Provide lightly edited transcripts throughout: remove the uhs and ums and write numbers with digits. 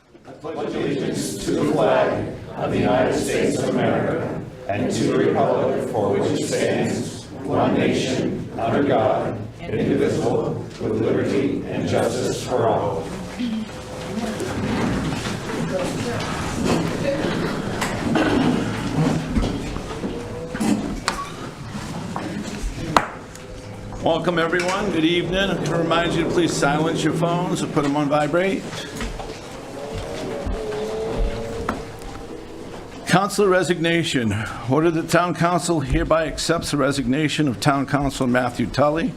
I pledge allegiance to the flag of the United States of America and to the republic for which it stands, one nation, under God, indivisible, with liberty and justice for all. Welcome, everyone. Good evening. I'm going to remind you to please silence your phones or put them on vibrate. Councilor resignation. Order the Town Council hereby accepts the resignation of Town Councilor Matthew Tully,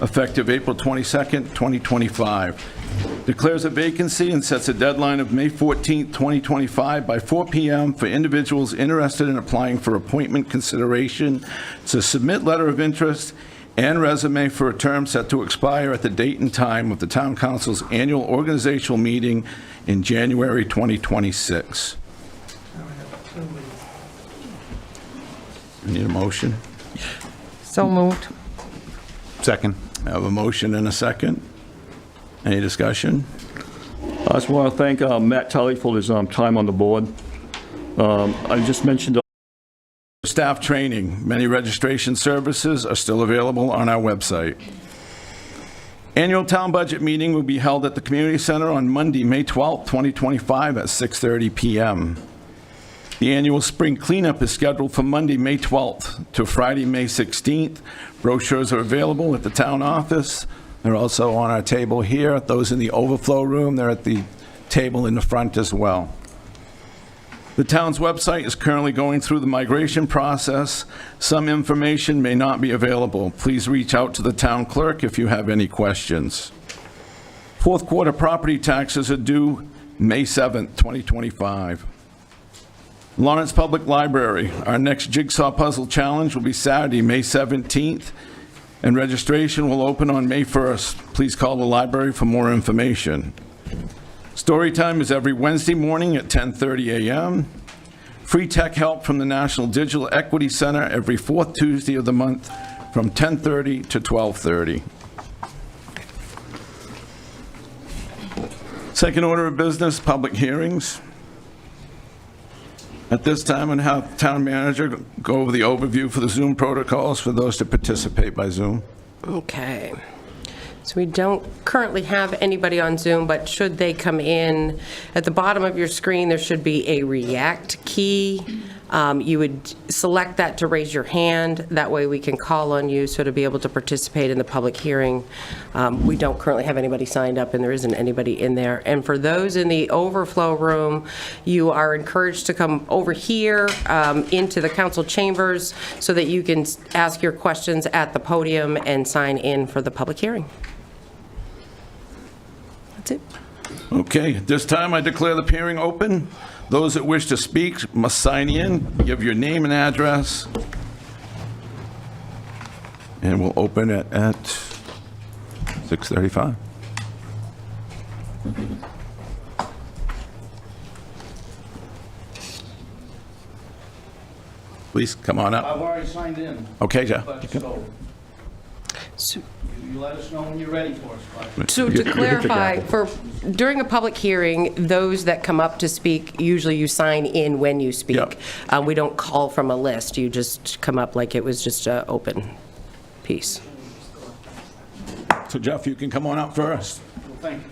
effective April 22nd, 2025. Declares a vacancy and sets a deadline of May 14th, 2025 by 4 p.m. for individuals interested in applying for appointment consideration to submit letter of interest and resume for a term set to expire at the date and time of the Town Council's annual organizational meeting in January 2026. Need a motion? So moved. Second. I have a motion and a second. Any discussion? I just want to thank Matt Tully for his time on the board. I just mentioned Staff training. Many registration services are still available on our website. Annual town budget meeting will be held at the Community Center on Monday, May 12th, 2025 at 6:30 p.m. The annual spring cleanup is scheduled for Monday, May 12th to Friday, May 16th. Brochures are available at the town office. They're also on our table here. Those in the overflow room, they're at the table in the front as well. The town's website is currently going through the migration process. Some information may not be available. Please reach out to the town clerk if you have any questions. Fourth quarter property taxes are due May 7th, 2025. Lawrence Public Library. Our next Jigsaw Puzzle Challenge will be Saturday, May 17th, and registration will open on May 1st. Please call the library for more information. Story time is every Wednesday morning at 10:30 a.m. Free tech help from the National Digital Equity Center every fourth Tuesday of the month from 10:30 to 12:30. Second order of business, public hearings. At this time, I'm going to have the town manager go over the overview for the Zoom protocols for those to participate by Zoom. Okay. So we don't currently have anybody on Zoom, but should they come in, at the bottom of your screen, there should be a react key. You would select that to raise your hand. That way we can call on you so to be able to participate in the public hearing. We don't currently have anybody signed up, and there isn't anybody in there. And for those in the overflow room, you are encouraged to come over here into the council chambers so that you can ask your questions at the podium and sign in for the public hearing. That's it. Okay, at this time, I declare the hearing open. Those that wish to speak must sign in, give your name and address, and we'll open it at 6:35. Please, come on up. I've already signed in, Okay, Jeff. but So you let us know when you're ready for us. Bud. So to clarify, during a public hearing, those that come up to speak, usually you sign in when you speak. Yep. We don't call from a list. You just come up like it was just an open piece. So Jeff, you can come on up first. Well, thank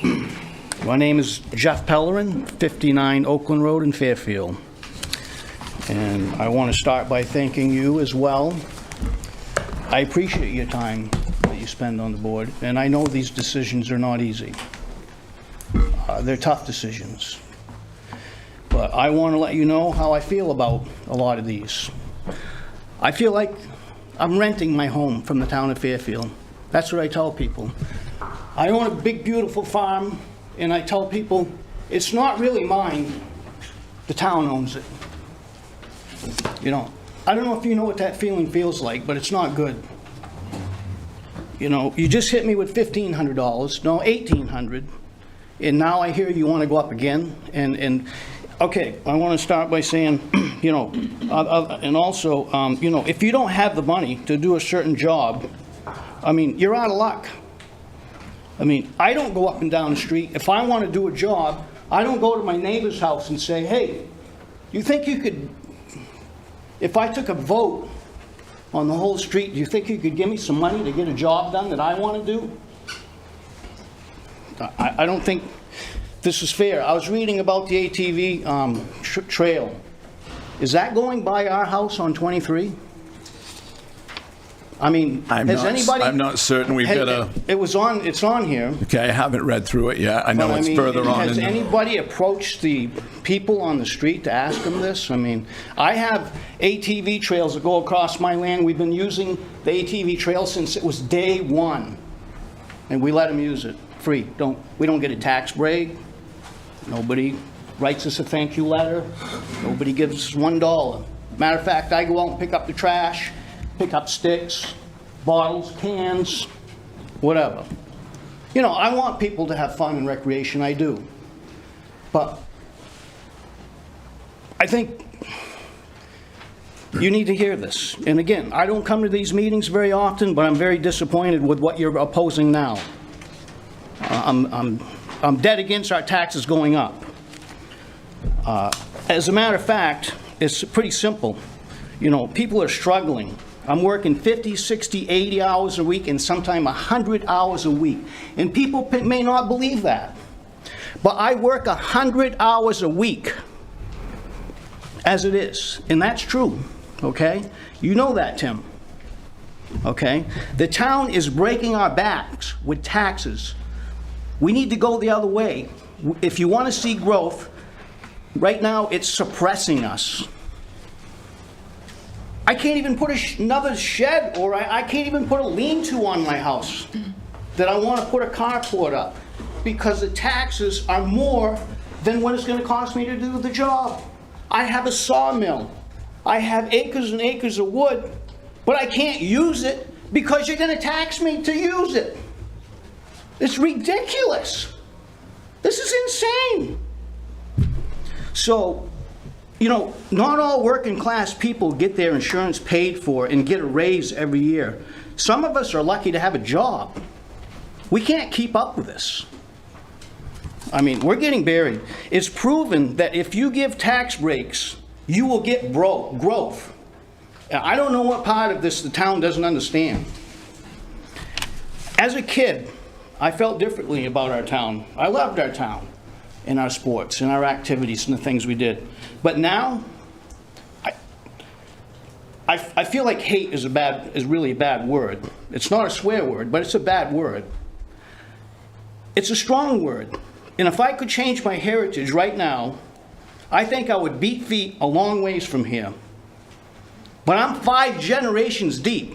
you. My name is Jeff Pellerin, 59 Oakland Road in Fairfield. And I want to start by thanking you as well. I appreciate your time that you spend on the board, and I know these decisions are not easy. They're tough decisions. But I want to let you know how I feel about a lot of these. I feel like I'm renting my home from the town of Fairfield. That's what I tell people. I own a big, beautiful farm, and I tell people, it's not really mine. The town owns it. You know, I don't know if you know what that feeling feels like, but it's not good. You know, you just hit me with $1,500, no, $1,800, and now I hear you want to go up again. And okay, I want to start by saying, you know, and also, you know, if you don't have the money to do a certain job, I mean, you're out of luck. I mean, I don't go up and down the street. If I want to do a job, I don't go to my neighbor's house and say, hey, you think you could, if I took a vote on the whole street, do you think you could give me some money to get a job done that I want to do? I don't think this is fair. I was reading about the ATV trail. Is that going by our house on 23? I mean, has anybody... I'm not certain. We've got a... It's on here. Okay, I haven't read through it yet. I know But, it's mean, further on. Has in the- anybody approached the people on the street to ask them this? I mean, I have ATV trails that go across my land. We've been using the ATV trail since it was day one. And we let them use it free. We don't get a tax break. Nobody writes us a thank you letter. Nobody gives us $1. Matter of fact, I go out and pick up the trash, pick up sticks, bottles, cans, whatever. You know, I want people to have fun and recreation, I do. But I think you need to hear this. And again, I don't come to these meetings very often, but I'm very disappointed with what you're opposing now. I'm dead against our taxes going up. As a matter of fact, it's pretty simple. You know, people are struggling. I'm working 50, 60, 80 hours a week and sometimes 100 hours a week. And people may not believe that. But I work 100 hours a week as it is. And that's true, okay? You know that, Tim. Okay? The town is breaking our backs with taxes. We need to go the other way. If you want to see growth, right now it's suppressing us. I can't even put another shed, or I can't even put a lean-to on my house that I want to put a carport up because the taxes are more than what it's going to cost me to do the job. I have a sawmill. I have acres and acres of wood, but I can't use it because you're going to tax me to use it. It's ridiculous. This is insane. So, you know, not all working class people get their insurance paid for and get a raise every year. Some of us are lucky to have a job. We can't keep up with this. I mean, we're getting buried. It's proven that if you give tax breaks, you will get growth. I don't know what part of this the town doesn't understand. As a kid, I felt differently about our town. I loved our town and our sports and our activities and the things we did. But now, I feel like hate is really a bad word. It's not a swear word, but it's a bad word. It's a strong word. And if I could change my heritage right now, I think I would beat feet a long ways from here. But I'm 5 generations deep.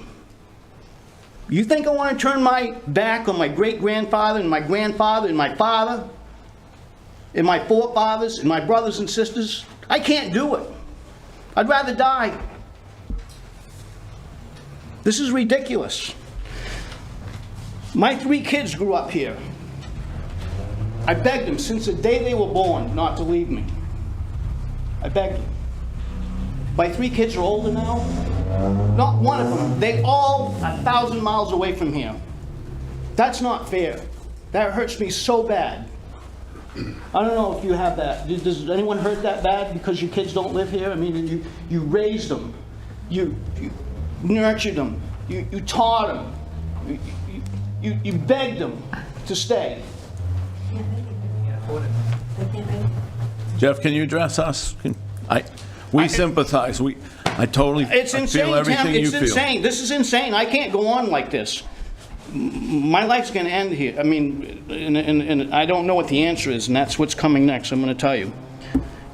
You think I want to turn my back on my great-grandfather and my grandfather and my father and my forefathers and my brothers and sisters? I can't do it. I'd rather die. This is ridiculous. My 3 kids grew up here. I begged them since the day they were born not to leave me. I begged them. My 3 kids are older now. Not one of them. They all 1,000 miles away from here. That's not fair. That hurts me so bad. I don't know if you have that. Does anyone hurt that bad because your kids don't live here? I mean, you raised them. You nurtured them. You taught them. You begged them to stay. Jeff, can you address us? We sympathize. I totally It's insane, feel everything Tim. you It's feel. insane. This is insane. I can't go on like this. My life's going to end here. I mean, and I don't know what the answer is, and that's what's coming next. I'm going to tell you,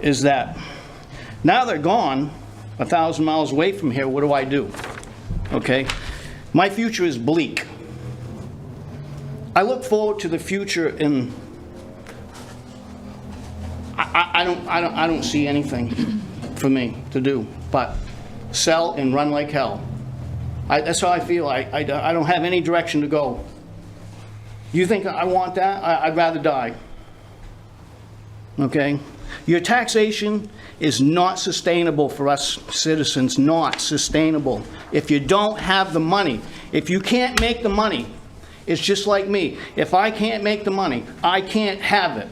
is that now they're gone, 1,000 miles away from here. What do I do? Okay, my future is bleak. I look forward to the future, and I don't see anything for me to do but sell and run like hell. That's how I feel. I don't have any direction to go. You think I want that? I'd rather die. Okay? Your taxation is not sustainable for us citizens, not sustainable. If you don't have the money, if you can't make the money, It's just like me. If I can't make the money, I can't have it.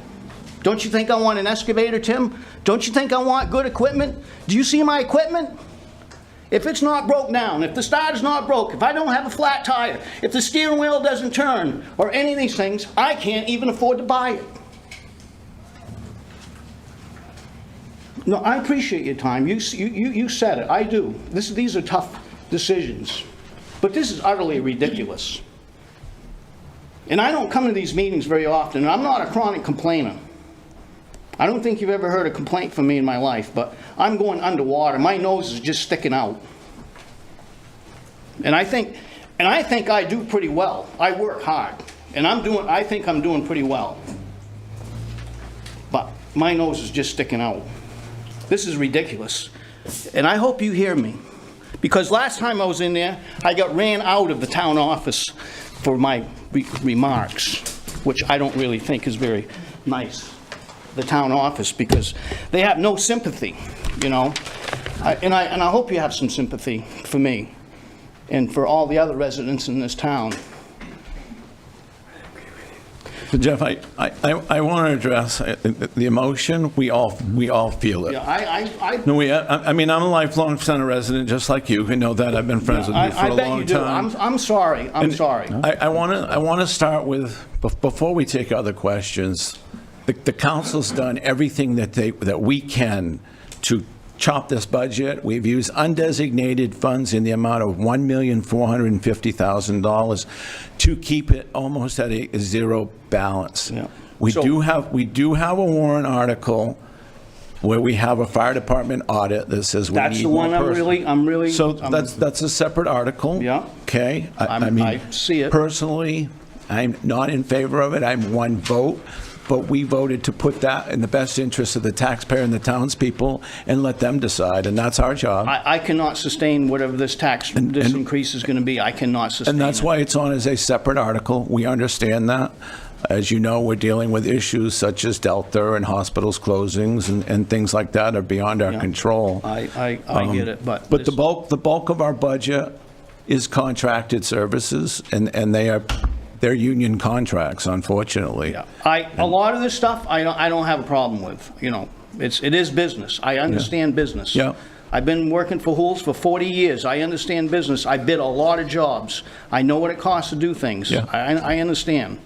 Don't you think I want an excavator, Tim? Don't you think I want good equipment? Do you see my equipment? If it's not broke down, if the starter's not broke, if I don't have a flat tire, if the steering wheel doesn't turn, or any of these things, I can't even afford to buy it. No, I appreciate your time. You said it. I do. These are tough decisions. But this is utterly ridiculous. And I don't come to these meetings very often, and I'm not a chronic complainer. I don't think you've ever heard a complaint from me in my life, but I'm going underwater. My nose is just sticking out. And I think I do pretty well. I work hard, and I think I'm doing pretty well. But my nose is just sticking out. This is ridiculous. And I hope you hear me. Because last time I was in there, I got ran out of the town office for my remarks, which I don't really think is very nice, the town office, because they have no sympathy, you know. And I hope you have some sympathy for me and for all the other residents in this town. So Jeff, I want to address the emotion. We all feel it. Yeah, I mean, I'm a lifelong center resident, just like you. You know that. I've been friends with you for a long time. I bet you do. I'm sorry. I'm sorry. I want to start with, before we take other questions, the council's done everything that we can to chop this budget. We've used undesignated funds in the amount of $1,450,000 to keep it almost at a zero balance. Yeah. We do have a warrant article where we have a fire department audit that says we That's need the one more I'm really. So that's a separate article. Yeah. Okay. I see it. Personally, I'm not in favor of it. I'm one vote. But we voted to put that in the best interest of the taxpayer and the townspeople and let them decide, and that's our job. I cannot sustain whatever this increase is going to be. I cannot sustain And that's it. why it's on as a separate article. We understand that. As you know, we're dealing with issues such as Delta and hospitals closings and things like that are beyond our control. I get it, but the bulk of our budget is contracted services, and they're union contracts, unfortunately. Yeah. A lot of this stuff I don't have a problem with. You know, it is business. I understand business. Yeah. I've been working for Hools for 40 years. I understand business. I bid a lot of jobs. I know what it costs to do things. Yeah. I understand.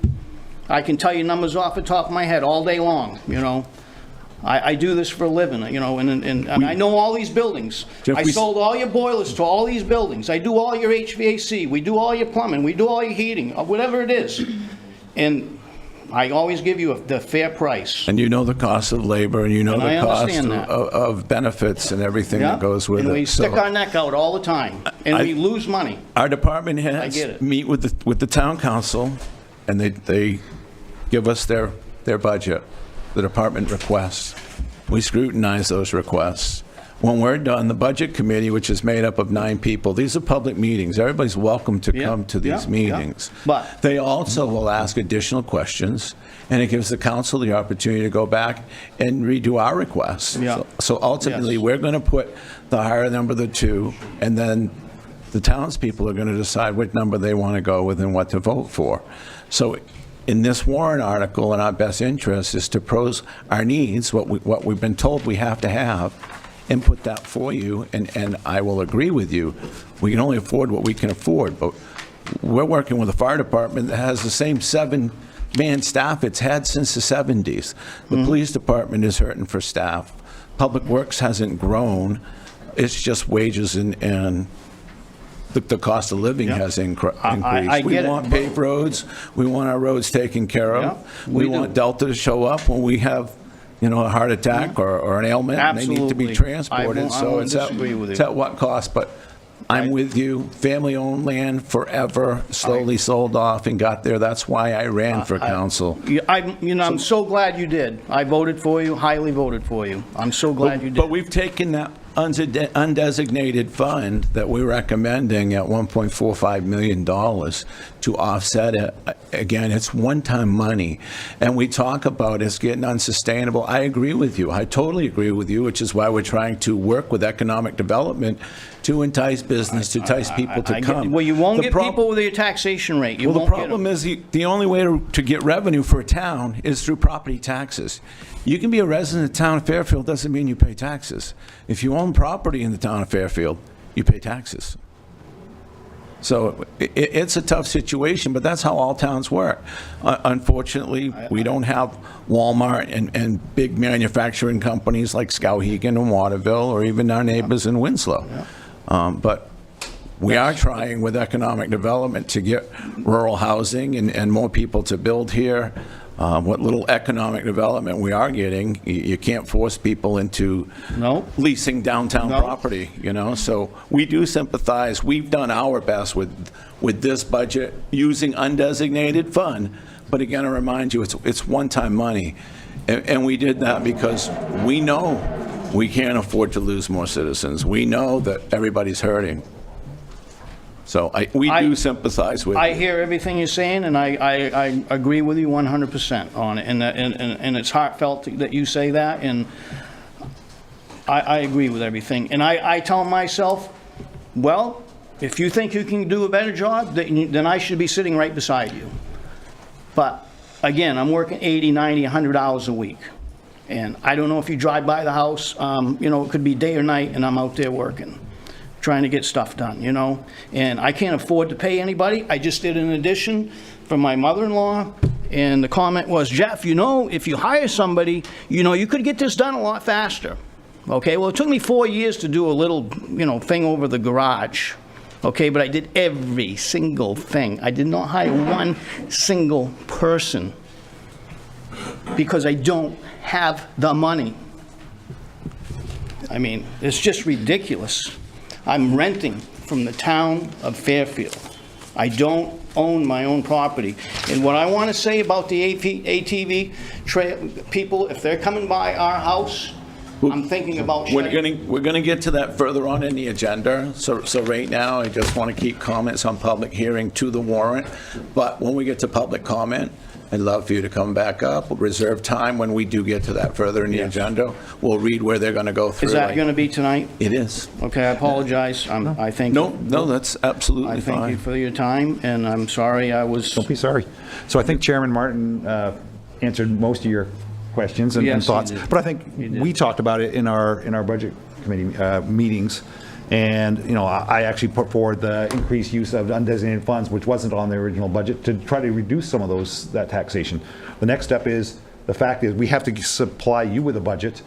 I can tell you numbers off the top of my head all day long, you know. I do this for a living, you know, and I know all these buildings. Jeff, I sold all your boilers to all these buildings. I do all your HVAC. We do all your plumbing. We do all your heating, whatever it is. And I always give you the fair price. And you know the cost of labor, and you know the cost that. of benefits and everything Yeah. that goes with it. And we stick So our neck out all the time, and we lose money. our department I heads get it. meet with the town council, and they give us their budget, the department requests. We scrutinize those requests. When we're done, the budget committee, which is made up of 9 people, these are public meetings. Everybody's welcome to come to these meetings. But They also will ask additional questions, and it gives the council the opportunity to go back and redo our requests. Yeah. So ultimately, Yes. we're going to put the higher number of the two, and then the townspeople are going to decide what number they want to go with and what to vote for. So in this warrant article, in our best interest is to pose our needs, what we've been told we have to have, and put that for you, and I will agree with you. We can only afford what we can afford, but we're working with a fire department that has the same 7-man staff it's had since the 70s. The police department is hurting for staff. Public Works hasn't grown. It's just wages and the cost of living has increased. I get it. We want paved roads. We want our roads taken care of. Yeah, we we want do. Delta to show up when we have, you know, a heart attack or an ailment, and they need to be Absolutely. transported. I So won't it's disagree with you. it's at what cost? But I'm with you. Family-owned land forever, slowly sold off and got there. That's why I ran for council. I'm so glad you did. I voted for you, highly voted for you. I'm so glad you did. But we've taken that undesignated fund that we're recommending at $1.45 million to offset it. Again, it's one-time money. And we talk about it's getting unsustainable. I agree with you. I totally agree with you, which is why we're trying to work with economic development to entice business, to entice people to I get- come. Well, you won't The get prob- people with your taxation rate. You Well, the won't get 'em. problem is the only way to get revenue for a town is through property taxes. You can be a resident of the town of Fairfield, doesn't mean you pay taxes. If you own property in the town of Fairfield, you pay taxes. So it's a tough situation, but that's how all towns work. Unfortunately, we don't have Walmart and big manufacturing companies like Skowhegan and Waterville, or even our neighbors in Winslow. But we are trying with economic development to get rural housing and more people to build here. What little economic development we are getting, you can't force people into No. leasing downtown No. property, you know? So we do sympathize. We've done our best with this budget using undesignated fund. But again, I remind you, it's one-time money. And we did that because we know we can't afford to lose more citizens. We know that everybody's hurting. So we do sympathize with I you. hear everything you're saying, and I agree with you 100% on it, and it's heartfelt that you say that, and I agree with everything. And I tell myself, well, if you think you can do a better job, then I should be sitting right beside you. But again, I'm working 80, 90, 100 hours a week. And I don't know if you drive by the house, it could be day or night, and I'm out there working, trying to get stuff done, And I can't afford to pay anybody. I just did an addition for my mother-in-law, and the comment was, Jeff, if you hire somebody, you could get this done a lot faster. Okay, well, it took me 4 years to do a little, thing over the garage. Okay, but I did every single thing. I did not hire one single person because I don't have the money. I mean, it's just ridiculous. I'm renting from the town of Fairfield. I don't own my own property. And what I want to say about the ATV people, if they're coming by our house, I'm thinking about We're gonna get to that further on in the agenda. So right now, I just want to keep comments on public hearing to the warrant. But when we get to public comment, I'd love for you to come back up. We'll reserve time when we do get to that further in the agenda. We'll read where they're going to go through. Is that going to be tonight? It is. Okay, I apologize. I thank you. No, that's absolutely I thank you fine. for your time, and I'm sorry I was... Don't be sorry. So I think Chairman Martin answered most of your questions and Yes, he thoughts. did. But I think He did. we talked about it in our budget committee meetings. And, I actually put forward the increased use of undesignated funds, which wasn't on the original budget, to try to reduce some of that taxation. The next step is, the fact is, we have to supply you with a budget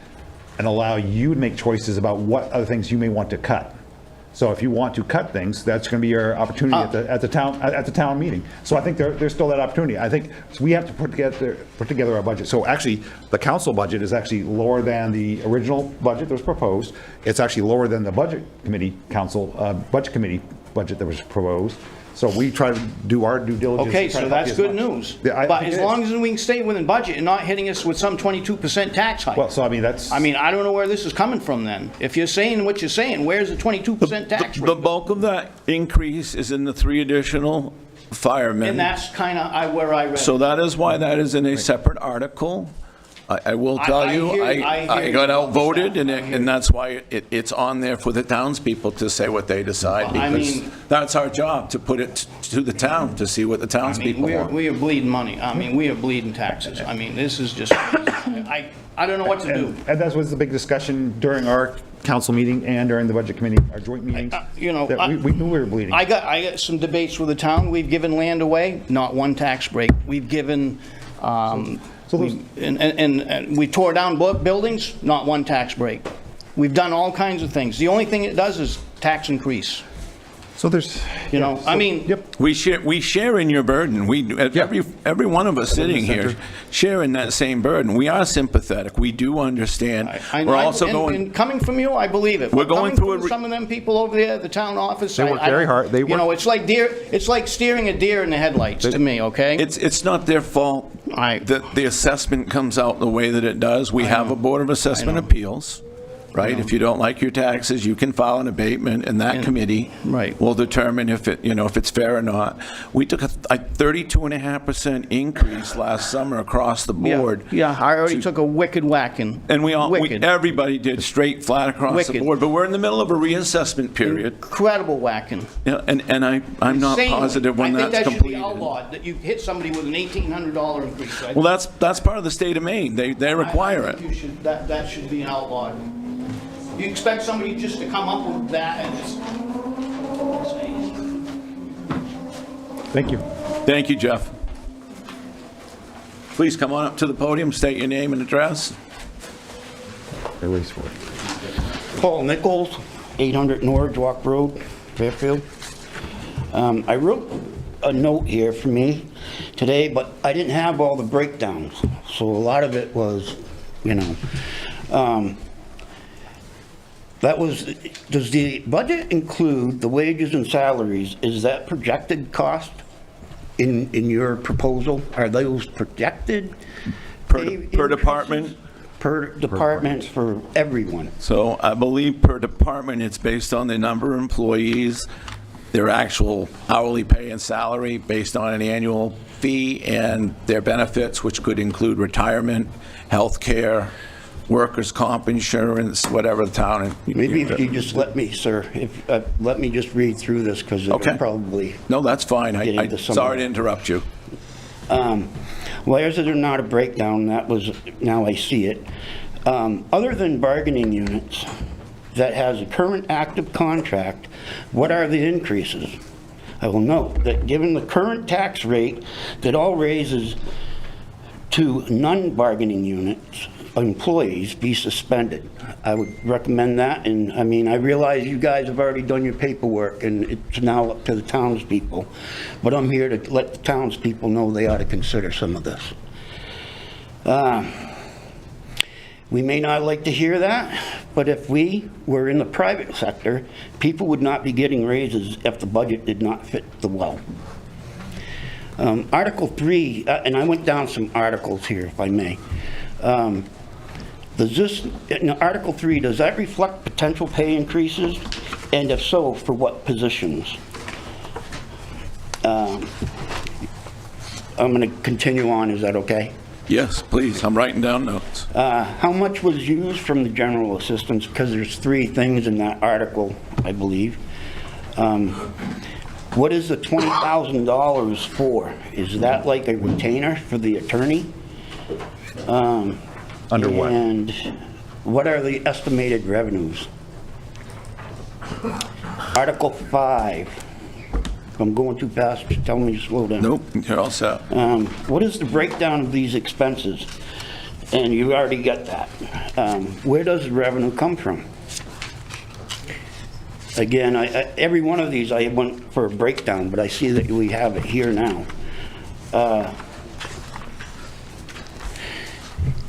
and allow you to make choices about what other things you may want to cut. So if you want to cut things, that's going to be your opportunity at the town meeting. So I think there's still that opportunity. I think we have to put together our budget. So actually, the council budget is actually lower than the original budget that was proposed. It's actually lower than the budget committee budget that was proposed. So we try to do our due diligence. Okay, to try so to help that's you as good much. news. Yeah, I But think as it long is. as we can stay within budget and not hitting us with some 22% tax hike. Well, so I mean, that's. I don't know where this is coming from then. If you're saying what you're saying, where's the 22% tax The rate? bulk of that increase is in the 3 additional firemen. And that's kind of where I read So it. that is why that is in a separate article. I will tell I you, hear I got you. outvoted, I hear and that's why it's on there for the townspeople to say what they decide, Well, I because mean- that's our job, to put it to the town, to see what the townspeople want. We are bleeding money. We are bleeding taxes. This is just, I don't know what to do. And that was the big discussion during our council meeting and during the budget committee, our joint meetings. That we knew we were bleeding. I got some debates with the town. We've given land away, not one tax break. We've given, and we tore down buildings, not one tax break. We've done all kinds of things. The only thing it does is tax increase. So there's. Yep. We share in your burden. Every one of us sitting here share in that same burden. We are sympathetic. We do understand. We're also and coming from you, I believe it. We're But going coming through from some of them people over there at the town office. They work very hard. They work- It's like steering a deer in the headlights to me, okay? It's not their fault that the assessment comes out the way that it does. We have a Board of Assessment Appeals. right? If you don't like your taxes, you can file an abatement, and that committee Right. will determine if it, if it's fair or not. We took a 32.5% increase last summer across the board. Yeah, I already took a wicked whacking. And Wicked. everybody did straight, flat across the Wicked. board, but we're in the middle of a reassessment period. Incredible whacking. Yeah, and I'm not Insanely. positive when that's I think that should be completed. outlawed, that you hit somebody with an $1,800 increase. Well, that's part of the state of Maine. They require I it. think you should, that should be outlawed. You expect somebody just to come up with that and just... Thank you. Thank you, Jeff. Please come on up to the podium, state your name and address. At least four. Paul Nichols, 800 Norridge Walk Road, Fairfield. I wrote a note here for me today, but I didn't have all the breakdowns. So a lot of it was, does the budget include the wages and salaries? Is that projected cost in your proposal? Are those projected? Per pay department? increases? Per department for everyone? So I believe per department, it's based on the number of employees, their actual hourly pay and salary based on an annual fee, and their benefits, which could include retirement, health care, workers' comp insurance, whatever the town. Maybe if you just let me, sir, let me just read through this, because it'll Okay. probably... No, that's fine. Get I into some sorry of to it. interrupt you. Why is there not a breakdown? That was, now I see it. Other than bargaining units that has a current active contract, what are the increases? I will note that given the current tax rate, that all raises to non-bargaining units, employees be suspended. I would recommend that, and I mean, I realize you guys have already done your paperwork, and it's now up to the townspeople, but I'm here to let the townspeople know they ought to consider some of this. We may not like to hear that, but if we were in the private sector, people would not be getting raises if the budget did not fit the well. Article 3, and I went down some articles here, if I may. Does this, in Article 3, does that reflect potential pay increases? And if so, for what positions? I'm going to continue on, is that okay? Yes, please. I'm writing down notes. How much was used from the general assistance? Because there's 3 things in that article, I believe. What is the $20,000 for? Is that like a retainer for the attorney? Under what? And what are the estimated revenues? Article 5. If I'm going too fast, just tell me to slow down. Nope, you're all set. What is the breakdown of these expenses? And you already got that. Where does the revenue come from? Again, every one of these I went for a breakdown, but I see that we have it here now.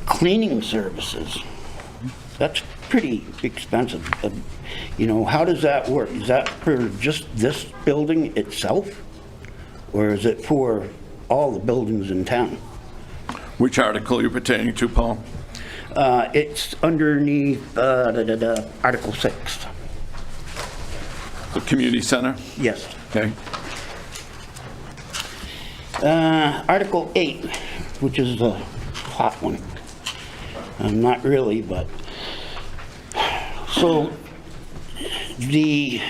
Cleaning services, that's pretty expensive. How does that work? Is that for just this building itself? Or is it for all the buildings in town? Which article are you pertaining to, Paul? It's underneath Article 6. The community center? Yes. Okay. Article 8, which is the hot one. Not really, but... So, the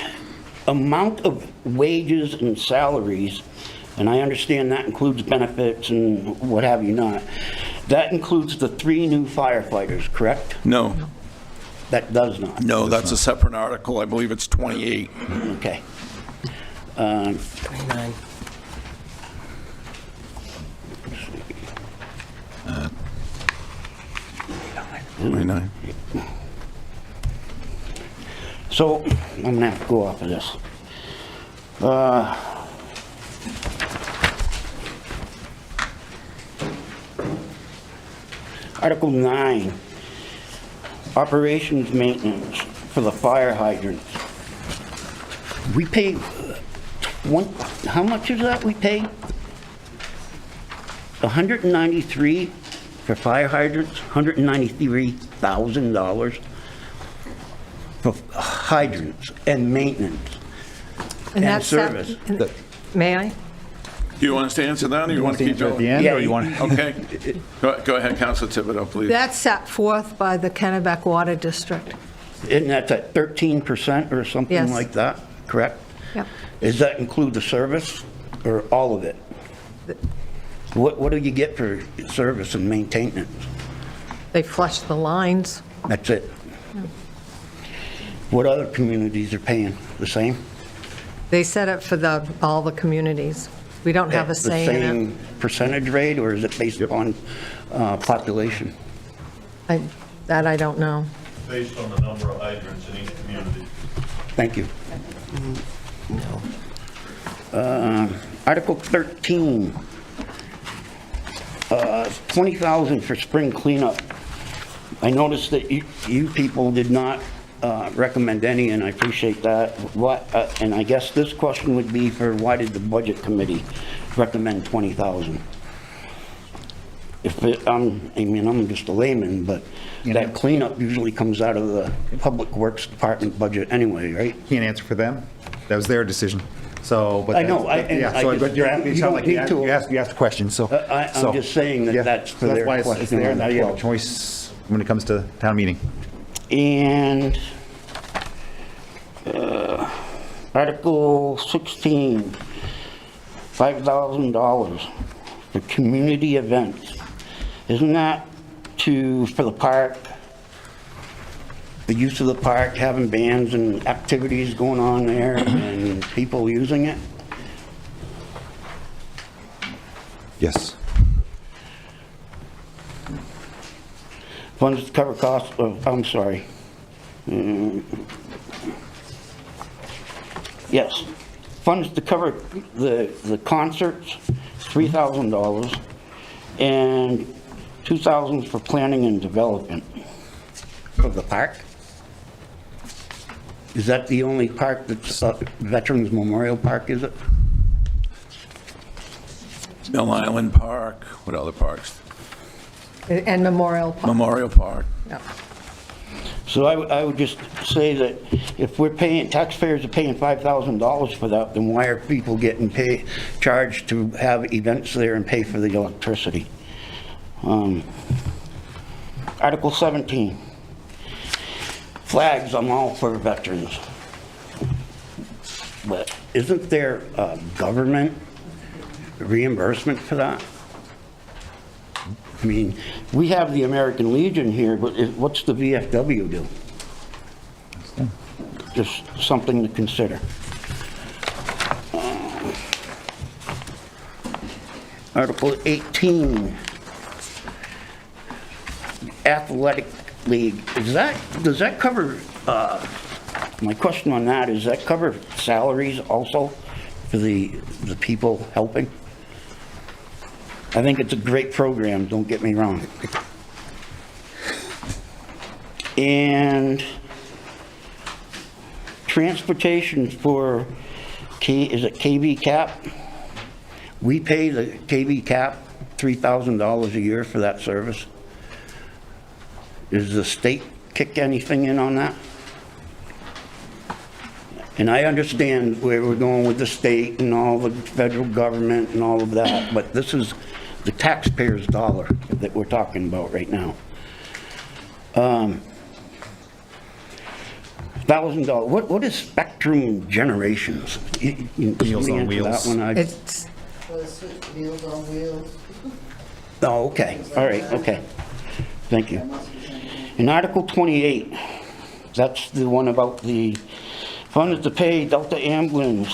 amount of wages and salaries, and I understand that includes benefits and what have you not, that includes the 3 new firefighters, correct? No, That does not. no, that's a separate article. I believe it's 28. Okay. 29. Uh, 29. So, I'm gonna have to go off of this. Article 9, operations maintenance for the fire hydrants. We pay, how much is that we pay? 193 for fire hydrants, $193,000. for hydrants and maintenance and that's that- service. May I? Do you want us to answer that, or you want to keep Answer at the going? end, Yeah, or you want? Okay. Go ahead, Councilor Thibodeau, please. That's set forth by the Kennebec Water District. Isn't that at 13% or something Yes. like that, correct? Yep. Does that include the service or all of it? What do you get for service and maintenance? They flush the lines. That's it? What other communities are paying? The same? They set it for all the communities. We don't have a say in The same percentage rate, or is it based upon population? it. That I don't know. Based on the number of hydrants in each community. Thank you. Article 13, $20,000 for spring cleanup. I noticed that you people did not recommend any, and I appreciate that. And I guess this question would be for why did the Budget Committee recommend $20,000? I'm just a layman, but that cleanup usually comes out of the Public Works Department budget anyway, right? Can't answer for them. That was their decision. So, but I know, yeah. So, but you're asking, you you sound don't like need you to- asked a question. So, I'm just saying that yeah. that's for So their why it's question there. on Now the you have a quote. choice when it comes to town meeting. And Article 16, $5,000 for community events. Isn't that for the park, the use of the park, having bands and activities going on there and people using it? Yes. Funds to cover costs of, I'm sorry. Yes. Funds to cover the concerts, $3,000, and $2,000 for planning and development of the park. Is that the only park that's Veterans Memorial Park, is it? Mill Island Park, what other parks? And Memorial Park. Memorial Park. Yeah. So I would just say that if we're paying, taxpayers are paying $5,000 for that, then why are people getting charged to have events there and pay for the electricity? Article 17, flags, I'm all for veterans. But isn't there government reimbursement for that? I mean, we have the American Legion here, but what's the VFW do? Just something to consider. Article 18, athletic league. Does that cover, my question on that, does that cover salaries also for the people helping? I think it's a great program, don't get me wrong. And transportation for, is it KV Cap? We pay the KV Cap $3,000 a year for that service. Does the state kick anything in on that? And I understand where we're going with the state and all the federal government and all of that, but this is the taxpayer's dollar that we're talking about right now. $1,000. What is Spectrum Generations? Meals on Wheels. It's, Meals on Wheels. Oh, okay, all right, okay. Thank you. In Article 28, that's the one about the funds to pay Delta Ambulance.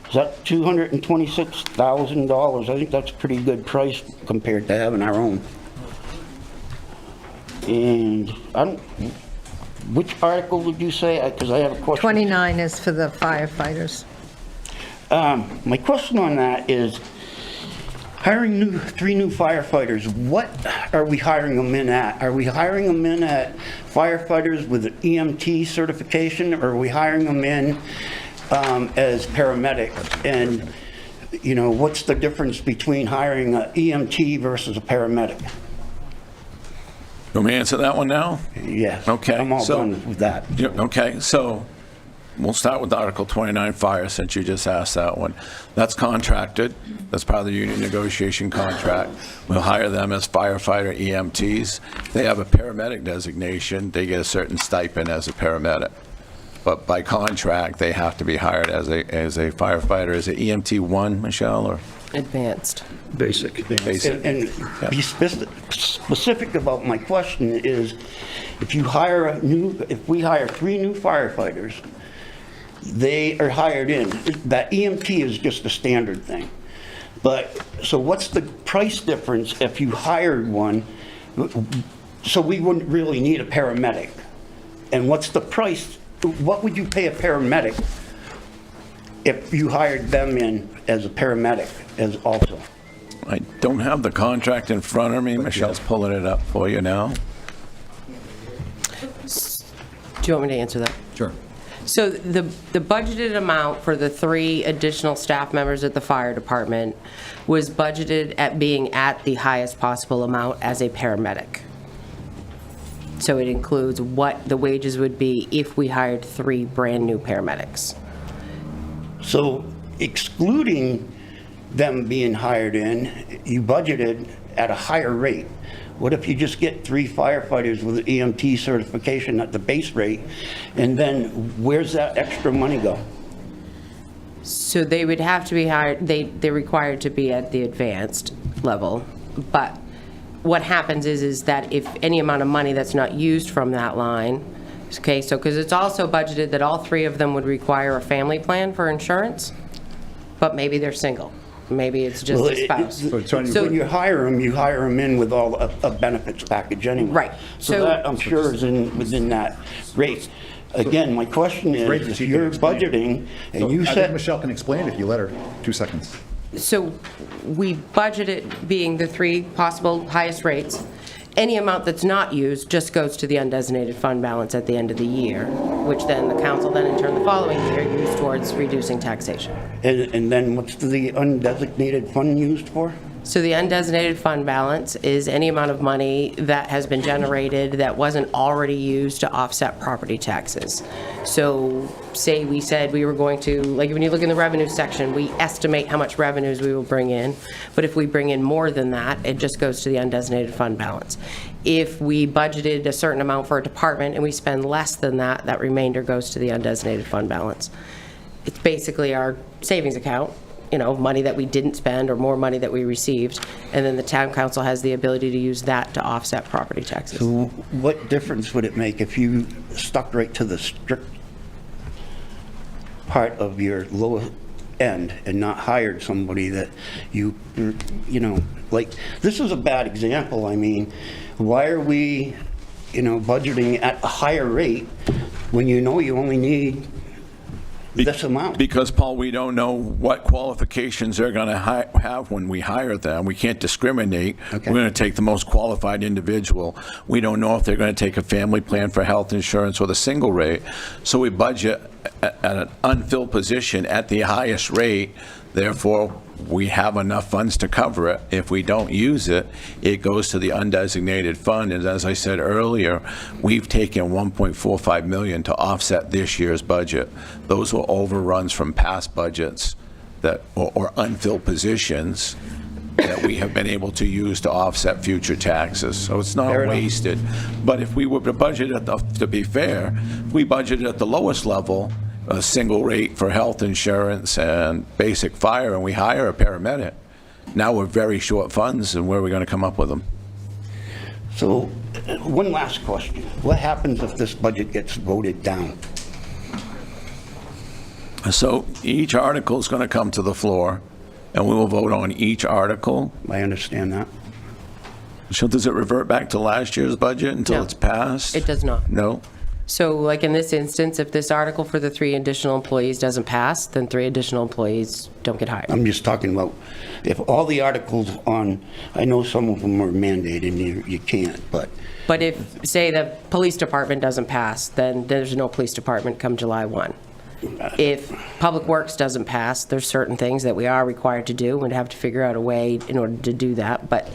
Is that $226,000? I think that's a pretty good price compared to having our own. And which article did you say? Because I have a question. 29 is for the firefighters. My question on that is, hiring 3 new firefighters, what are we hiring them in at? Are we hiring them in at firefighters with an EMT certification, or are we hiring them in as paramedics? And, you know, what's the difference between hiring an EMT versus a paramedic? Want me to answer that one now? Yes. Okay, I'm all so- done with that. Yeah, okay, so we'll start with Article 29 Fire, since you just asked that one. That's contracted. That's part of the union negotiation contract. We'll hire them as firefighter EMTs. They have a paramedic designation. They get a certain stipend as a paramedic. But by contract, they have to be hired as a firefighter. Is it EMT 1, Michelle, or Advanced. Basic. basic? And be specific about my question is, if we hire 3 new firefighters, they are hired in. That EMT is just a standard thing. But, so what's the price difference if you hired one? So we wouldn't really need a paramedic. And what's the price? What would you pay a paramedic if you hired them in as a paramedic as also? I don't have the contract in front of me. Michelle's pulling it up for you now. Do you want me to answer that? Sure. So the budgeted amount for the 3 additional staff members at the fire department was budgeted at being at the highest possible amount as a paramedic. So it includes what the wages would be if we hired 3 brand-new paramedics. So excluding them being hired in, you budgeted at a higher rate. What if you just get 3 firefighters with EMT certification at the base rate, and then where's that extra money go? So they would have to be hired, they're required to be at the advanced level, but what happens is that if any amount of money that's not used from that line, okay, so, because it's also budgeted that all 3 of them would require a family plan for insurance, but maybe they're single. Maybe it's just a spouse. When you hire them in with all a benefits package anyway. Right. So that, I'm sure, is within that rate. Again, my question Great is, that if she can you're explain. budgeting, and you I think said, Michelle can explain it if you let her. 2 seconds. So we budgeted being the 3 possible highest rates. Any amount that's not used just goes to the undesignated fund balance at the end of the year, which then the council then in turn the following year used towards reducing taxation. and then what's the undesignated fund used for? So the undesignated fund balance is any amount of money that has been generated that wasn't already used to offset property taxes. So say we said we were going to, like when you look in the revenue section, we estimate how much revenues we will bring in, but if we bring in more than that, it just goes to the undesignated fund balance. If we budgeted a certain amount for a department and we spend less than that, that remainder goes to the undesignated fund balance. It's basically our savings account, you know, money that we didn't spend or more money that we received, and then the town council has the ability to use that to offset property taxes. So what difference would it make if you stuck right to the strict part of your lower end and not hired somebody that you know, like, this is a bad example. I mean, why are we, budgeting at a higher rate when you know you only need this amount? Because, Paul, we don't know what qualifications they're going to have when we hire them. We can't discriminate. Okay. We're going to take the most qualified individual. We don't know if they're going to take a family plan for health insurance with a single rate. So we budget at an unfilled position at the highest rate. Therefore, we have enough funds to cover it. If we don't use it, it goes to the undesignated fund. And as I said earlier, we've taken $1.45 million to offset this year's budget. Those were overruns from past budgets that, or unfilled positions that we have been able to use to offset future taxes. So it's not Fair enough. wasted. But if we were to budget at to be fair, if we budgeted at the lowest level, a single rate for health insurance and basic fire, and we hire a paramedic, now we're very short funds, and where are we going to come up with them? So, one last question. What happens if this budget gets voted down? So each article is going to come to the floor, and we will vote on each article. I understand that. So does it revert back to last year's budget until No. it's passed? It does not. No? So like in this instance, if this article for the 3 additional employees doesn't pass, then 3 additional employees don't get hired. I'm just talking about if all the articles on, I know some of them are mandated and you can't, but But if, say, the police department doesn't pass, then there's no police department come July 1. If Public Works doesn't pass, there's certain things that we are required to do and have to figure out a way in order to do that. But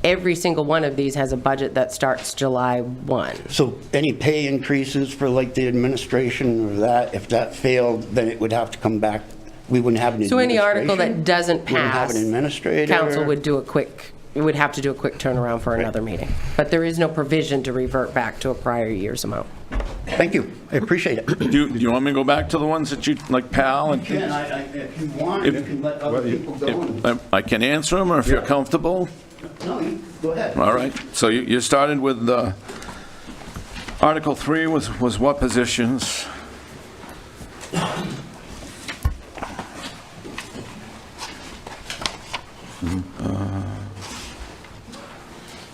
every single one of these has a budget that starts July 1. So any pay increases for like the administration or that, if that failed, then it would have to come back, we wouldn't have an So any article that administration? doesn't Wouldn't have pass, an administrator? council would have to do a quick turnaround for another meeting. But there is no provision to revert back to a prior year's amount. Thank you, I appreciate it. Do you want me to go back to the ones that you, like PAL? And Ken, if you want, you can let other people go. I can answer them, or if you're comfortable. No, go ahead. All right, so you started with Article 3 was what positions?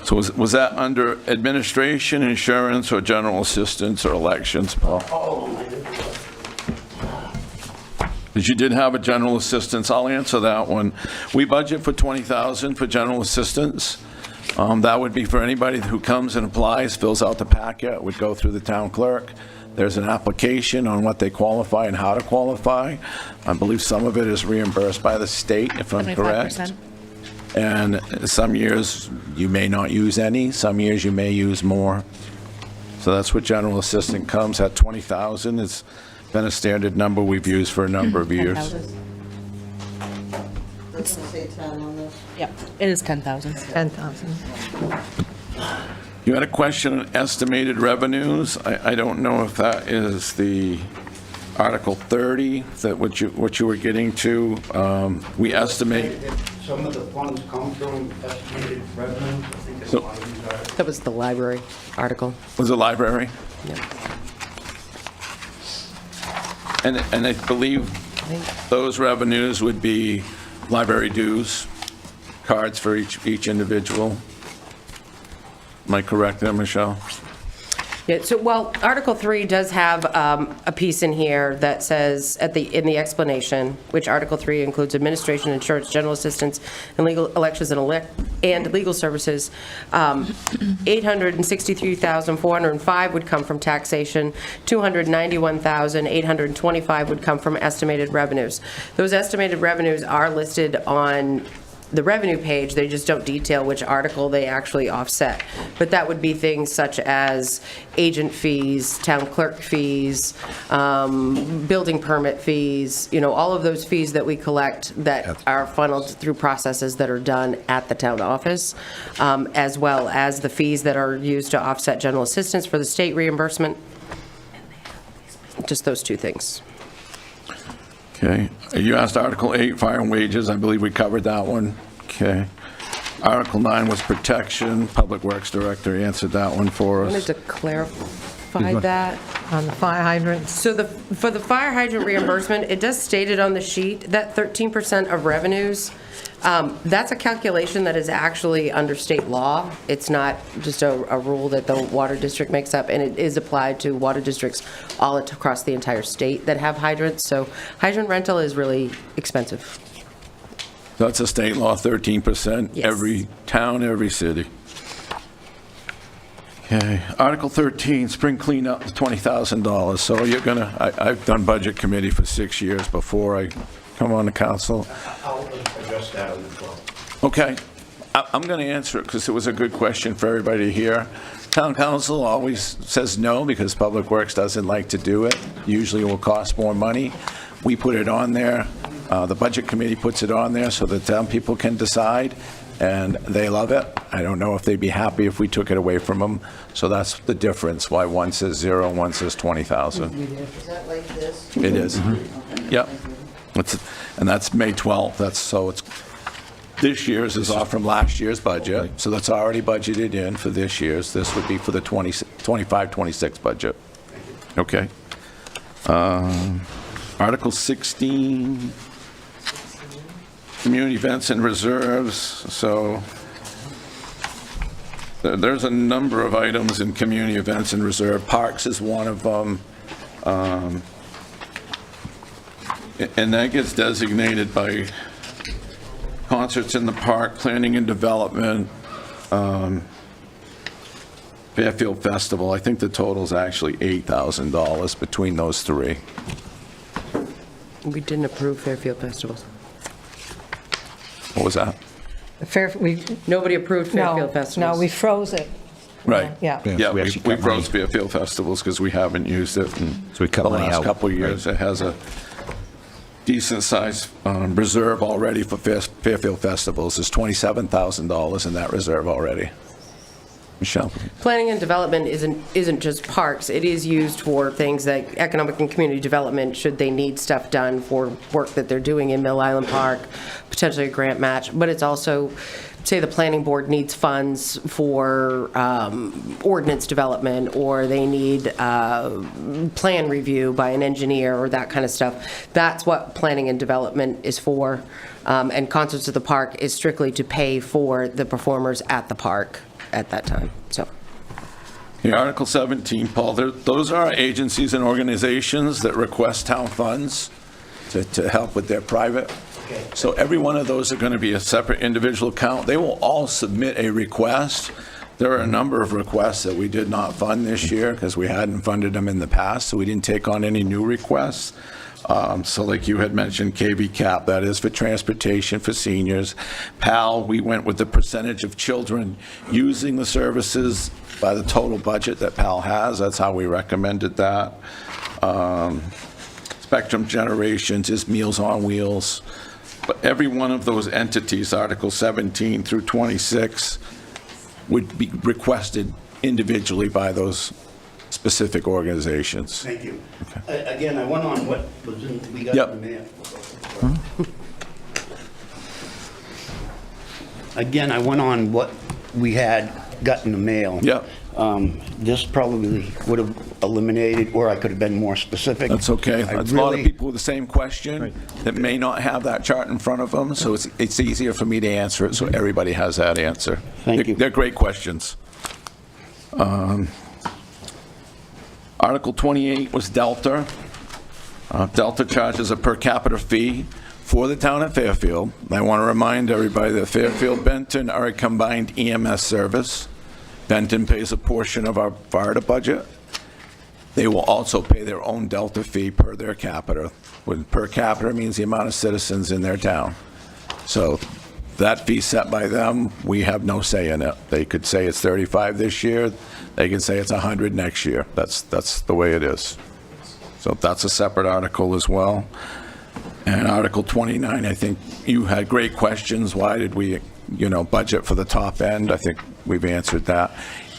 So was that under administration, insurance, or general assistance, or elections, Paul? Because you did have a general assistance, I'll answer that one. We budget for $20,000 for general assistance. That would be for anybody who comes and applies, fills out the packet, would go through the town clerk. There's an application on what they qualify and how to qualify. I believe some of it is reimbursed by the state, if I'm correct. 75%. And some years you may not use any, some years you may use more. So that's what general assistant comes at. 20,000. It's been a standard number we've used for a number of years. 10,000. Doesn't say 10 on this. Yep, it is 10,000. 10,000. You had a question on estimated revenues. I don't know if that is the Article 30, that what you were getting to. We estimate. Some of the funds come from estimated revenue. I think it's So- one of these articles. That was the library article. Was it library? Yeah. And I believe those revenues would be library dues, cards for each individual. Am I correct there, Michelle? Yeah, so, well, Article 3 does have a piece in here that says, in the explanation, which Article 3 includes administration, insurance, general assistance, and legal elections and legal services. 863,405 would come from taxation, 291,825 would come from estimated revenues. Those estimated revenues are listed on the revenue page, they just don't detail which article they actually offset. But that would be things such as agent fees, town clerk fees, building permit fees, all of those fees that we collect that are funneled through processes that are done at the town office, as well as the fees that are used to offset general assistance for the state reimbursement. Just those two things. Okay. You asked Article 8, fire and wages. I believe we covered that one. Okay. Article 9 was protection. Public Works Director answered that one for I wanted us. to clarify that. On the fire hydrants. So for the fire hydrant reimbursement, it does state it on the sheet, that 13% of revenues, that's a calculation that is actually under state law. It's not just a rule that the water district makes up, and it is applied to water districts all across the entire state that have hydrants. So hydrant rental is really expensive. That's a state law, 13%. Yes. Every town, every city. Okay. Article 13, spring cleanup, $20,000. So you're going to, I've done budget committee for 6 years before I come on the council. I'll address that on the floor. Okay. I'm going to answer it because it was a good question for everybody to hear. Town council always says no because Public Works doesn't like to do it. Usually it will cost more money. We put it on there. The budget committee puts it on there so the town people can decide, and they love it. I don't know if they'd be happy if we took it away from them. So that's the difference, why one says 0 and one says 20,000. Is that like this? It is. Yep. And that's May 12th. This year's is off from last year's budget, so that's already budgeted in for this year's. This would be for the 25-26 budget. Okay. Article 16, community events and reserves. So there's a number of items in community events and reserve. Parks is one of them. And that gets designated by concerts in the park, planning and development, Fairfield Festival. I think the total is actually $8,000 between those three. We didn't approve Fairfield Festivals. What was that? Nobody approved Fairfield No, Festivals. we froze it. Right. Yeah. Yeah, we we actually cut froze money. Fairfield festivals because we haven't used it in So we cut the money last out. couple of years. It has a decent-sized reserve already for Fairfield festivals. There's $27,000 in that reserve already. Michelle? Planning and development isn't just parks. It is used for things like economic and community development, should they need stuff done for work that they're doing in Mill Island Park, potentially a grant match. But it's also, say the planning board needs funds for ordinance development, or they need plan review by an engineer or that kind of stuff. That's what planning and development is for. And Concerts of the Park is strictly to pay for the performers at the park at that time, so. Yeah, Article 17, Paul, those are agencies and organizations that request town funds to help with their private. So every one of those are going to be a separate individual account. They will all submit a request. There are a number of requests that we did not fund this year because we hadn't funded them in the past, so we didn't take on any new requests. So like you had mentioned, KV CAP, that is for transportation for seniors. PAL, we went with the percentage of children using the services by the total budget that PAL has. That's how we recommended that. Spectrum Generations is Meals on Wheels. But every one of those entities, Article 17 through 26, would be requested individually by those specific organizations. Thank you. Again, I went on what was we got Yep. in the mail. Again, I went on what we had got in the mail. Yep. This probably would have eliminated, or I could have been more specific. That's okay. I That's a lot of really- people with the same question that may not have that chart in front of them, so it's easier for me to answer it, so everybody has that answer. Thank you. They're great questions. Article 28 was Delta. Delta charges a per capita fee for the town of Fairfield. I want to remind everybody that Fairfield Benton are a combined EMS service. Benton pays a portion of our fire budget. They will also pay their own Delta fee per their capita. When per capita means the amount of citizens in their town. So that fee set by them, we have no say in it. They could say it's 35 this year. They can say it's 100 next year. That's the way it is. So that's a separate article as well. And Article 29, I think you had great questions. Why did we, budget for the top end? I think we've answered that.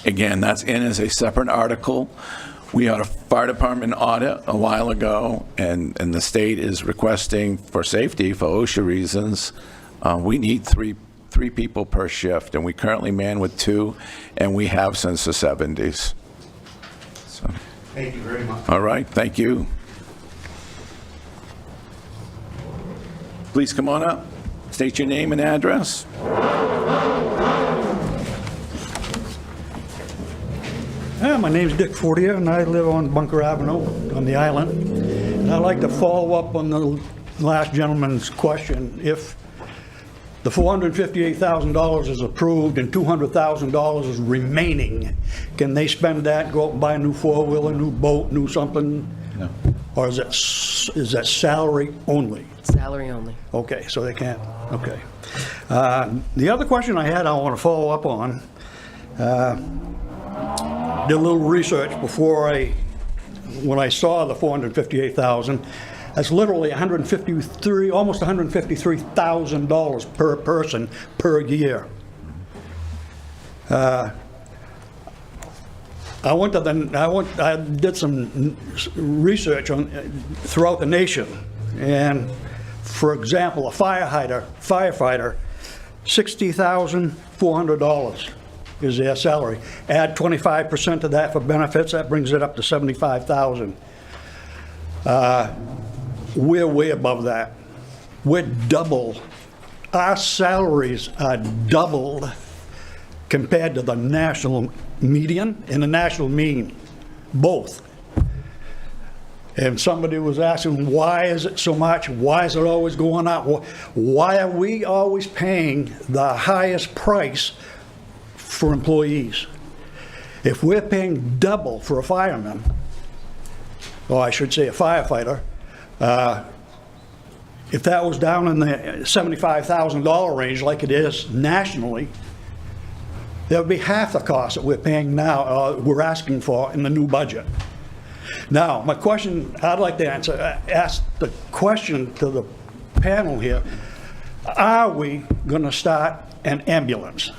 Again, that's in as a separate article. We had a fire department audit a while ago, and the state is requesting for safety, for OSHA reasons, we need three people per shift, and we currently man with 2, and we have since the 70s. So, Thank you very much. all right, thank you. Please come on up, state your name and address. My name's Dick Fortier, and I live on Bunker Avenue on the island. And I'd like to follow up on the last gentleman's question. If the $458,000 is approved and $200,000 is remaining, can they spend that, go out and buy a new four-wheeler, new boat, new something? No. Or is that salary only? Salary only. Okay, so they can't, okay. The other question I had I want to follow up on, did a little research before when I saw the 458,000, that's literally almost $153,000 per person per year. I did some research throughout the nation, and for example, a firefighter, $60,400 is their salary. Add 25% of that for benefits, that brings it up to $75,000. We're way above that. We're double. Our salaries are doubled compared to the national median and the national mean, both. And somebody was asking, why is it so much? Why is it always going up? Why are we always paying the highest price for employees? If we're paying double for a fireman, or I should say a firefighter, if that was down in the $75,000 range like it is nationally, that would be half the cost that we're paying now, we're asking for in the new budget. Now, my question, I'd like to ask the question to the panel here. Are we going to start an ambulance?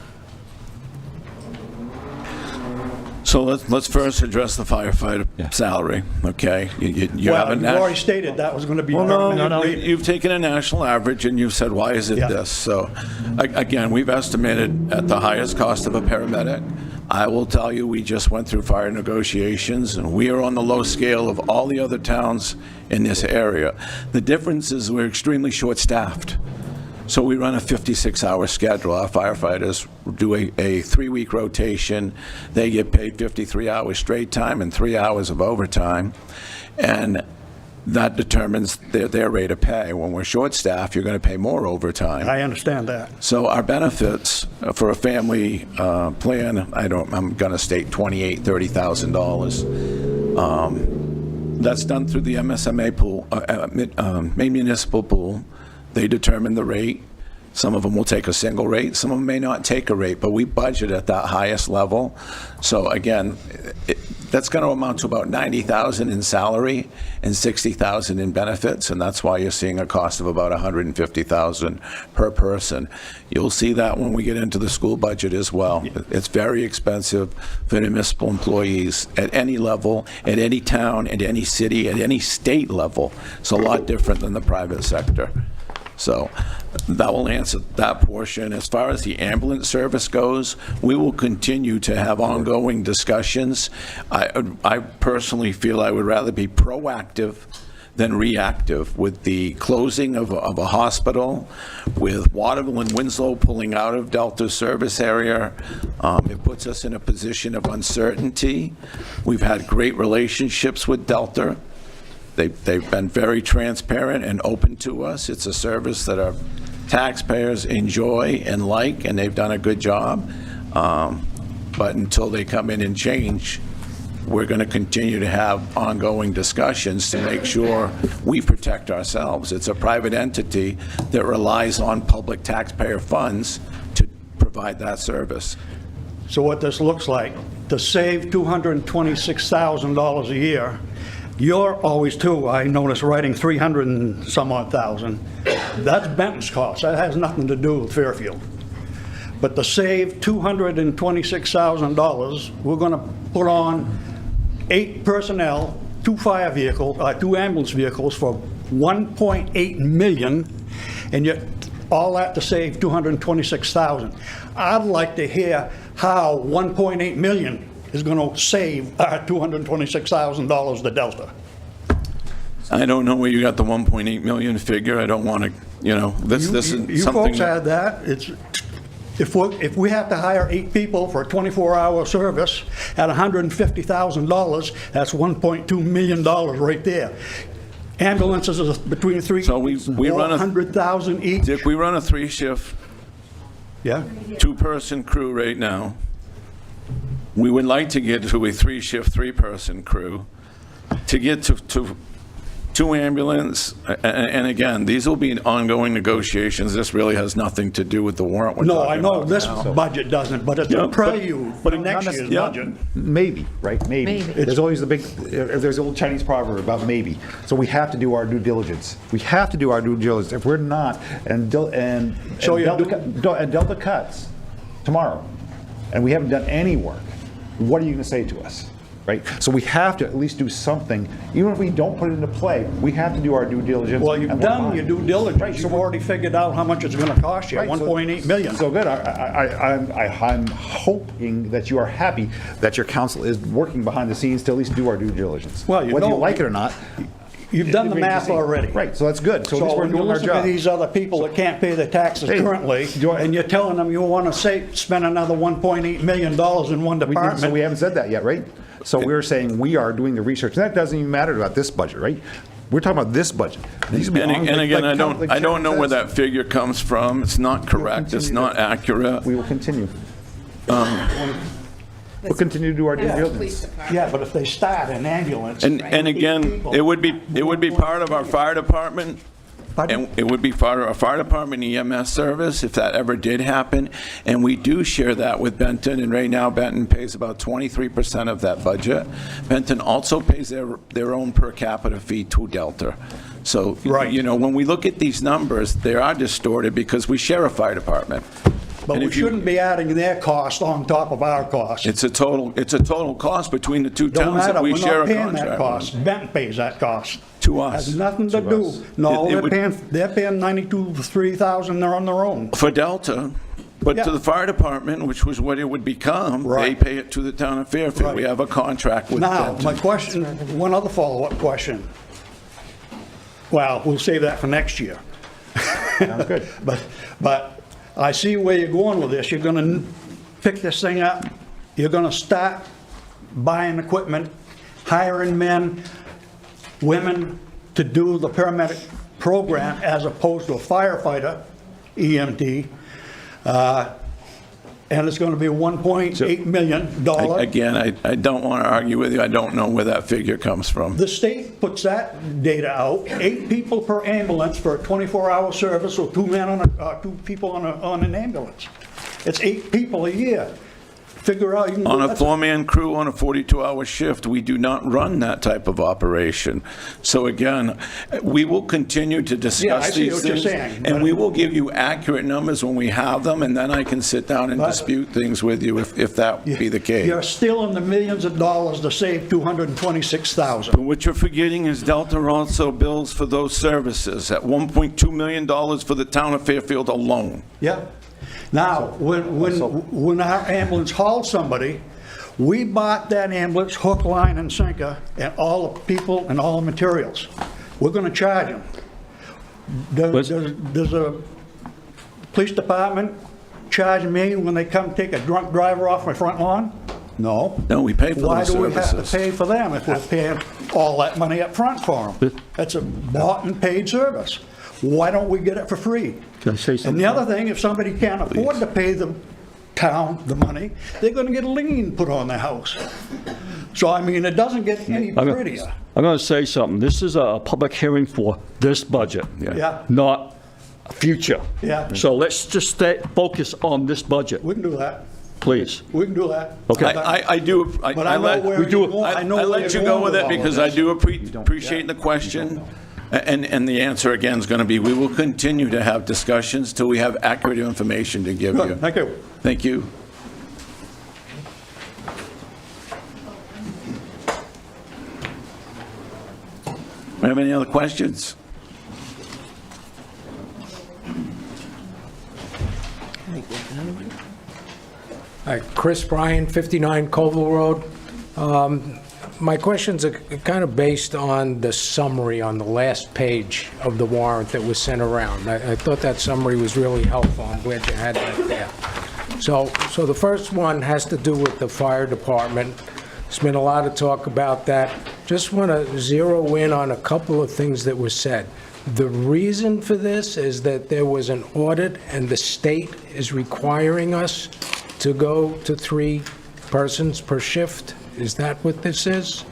So let's first address the firefighter salary, okay? You have a Well, you've already stated that was going to be. no, you've taken a national average and you've said, why is it Yeah. this? So, again, we've estimated at the highest cost of a paramedic. I will tell you, we just went through fire negotiations, and we are on the low scale of all the other towns in this area. The difference is we're extremely short-staffed. So we run a 56-hour schedule. Our firefighters do a 3-week rotation. They get paid 53 hours straight time and 3 hours of overtime. And that determines their rate of pay. When we're short-staffed, you're going to pay more overtime. I understand that. So our benefits for a family plan, I'm going to state $28,000, $30,000. That's done through the MSMA pool, Maine Municipal Pool. They determine the rate. Some of them will take a single rate. Some of them may not take a rate, but we budget at that highest level. So again, that's going to amount to about $90,000 in salary and $60,000 in benefits, and that's why you're seeing a cost of about $150,000 per person. You'll see that when we get into the school budget as well. It's very expensive for municipal employees at any level, at any town, at any city, at any state level. It's a lot different than the private sector. So that will answer that portion. As far as the ambulance service goes, we will continue to have ongoing discussions. I personally feel I would rather be proactive than reactive. With the closing of a hospital, with Waterville and Winslow pulling out of Delta's service area, it puts us in a position of uncertainty. We've had great relationships with Delta. They've been very transparent and open to us. It's a service that our taxpayers enjoy and like, and they've done a good job. But until they come in and change, we're going to continue to have ongoing discussions to make sure we protect ourselves. It's a private entity that relies on public taxpayer funds to provide that service. So what this looks like, to save $226,000 a year, you're always, too, I notice, writing 300 and some odd thousand. That's Benton's cost. That has nothing to do with Fairfield. But to save $226,000, we're going to put on 8 personnel, 2 fire vehicles, 2 ambulance vehicles for $1.8 million, and yet all that to save $226,000. I'd like to hear how $1.8 million is going to save $226,000 to Delta. I don't know where you got the 1.8 million figure. I don't want to, this is something. You folks had that. It's, if we have to hire 8 people for a 24-hour service at $150,000, that's $1.2 million right there. Ambulances are between So we run a 400,000 each. Dick, we run a 3-shift, Yeah. 2-person crew right now. We would like to get to a 3-shift, 3-person crew. To get to 2 ambulance, and again, these will be ongoing negotiations. This really has nothing to do with the warrant we're No, talking I know about this now. budget doesn't, but it's a prelude for next year's budget. Maybe, right? Maybe. There's always the big, there's the old Chinese proverb about maybe. So we have to do our due diligence. We have to do our due diligence. If we're not, and Delta cuts tomorrow, and we haven't done any work, what are you going to say to us? Right? So we have to at least do something. Even if we don't put it into play, we have to do our due diligence. Well, you've done your due diligence. Right, so You've already figured out how much it's going to cost you, Right, so- $1.8 million. So good. I'm hoping that you are happy that your council is working behind the scenes to at least do our due diligence. Well, Whether you like it or not. You've done the it remains math to see. already. Right, so that's good. So at least So we're when you doing our listen to job. these other people that can't pay their taxes Hey, currently, and you're telling them you want to spend another $1.8 million in one So we department, haven't said that yet, right? So we're saying we are doing the research. That doesn't even matter about this budget, right? We're talking about this budget. These And again, I don't know where that figure comes from. It's not correct. It's not accurate. We will continue. We'll continue to do our due diligence. yeah, but if they start an ambulance. And again, it would be part of our fire department And it would be for a fire department EMS service if that ever did happen. And we do share that with Benton. And right now, Benton pays about 23% of that budget. Benton also pays their own per capita fee to Delta. So, Right. you know, when we look at these numbers, they are distorted because we share a fire department. But And we if you- shouldn't be adding their cost on top of our cost. It's a total cost between the two Don't towns matter, that we we're share not a paying contract that with. cost. Benton pays that cost. To us. Has nothing to do. us. No, It would- they're paying 92, 3,000, they're on their own. For Delta, but to Yeah. the fire department, which was what it would become, they Right. pay it to the town of Fairfield. We Right. have a contract with Now, Benton. my question, one other follow-up question. Well, we'll save that for next year. Sounds good. But I see where you're going with this. You're gonna pick this thing up, you're gonna start buying equipment, hiring men, women to do the paramedic program as opposed to a firefighter, EMT. And it's gonna be $1.8 million. Again, I don't want to argue with you. I don't know where that figure comes from. The state puts that data out, 8 people per ambulance for a 24-hour service, or 2 men on 2 people on an ambulance. It's 8 people a year. Figure out, you can. On a that's- 4-man crew on a 42-hour shift, we do not run that type of operation. So again, we will continue to Yeah, I discuss see these what you're things. saying, And but- we will give you accurate numbers when we have them, and then I can sit down and But- dispute things with you if that be the case. You're still in the millions of dollars to save $226,000. But what you're forgetting is Delta also bills for those services at $1.2 million for the town of Fairfield alone. Yeah. Now, when our ambulance hauled somebody, we bought that ambulance hook, line, and sinker, and all the people and all the materials. We're gonna charge them. Does a police department charge me when they come take a drunk driver off my front lawn? No. No, we pay for Why those do we have to services. pay for them if we're paying all that money up front for them? That's a bought and paid service. Why don't we get it for free? Can I say And something? the other thing, if somebody can't afford to pay the town the money, they're gonna get a lien put on their house. So, I mean, it doesn't get any prettier. I'm going to say something. This is a public hearing for this budget. Yeah, Not future. Yeah. So let's just stay, focus on this budget, we can do that. please. We can do that. Okay. I do, But I know where we do you're it. going, I know I where let you you're go going with it all of because I this. do appreciate the question. And the answer again is going to be, we will continue to have discussions till we have accurate information to give you. Good, thank you. Thank you. We have any other questions? Hi, Chris Bryan, 59 Colville Road. My questions are kind of based on the summary on the last page of the warrant that was sent around. I thought that summary was really helpful. I'm glad you had that there. So the first one has to do with the fire department. There's been a lot of talk about that. Just want to zero in on a couple of things that were said. The reason for this is that there was an audit and the state is requiring us to go to 3 persons per shift. Is that what this is?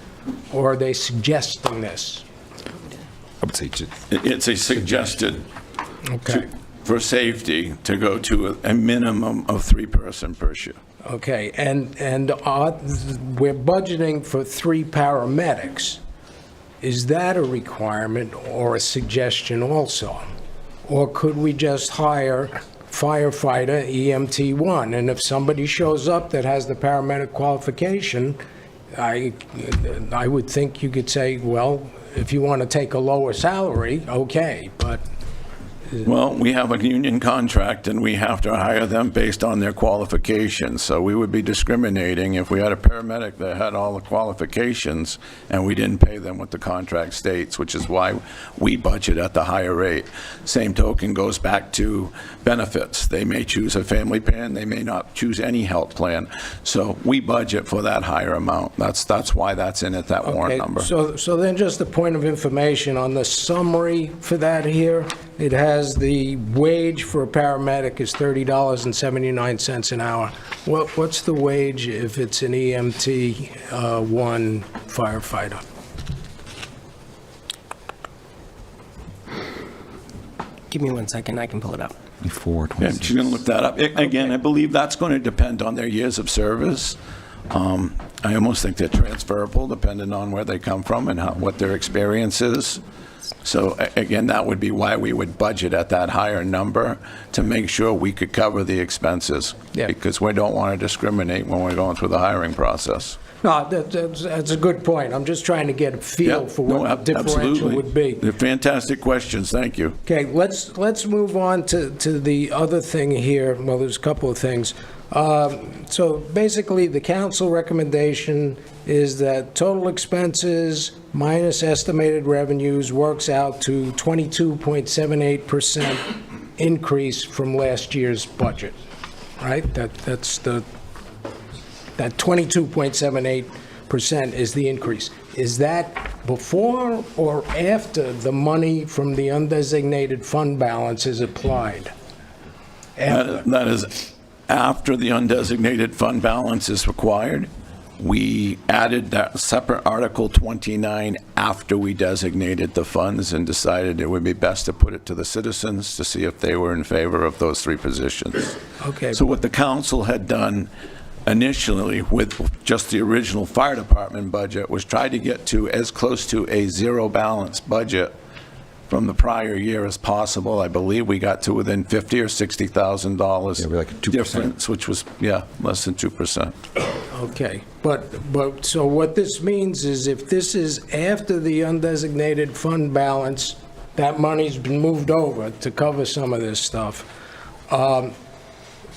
Or are they suggesting this? I would say It's a suggested, Okay. for safety, to go to a minimum of 3 person per shift. Okay, and we're budgeting for 3 paramedics. Is that a requirement or a suggestion also? Or could we just hire firefighter EMT 1? And if somebody shows up that has the paramedic qualification, I would think you could say, well, if you want to take a lower salary, okay, but Well, we have a union contract, and we have to hire them based on their qualifications. So we would be discriminating if we had a paramedic that had all the qualifications, and we didn't pay them what the contract states, which is why we budget at the higher rate. Same token goes back to benefits. They may choose a family plan, they may not choose any health plan. So we budget for that higher amount. That's why that's in it, that warrant okay, number. so then just a point of information on the summary for that here, it has the wage for a paramedic is $30.79 an hour. What's the wage if it's an EMT 1 firefighter? Give me 1 second, I can pull it up. Yeah, she's going to look that up. Again, I believe that's going to depend on their years of service. I almost think they're transferable, depending on where they come from and what their experience is. So again, that would be why we would budget at that higher number, to make sure we could cover the expenses. Yeah. Because we don't want to discriminate when we're going through the hiring process. No, that's a good point. I'm just trying to get a feel Yeah, for no, what the differential absolutely. would be. They're fantastic questions, thank you. Okay, let's move on to the other thing here. Well, there's a couple of things. So basically, the council recommendation is that total expenses minus estimated revenues works out to 22.78% increase from last year's budget, right? That's that 22.78% is the increase. Is that before or after the money from the undesignated fund balance is applied? After. That is after the undesignated fund balance is required. We added that separate Article 29 after we designated the funds and decided it would be best to put it to the citizens to see if they were in favor of those three positions. Okay. So what the council had done initially with just the original fire department budget was try to get to as close to a zero balance budget from the prior year as possible. I believe we got to within $50,000 or $60,000 Yeah, we're like 2%. difference, which was, less than 2%. Okay, but so what this means is if this is after the undesignated fund balance, that money's been moved over to cover some of this stuff,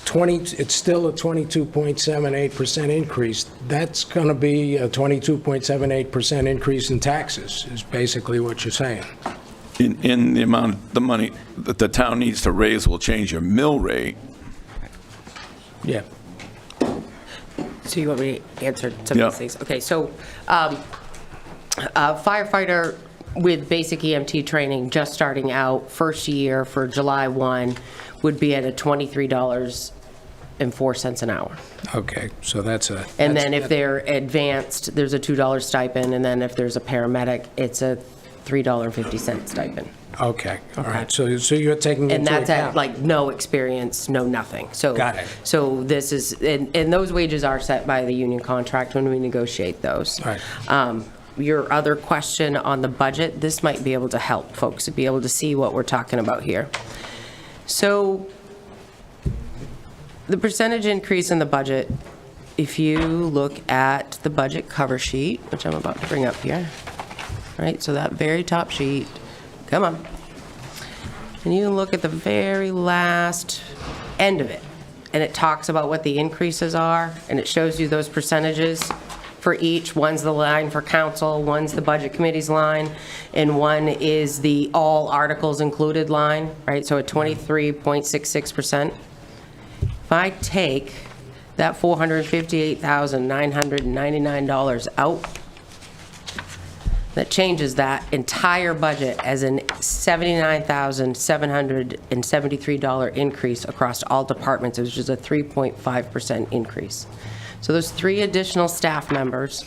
it's still a 22.78% increase. That's going to be a 22.78% increase in taxes, is basically what you're saying. In the amount, the money that the town needs to raise will change your mill rate. Yeah. So you want me to answer some Yeah. of these things? Okay, so a firefighter with basic EMT training, just starting out, first year for July 1, would be at a $23.04 an hour. Okay, so that's a... And then if they're advanced, there's a $2 stipend, and then if there's a paramedic, it's a $3.50 stipend. Okay, all right, so you're taking into And account... that's at like no experience, no nothing. So Got it. So this is, and those wages are set by the union contract when we negotiate those. Right. Your other question on the budget, this might be able to help folks to be able to see what we're talking about here. So the percentage increase in the budget, if you look at the budget cover sheet, which I'm about to bring up here, right? So that very top sheet, come on. And you look at the very last end of it, and it talks about what the increases are, and it shows you those percentages for each. One's the line for council, one's the budget committee's line, and one is the all articles included line, right? So at 23.66%. If I take that $458,999 out, that changes that entire budget as an $79,773 increase across all departments, which is a 3.5% increase. So those 3 additional staff members,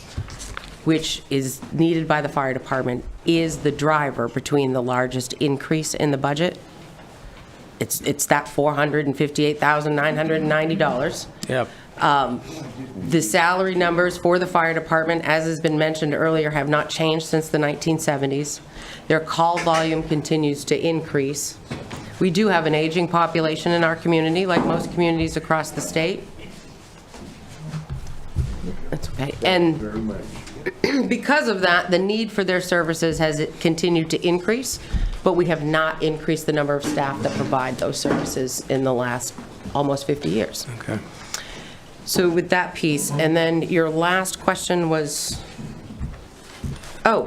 which is needed by the fire department, is the driver between the largest increase in the budget. It's that $458,990. Yep. The salary numbers for the fire department, as has been mentioned earlier, have not changed since the 1970s. Their call volume continues to increase. We do have an aging population in our community, like most communities across the state. That's okay. And because of that, the need for their services has continued to increase, but we have not increased the number of staff that provide those services in the last almost 50 years. Okay. So with that piece, and then your last question was, a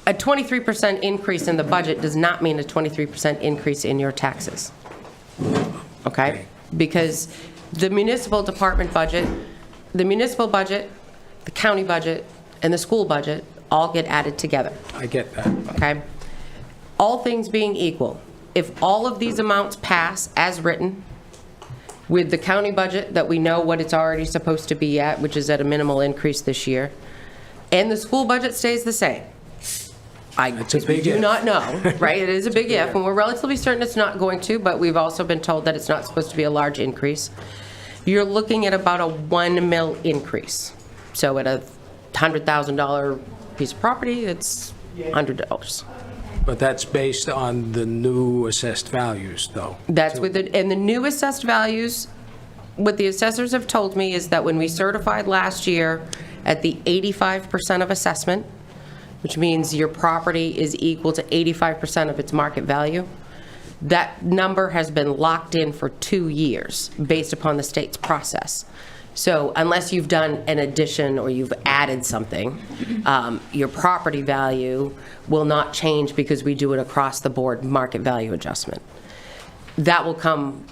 23% increase in the budget does not mean a 23% increase in your taxes. Okay? Because the municipal department budget, the municipal budget, the county budget, and the school budget all get added together. I get that. Okay? All things being equal, if all of these amounts pass as written, with the county budget that we know what it's already supposed to be at, which is at a minimal increase this year, and the school budget stays the same, It's a big do if. not know, right? It is a big if, and we're relatively certain it's not going to, but we've also been told that it's not supposed to be a large increase. You're looking at about a 1 mil increase. So at a $100,000 piece of property, it's $100. But that's based on the new assessed values, though. That's with it, and the new assessed values, what the assessors have told me is that when we certified last year at the 85% of assessment, which means your property is equal to 85% of its market value, that number has been locked in for 2 years based upon the state's process. So unless you've done an addition or you've added something, your property value will not change because we do it across the board market value adjustment. That will come,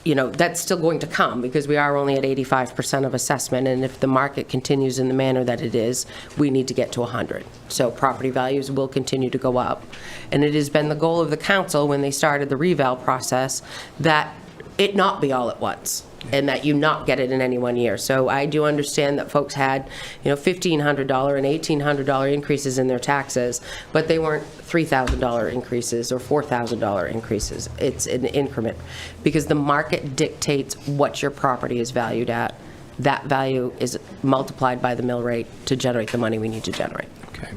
that's still going to come because we are only at 85% of assessment, and if the market continues in the manner that it is, we need to get to 100. So property values will continue to go up. And it has been the goal of the council when they started the reval process that it not be all at once, and that you not get it in any 1 year. So I do understand that folks had, $1,500 and $1,800 increases in their taxes, but they weren't $3,000 increases or $4,000 increases. It's an increment, because the market dictates what your property is valued at. That value is multiplied by the mill rate to generate the money we need to generate. Okay.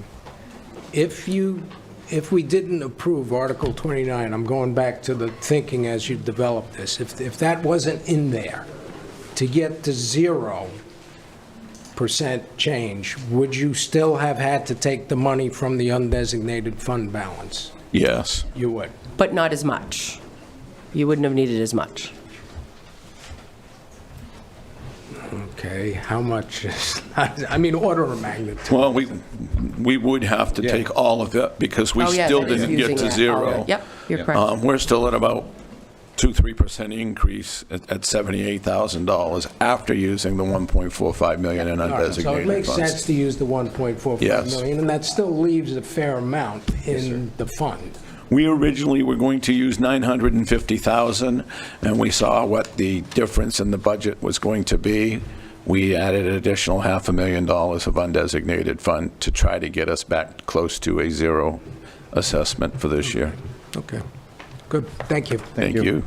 If we didn't approve Article 29, I'm going back to the thinking as you developed this, if that wasn't in there, to get to 0% change, would you still have had to take the money from the undesignated fund balance? Yes. You would? But not as much. You wouldn't have needed as much. Okay, how much is, order of magnitude? Well, we would have to take all of it because we Oh, yeah, still that is didn't get using to that. zero. Yep, you're correct. We're still at about 2-3% increase at $78,000 after using the $1.45 million in All right, so it undesignated makes funds. sense to use the 1.45 Yes. million, and that still leaves a fair amount in the fund. We originally were going to use $950,000, and we saw what the difference in the budget was going to be. We added an additional $500,000 of undesignated fund to try to get us back close to a zero assessment for this year. Okay, good, thank you. Thank you.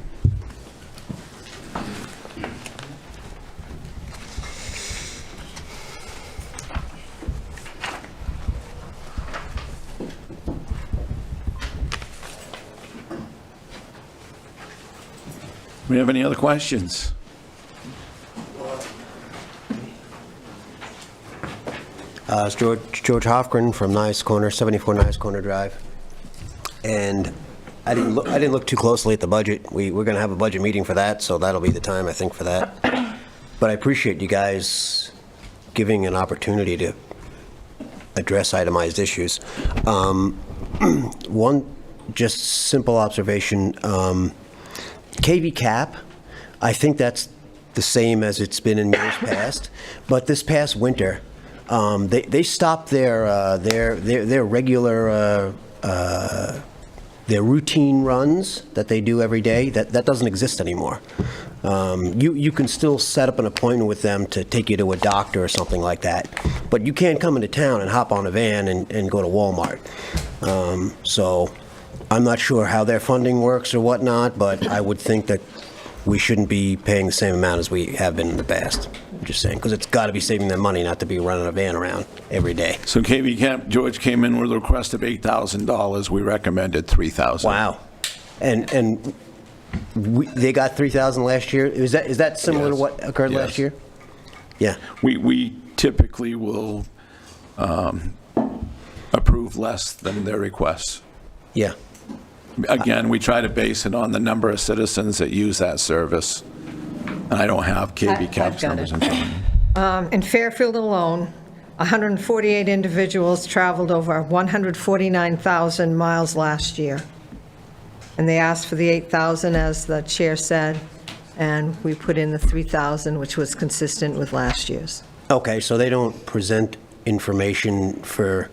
We have any other questions? It's George Hofgren from Nice Corner, 74 Nice Corner Drive. And I didn't look too closely at the budget. We're going to have a budget meeting for that, so that'll be the time, I think, for that. But I appreciate you guys giving an opportunity to address itemized issues. One just simple observation, KV cap, I think that's the same as it's been in years past, but this past winter, they stopped their regular their routine runs that they do every day. That doesn't exist anymore. You can still set up an appointment with them to take you to a doctor or something like that, but you can't come into town and hop on a van and go to Walmart. So I'm not sure how their funding works or whatnot, but I would think that we shouldn't be paying the same amount as we have been in the past. I'm just saying, because it's got to be saving them money not to be running a van around every day. So KV Camp, George came in with a request of $8,000. We recommended $3,000. Wow. And they got $3,000 last year? Is that similar to what occurred last year? Yeah. We typically will approve less than their requests. Yeah. Again, we try to base it on the number of citizens that use that service. And I don't have KV Cap's numbers in front of me. In Fairfield alone, 148 individuals traveled over 149,000 miles last year. And they asked for the 8,000, as the chair said, and we put in the 3,000, which was consistent with last year's. Okay, so they don't present information for...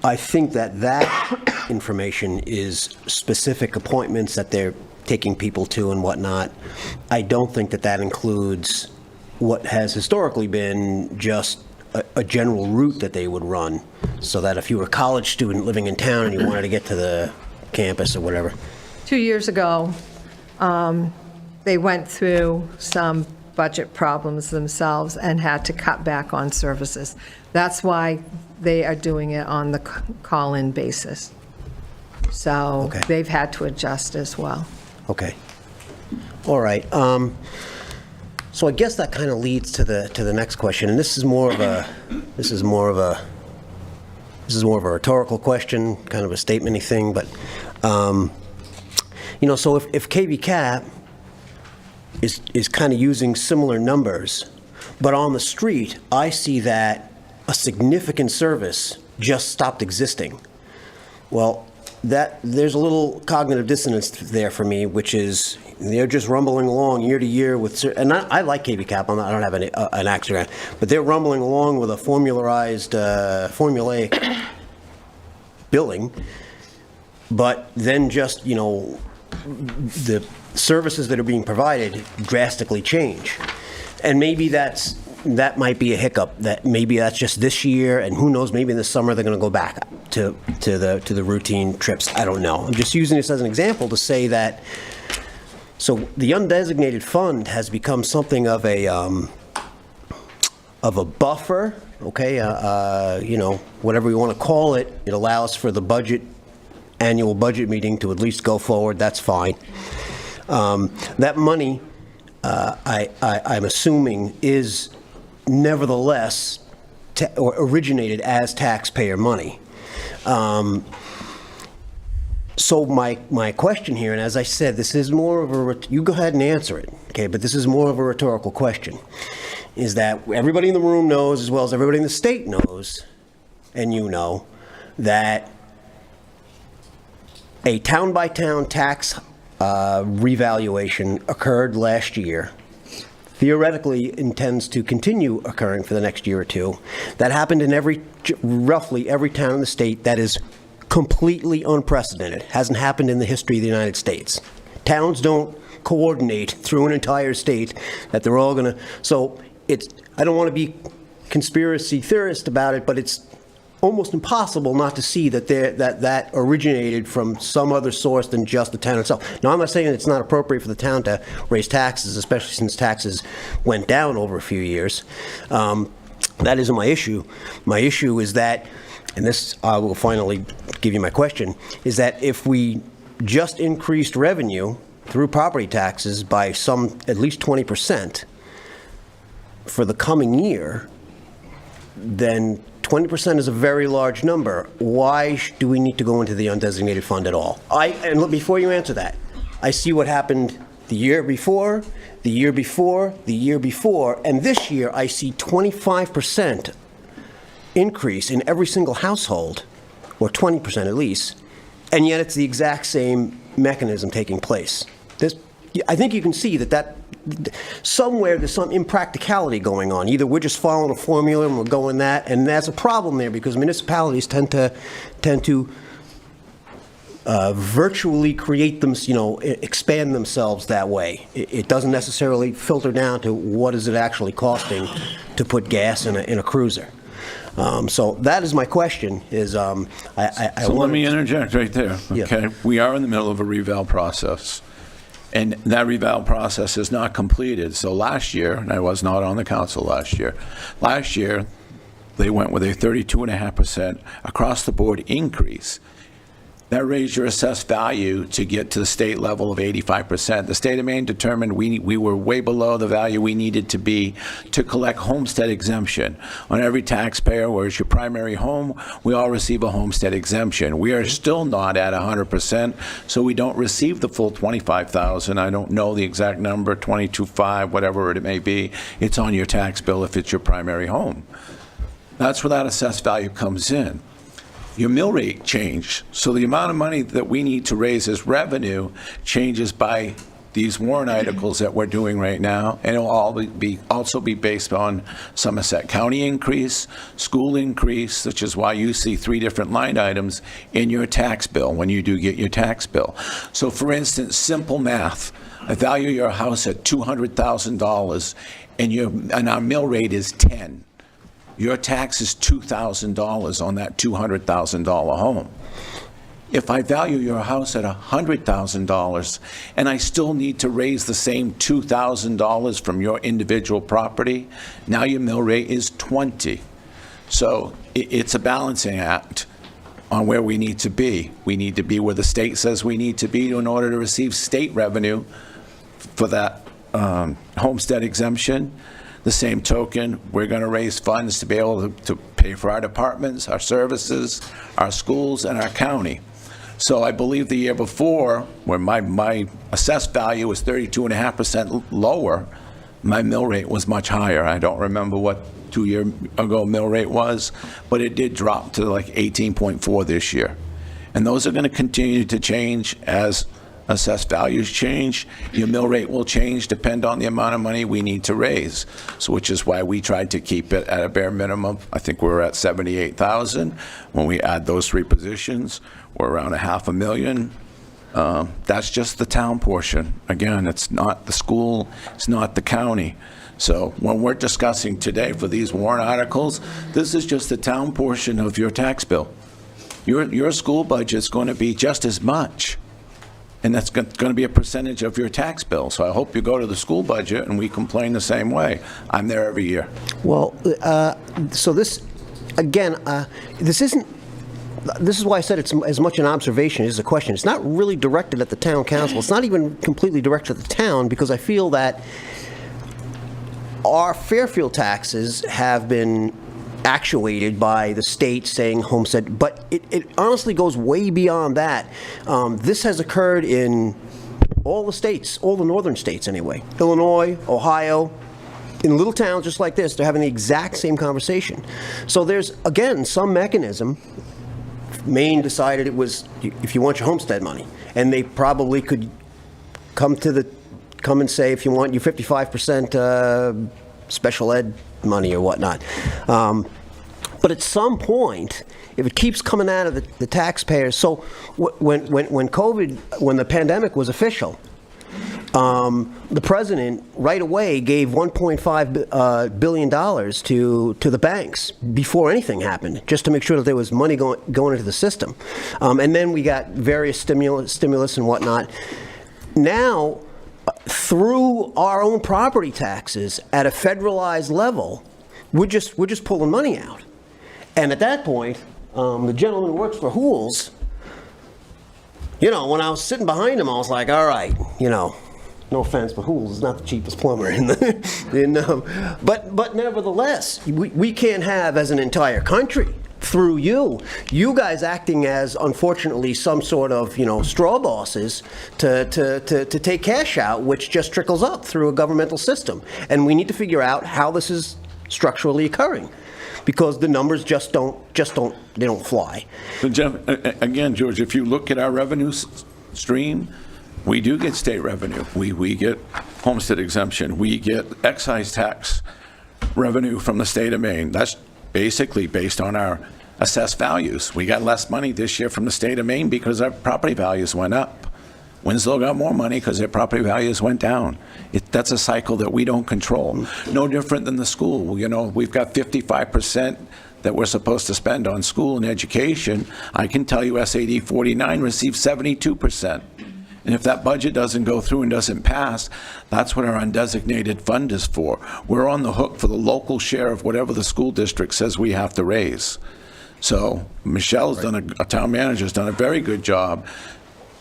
I think that information is specific appointments that they're taking people to and whatnot. I don't think that includes what has historically been just a general route that they would run, so that if you were a college student living in town and you wanted to get to the campus or whatever. 2 years ago, they went through some budget problems themselves and had to cut back on services. That's why they are doing it on the call-in basis. So Okay. they've had to adjust as well. Okay. All right. So I guess that kind of leads to the next question, and this is more of a rhetorical question, kind of a statement-y thing, but so if KV Cap is kind of using similar numbers, but on the street, I see that a significant service just stopped existing. Well, there's a little cognitive dissonance there for me, which is they're just rumbling along year to year with, and I like KV Cap. I don't have an axe to grind, but they're rumbling along with a formulaic billing, but then just the services that are being provided drastically change, and maybe that might be a hiccup. That maybe that's just this year, and who knows? Maybe in the summer they're going to go back to the routine trips. I don't know. I'm just using this as an example to say that. So the undesignated fund has become something of a buffer. Okay, whatever you want to call it. It allows for the annual budget meeting to at least go forward. That's fine. That money, I'm assuming, is nevertheless or originated as taxpayer money. So my question here, and as I said, this is more of you go ahead and answer it, okay, but this is more of a rhetorical question, is that everybody in the room knows, as well as everybody in the state knows, and you know, that a town-by-town tax revaluation occurred last year, theoretically intends to continue occurring for the next year or two. That happened in roughly every town in the state. That is completely unprecedented. Hasn't happened in the history of the United States. Towns don't coordinate through an entire state that they're all going to. So I don't want to be conspiracy theorist about it, but it's almost impossible not to see that originated from some other source than just the town itself. Now, I'm not saying it's not appropriate for the town to raise taxes, especially since taxes went down over a few years. That isn't my issue. My issue is that, and this I will finally give you my question, is that if we just increased revenue through property taxes by at least 20% for the coming year, then 20% is a very large number. Why do we need to go into the undesignated fund at all? And look, before you answer that, I see what happened the year before, the year before, the year before, and this year I see 25% increase in every single household, or 20% at least, and yet it's the exact same mechanism taking place. I think you can see that somewhere there's some impracticality going on. Either we're just following a formula and we're going that, and that's a problem there because municipalities tend to virtually create them, expand themselves that way. It doesn't necessarily filter down to what is it actually costing to put gas in a cruiser. So that is my question. Let me interject right there. Okay, yeah. We are in the middle of a reval process. And that reval process is not completed. So last year, and I was not on the council last year, they went with a 32.5% across the board increase. That raised your assessed value to get to the state level of 85%. The state of Maine determined we were way below the value we needed to be to collect homestead exemption. On every taxpayer, where it's your primary home, we all receive a homestead exemption. We are still not at 100%, so we don't receive the full $25,000. I don't know the exact number, $22,500, whatever it may be. It's on your tax bill if it's your primary home. That's where that assessed value comes in. Your mill rate changed, so the amount of money that we need to raise as revenue changes by these warrant articles that we're doing right now, and it'll also be based on Somerset County increase, school increase, which is why you see 3 different line items in your tax bill when you do get your tax bill. So for instance, simple math, I value your house at $200,000 and our mill rate is 10. your tax is $2,000 on that $200,000 home. If I value your house at $100,000 and I still need to raise the same $2,000 from your individual property, now your mill rate is 20. So it's a balancing act on where we need to be. We need to be where the state says we need to be in order to receive state revenue for that homestead exemption. The same token, we're going to raise funds to be able to pay for our departments, our services, our schools, and our county. So I believe the year before, where my assessed value was 32.5% lower, my mill rate was much higher. I don't remember what 2 year ago mill rate was, but it did drop to like 18.4 this year. And those are going to continue to change as assessed values change. Your mill rate will change, depend on the amount of money we need to raise. So which is why we tried to keep it at a bare minimum. I think we're at 78,000. When we add those 3 positions, we're around $500,000. That's just the town portion. Again, it's not the school, it's not the county. So when we're discussing today for these warrant articles, this is just the town portion of your tax bill. Your school budget's going to be just as much, and that's going to be a percentage of your tax bill. So I hope you go to the school budget and we complain the same way. I'm there every year. Well, so this, again, this is why I said it's as much an observation as a question. It's not really directed at the town council. It's not even completely directed at the town, because I feel that our Fairfield taxes have been actuated by the state saying homestead, but it honestly goes way beyond that. This has occurred in all the states, all the northern states anyway. Illinois, Ohio, in little towns just like this, they're having the exact same conversation. So there's, again, some mechanism. Maine decided it was, if you want your homestead money, and they probably could come and say, if you want your 55% special ed money or whatnot. But at some point, if it keeps coming out of the taxpayers, so when the pandemic was official, the president right away gave $1.5 billion to the banks before anything happened, just to make sure that there was money going into the system. And then we got various stimulus and whatnot. Now, through our own property taxes at a federalized level, we're just pulling money out. And at that point, the gentleman who works for Hools, when I was sitting behind him, I was like, all right, no offense, but Hools is not the cheapest plumber but nevertheless, we can't have, as an entire country, through you guys acting as, unfortunately, some sort of, straw bosses to take cash out, which just trickles up through a governmental system. And we need to figure out how this is structurally occurring, because the numbers just don't fly. So Jeff, again, George, if you look at our revenue stream, we do get state revenue. We get homestead exemption. We get excise tax revenue from the state of Maine. That's basically based on our assessed values. We got less money this year from the state of Maine because our property values went up. Winslow got more money because their property values went down. That's a cycle that we don't control. No different than the school. We've got 55% that we're supposed to spend on school and education. I can tell you SAD 49 received 72%. And if that budget doesn't go through and doesn't pass, that's what our undesignated fund is for. We're on the hook for the local share of whatever the school district says we have to raise. So Michelle's done a town manager's done a very good job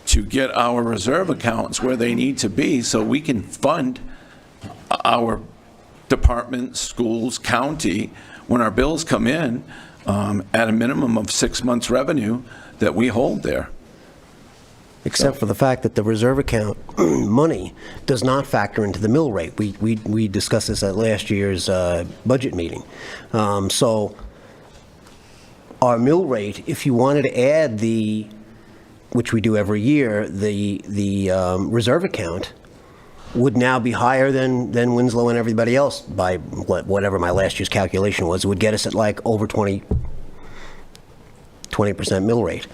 to get our reserve accounts where they need to be so we can fund our departments, schools, county, when our bills come in at a minimum of 6 months revenue that we hold there. Except for the fact that the reserve account money does not factor into the mill rate. We discussed this at last year's budget meeting. So our mill rate, if you wanted to add which we do every year, the reserve account would now be higher than Winslow and everybody else by whatever my last year's calculation was. It would get us at like over 20% mill rate.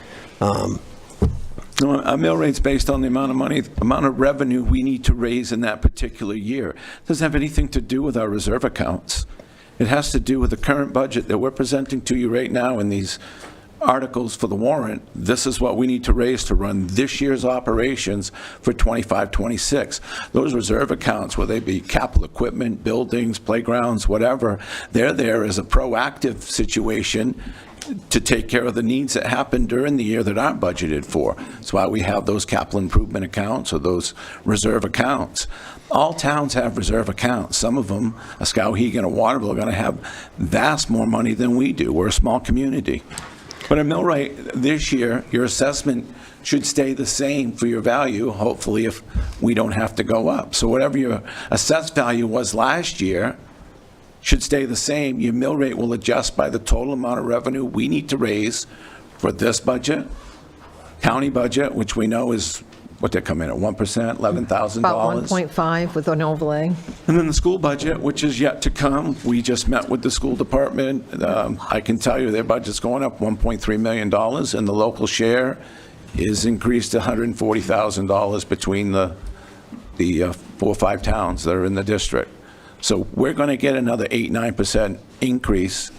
No, our mill rate's based on the amount of money, amount of revenue we need to raise in that particular year. It doesn't have anything to do with our reserve accounts. It has to do with the current budget that we're presenting to you right now in these articles for the warrant. This is what we need to raise to run this year's operations for 25-26. Those reserve accounts, whether they be capital equipment, buildings, playgrounds, whatever, they're there as a proactive situation to take care of the needs that happen during the year that aren't budgeted for. That's why we have those capital improvement accounts or those reserve accounts. All towns have reserve accounts. Some of them, a Skowhegan or Waterville, are going to have vast more money than we do. We're a small community. But a mill rate this year, your assessment should stay the same for your value, hopefully, if we don't have to go up. So whatever your assessed value was last year should stay the same. Your mill rate will adjust by the total amount of revenue we need to raise for this budget, county budget, which we know is what they come in at 1%, $11,000. About 1.5 with an overlay. And then the school budget, which is yet to come. We just met with the school department. I can tell you their budget's going up $1.3 million, and the local share is increased to $140,000 between the 4 or 5 towns that are in the district. So we're going to get another 8-9% increase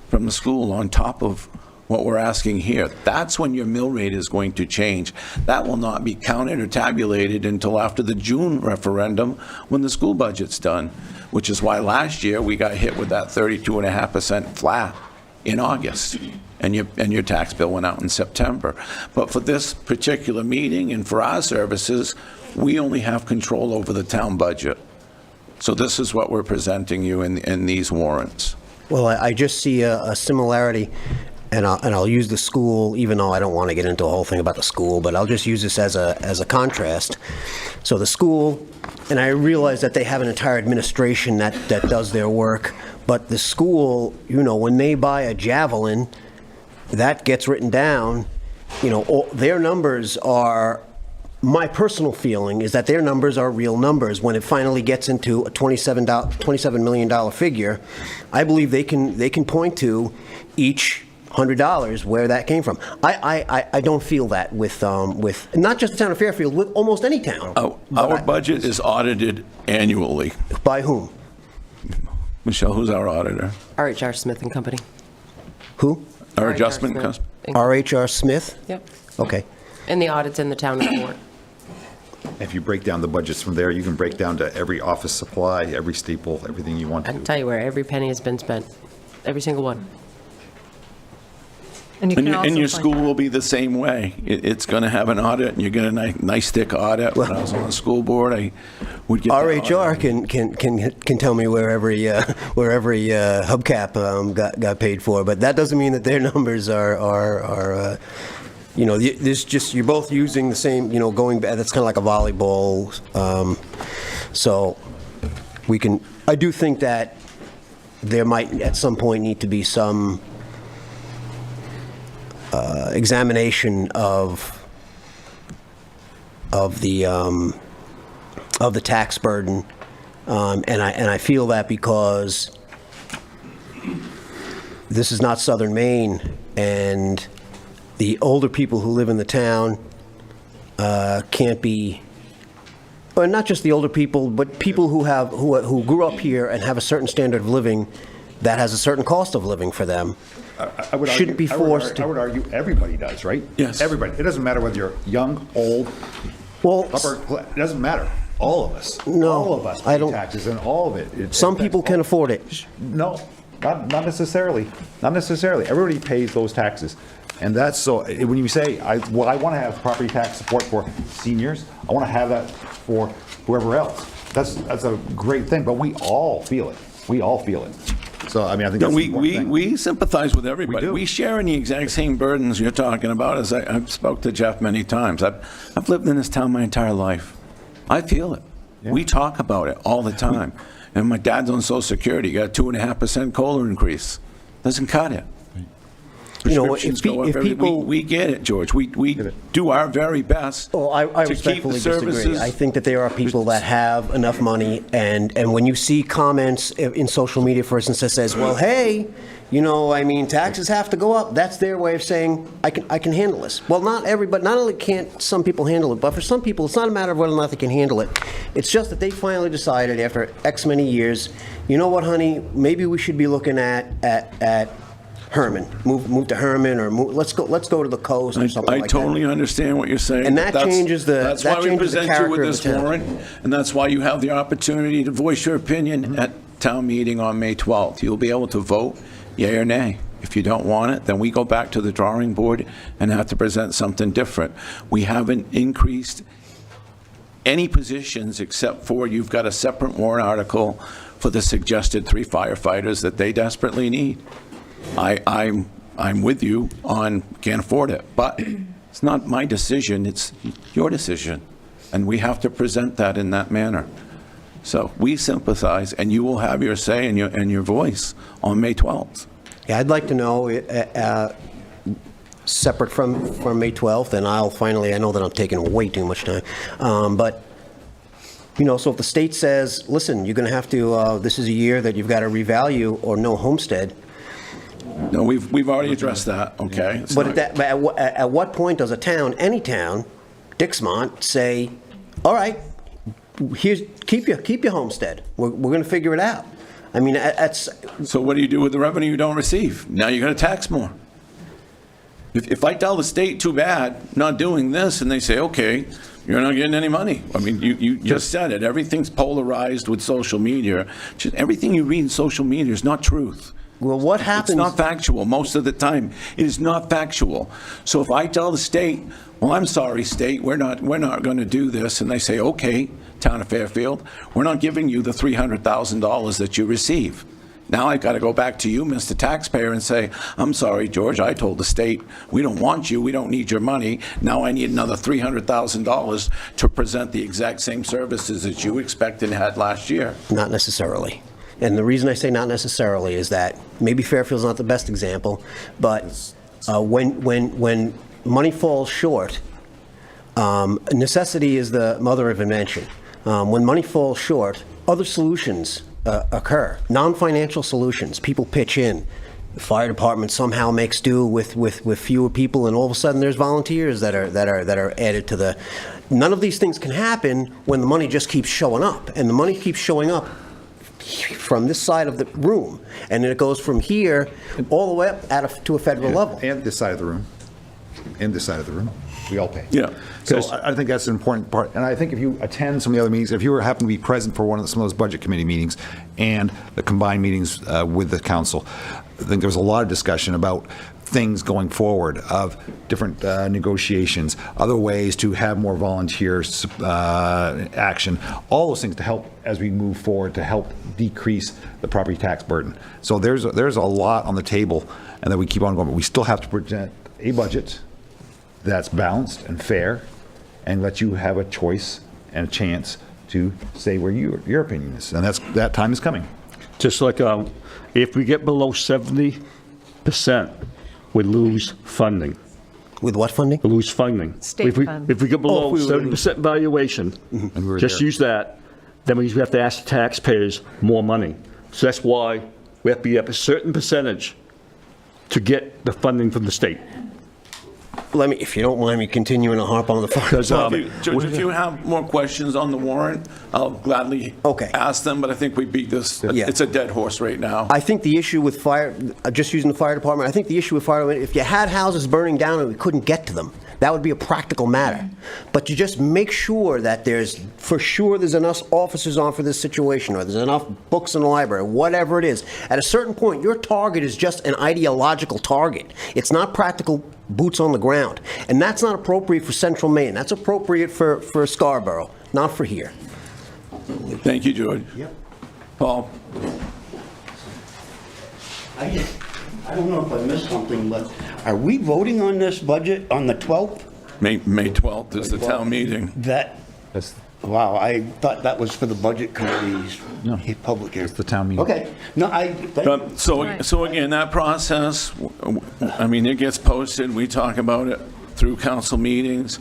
from the school on top of what we're asking here. That's when your mill rate is going to change. That will not be counted or tabulated until after the June referendum when the school budget's done, which is why last year we got hit with that 32.5% flat in August, and your tax bill went out in September. But for this particular meeting and for our services, we only have control over the town budget. So this is what we're presenting you in these warrants. Well, I just see a similarity, and I'll use the school, even though I don't want to get into a whole thing about the school, but I'll just use this as a contrast. So the school, and I realize that they have an entire administration that does their work, but the school, when they buy a Javelin, that gets written down, their numbers are, my personal feeling is that their numbers are real numbers. When it finally gets into a $27 million figure, I believe they can point to each $100 where that came from. I don't feel that with not just the town of Fairfield, with almost any town. Our budget is audited annually. By whom? Michelle, who's our auditor? R.H.R. Smith and Company. Who? Our R.H.R. adjustment Smith. cost. R.H.R. Smith? Yep. Okay. And the audit's in the town report. If you break down the budgets from there, you can break down to every office supply, every steeple, everything you want I to. can tell you where every penny has been spent, every single one. And you can also And your find- school will be the same way. It's going to have an audit, and you get a nice thick audit. When I was on the school board, I would get the RHR audit. can tell me where every hubcap got paid for, but that doesn't mean that their numbers are this just, you're both using the same, going back. That's kind of like a volleyball. So we can. I do think that there might at some point need to be some examination of the tax burden, and I feel that because this is not Southern Maine, and the older people who live in the town can't be, or not just the older people, but people who grew up here and have a certain standard of living that has a certain cost of living for them. I would shouldn't be forced to. I would argue everybody does, right? Yes. Everybody. It doesn't matter whether you're young, old, Well, upper class. It doesn't matter. All of us. No, All of us I pay don't- taxes, and all of it. Some people can afford it. No, not necessarily. Not necessarily. Everybody pays those taxes. And that's so, when you say, I want to have property tax support for seniors, I want to have that for whoever else. That's a great thing, but we all feel it. We all feel it. So, I mean, I think No, that's the important thing. we sympathize with everybody. We do. We share in the exact same burdens you're talking about. As I've spoke to Jeff many times. I've lived in this town my entire life. I feel it. Yeah. We talk about it all the time. And my dad's on Social Security. He got a 2.5% COLA increase. Doesn't cut it. you know, prescriptions go up if every people... week. We get it, George. We do our very best Oh, I to keep respectfully the services. disagree. I think that there are people that have enough money, and when you see comments in social media, for instance, that says, well, hey, you know, I mean, taxes have to go up, that's their way of saying, I can handle this. Well, not everybody, not only can't some people handle it, but for some people, it's not a matter of whether or not they can handle it. It's just that they finally decided after X many years, you know what, honey, maybe we should be looking at Herman, move to Herman, or let's go to the coast or something I like totally that. understand what you're saying. And that changes the- That's that why we changes the present you character with of this the town. warrant, and that's why you have the opportunity to voice your opinion at town meeting on May 12th. You'll be able to vote yea or nay. If you don't want it, then we go back to the drawing board and have to present something different. We haven't increased any positions except for you've got a separate warrant article for the suggested 3 firefighters that they desperately need. I'm with you on can't afford it, but it's not my decision, it's your decision. And we have to present that in that manner. So we sympathize, and you will have your say and your voice on May 12th. Yeah, I'd like to know, separate from May 12th, and I know that I'm taking way too much time, but, you know, so if the state says, listen, you're going to have to, this is a year that you've got to revalue or no homestead. No, we've already addressed that, okay? It's But not- at what point does a town, any town, Dixmont, say, all right, here's, keep your homestead. We're going to figure it out. I mean, that's... So what do you do with the revenue you don't receive? Now you're going to tax more. If I tell the state, too bad, not doing this, and they say, okay, you're not getting any money. I mean, you just said it. Everything's polarized with social media. Just everything you read in social media is not truth. Well, what happens... It's not factual. Most of the time, it is not factual. So if I tell the state, well, I'm sorry, state, we're not going to do this, and they say, okay, town of Fairfield, we're not giving you the $300,000 that you receive. Now I've got to go back to you, Mr. Taxpayer, and say, I'm sorry, George, I told the state, we don't want you, we don't need your money. Now I need another $300,000 to present the exact same services that you expected and had last year. Not necessarily. And the reason I say not necessarily is that maybe Fairfield's not the best example, but when money falls short, necessity is the mother of invention. When money falls short, other solutions occur, non-financial solutions. People pitch in. The fire department somehow makes do with fewer people, and all of a sudden there's volunteers that are added to the. None of these things can happen when the money just keeps showing up, and the money keeps showing up from this side of the room, and then it goes from here all the way up to a federal level. And this side of the room. And this side of the room. We all pay. Yeah. So I think that's an important part. And I think if you attend some of the other meetings, if you happen to be present for some of those budget committee meetings and the combined meetings with the council, I think there was a lot of discussion about things going forward of different negotiations, other ways to have more volunteer action, all those things to help as we move forward to help decrease the property tax burden. So there's a lot on the table, and then we keep on going, but we still have to present a budget that's balanced and fair and let you have a choice and a chance to say where your opinion is. And that time is coming. Just like if we get below 70%, we lose funding. With what funding? We lose funding. State If we funding. get below Oh, if we were to 70% valuation, And we were just there. use that, then we have to ask the taxpayers more money. So that's why we have to be up a certain percentage to get the funding from the state. Let me, if you don't mind me continuing to harp on the fire Because, department. Judge, if you have more questions on the warrant, I'll gladly Okay. ask them, but I think we beat this. Yeah. It's a dead horse right now. I think the issue with fire, just using the fire department, I think the issue with fire, if you had houses burning down and we couldn't get to them, that would be a practical matter. But you just make sure that there's enough officers on for this situation, or there's enough books in the library, whatever it is. At a certain point, your target is just an ideological target. It's not practical boots on the ground. And that's not appropriate for Central Maine. That's appropriate for Scarborough, not for here. Thank you, George. Yep. Paul? I don't know if I missed something, but are we voting on this budget on the 12th? May 12th is the town meeting. That, Wow, I thought that was for the budget committee's public hearing. It's the town meeting. Okay, no, So again, that process, I mean, it gets posted, we talk about it through council meetings.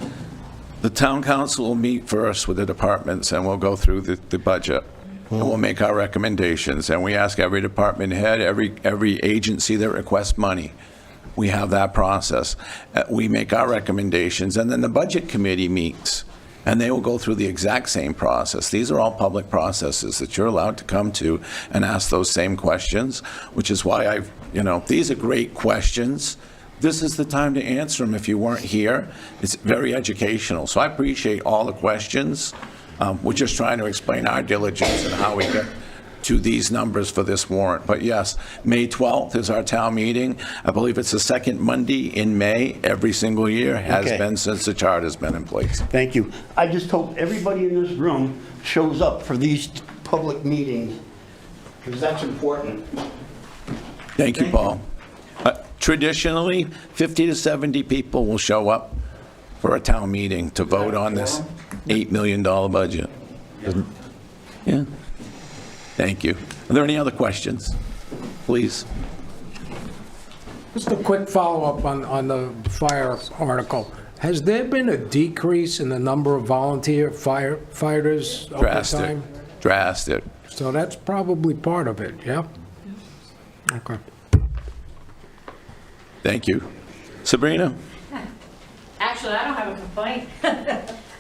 The town council will meet first with the departments, and we'll go through the budget. And we'll make our recommendations, and we ask every department head, every agency that requests money. We have that process. We make our recommendations, and then the budget committee meets, and they will go through the exact same process. These are all public processes that you're allowed to come to and ask those same questions, which is why these are great questions. This is the time to answer them if you weren't here. It's very educational. So I appreciate all the questions. We're just trying to explain our diligence and how we get to these numbers for this warrant. But yes, May 12th is our town meeting. I believe it's the second Monday in May every single year, has been since the charter's been in place. Thank you. I just hope everybody in this room shows up for these public meetings, because that's important. Thank you, Paul. Traditionally, 50 to 70 people will show up for a town meeting to vote on this $8 million budget. Yeah. Thank you. Are there any other questions? Please. Just a quick follow-up on the fire article. Has there been a decrease in the number of volunteer firefighters over time? Drastic. So that's probably part of it, yeah? Okay. Thank you. Sabrina? Actually, I don't have a complaint.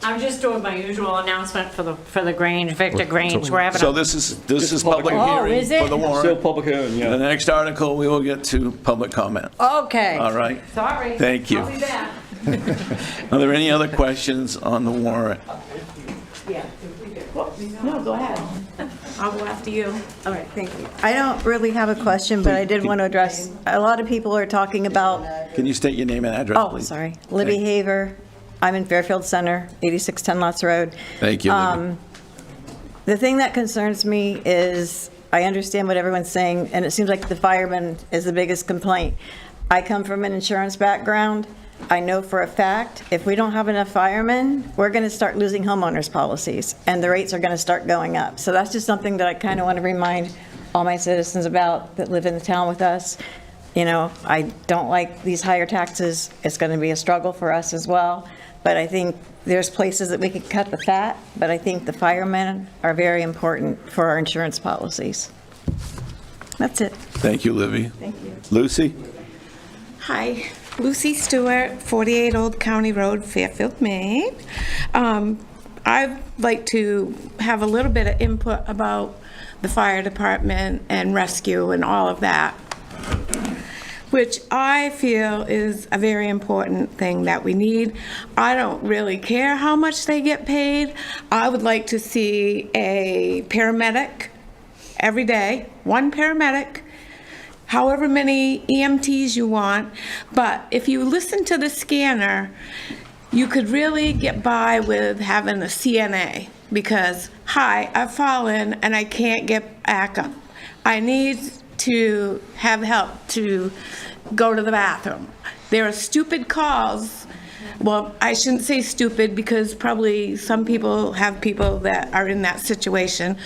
I'm just doing my usual announcement for the Grange, Victor Grange. We're having So this is public hearing is it? for the warrant. Still public hearing, yeah. The next article, we will get to public comment. Okay. All right. Sorry. Thank you. I'll be back. Are there any other questions on the warrant? Yeah. No, go ahead. I'll go after you. All right, thank you. I don't really have a question, but I did want to address, a lot of people are talking about, Can you state your name and address, please? sorry, Libby Haver. I'm in Fairfield Center, 8610 Lots Road. Thank you, Libby. The thing that concerns me is, I understand what everyone's saying, and it seems like the fireman is the biggest complaint. I come from an insurance background. I know for a fact, if we don't have enough firemen, we're going to start losing homeowners policies, and the rates are going to start going up. So that's just something that I kind of want to remind all my citizens about that live in the town with us. You know, I don't like these higher taxes. It's going to be a struggle for us as well. But I think there's places that we could cut the fat, but I think the firemen are very important for our insurance policies. That's it. Thank you, Libby. Thank you. Lucy? Hi, Lucy Stewart, 48 Old County Road, Fairfield, Maine. I'd like to have a little bit of input about the fire department and rescue and all of that, which I feel is a very important thing that we need. I don't really care how much they get paid. I would like to see a paramedic every day, one paramedic, however many EMTs you want, but if you listen to the scanner, you could really get by with having a CNA, because, hi, I've fallen and I can't get back up. I need to have help to go to the bathroom. There are stupid calls. Well, I shouldn't say stupid, because probably some people have people that are in that situation,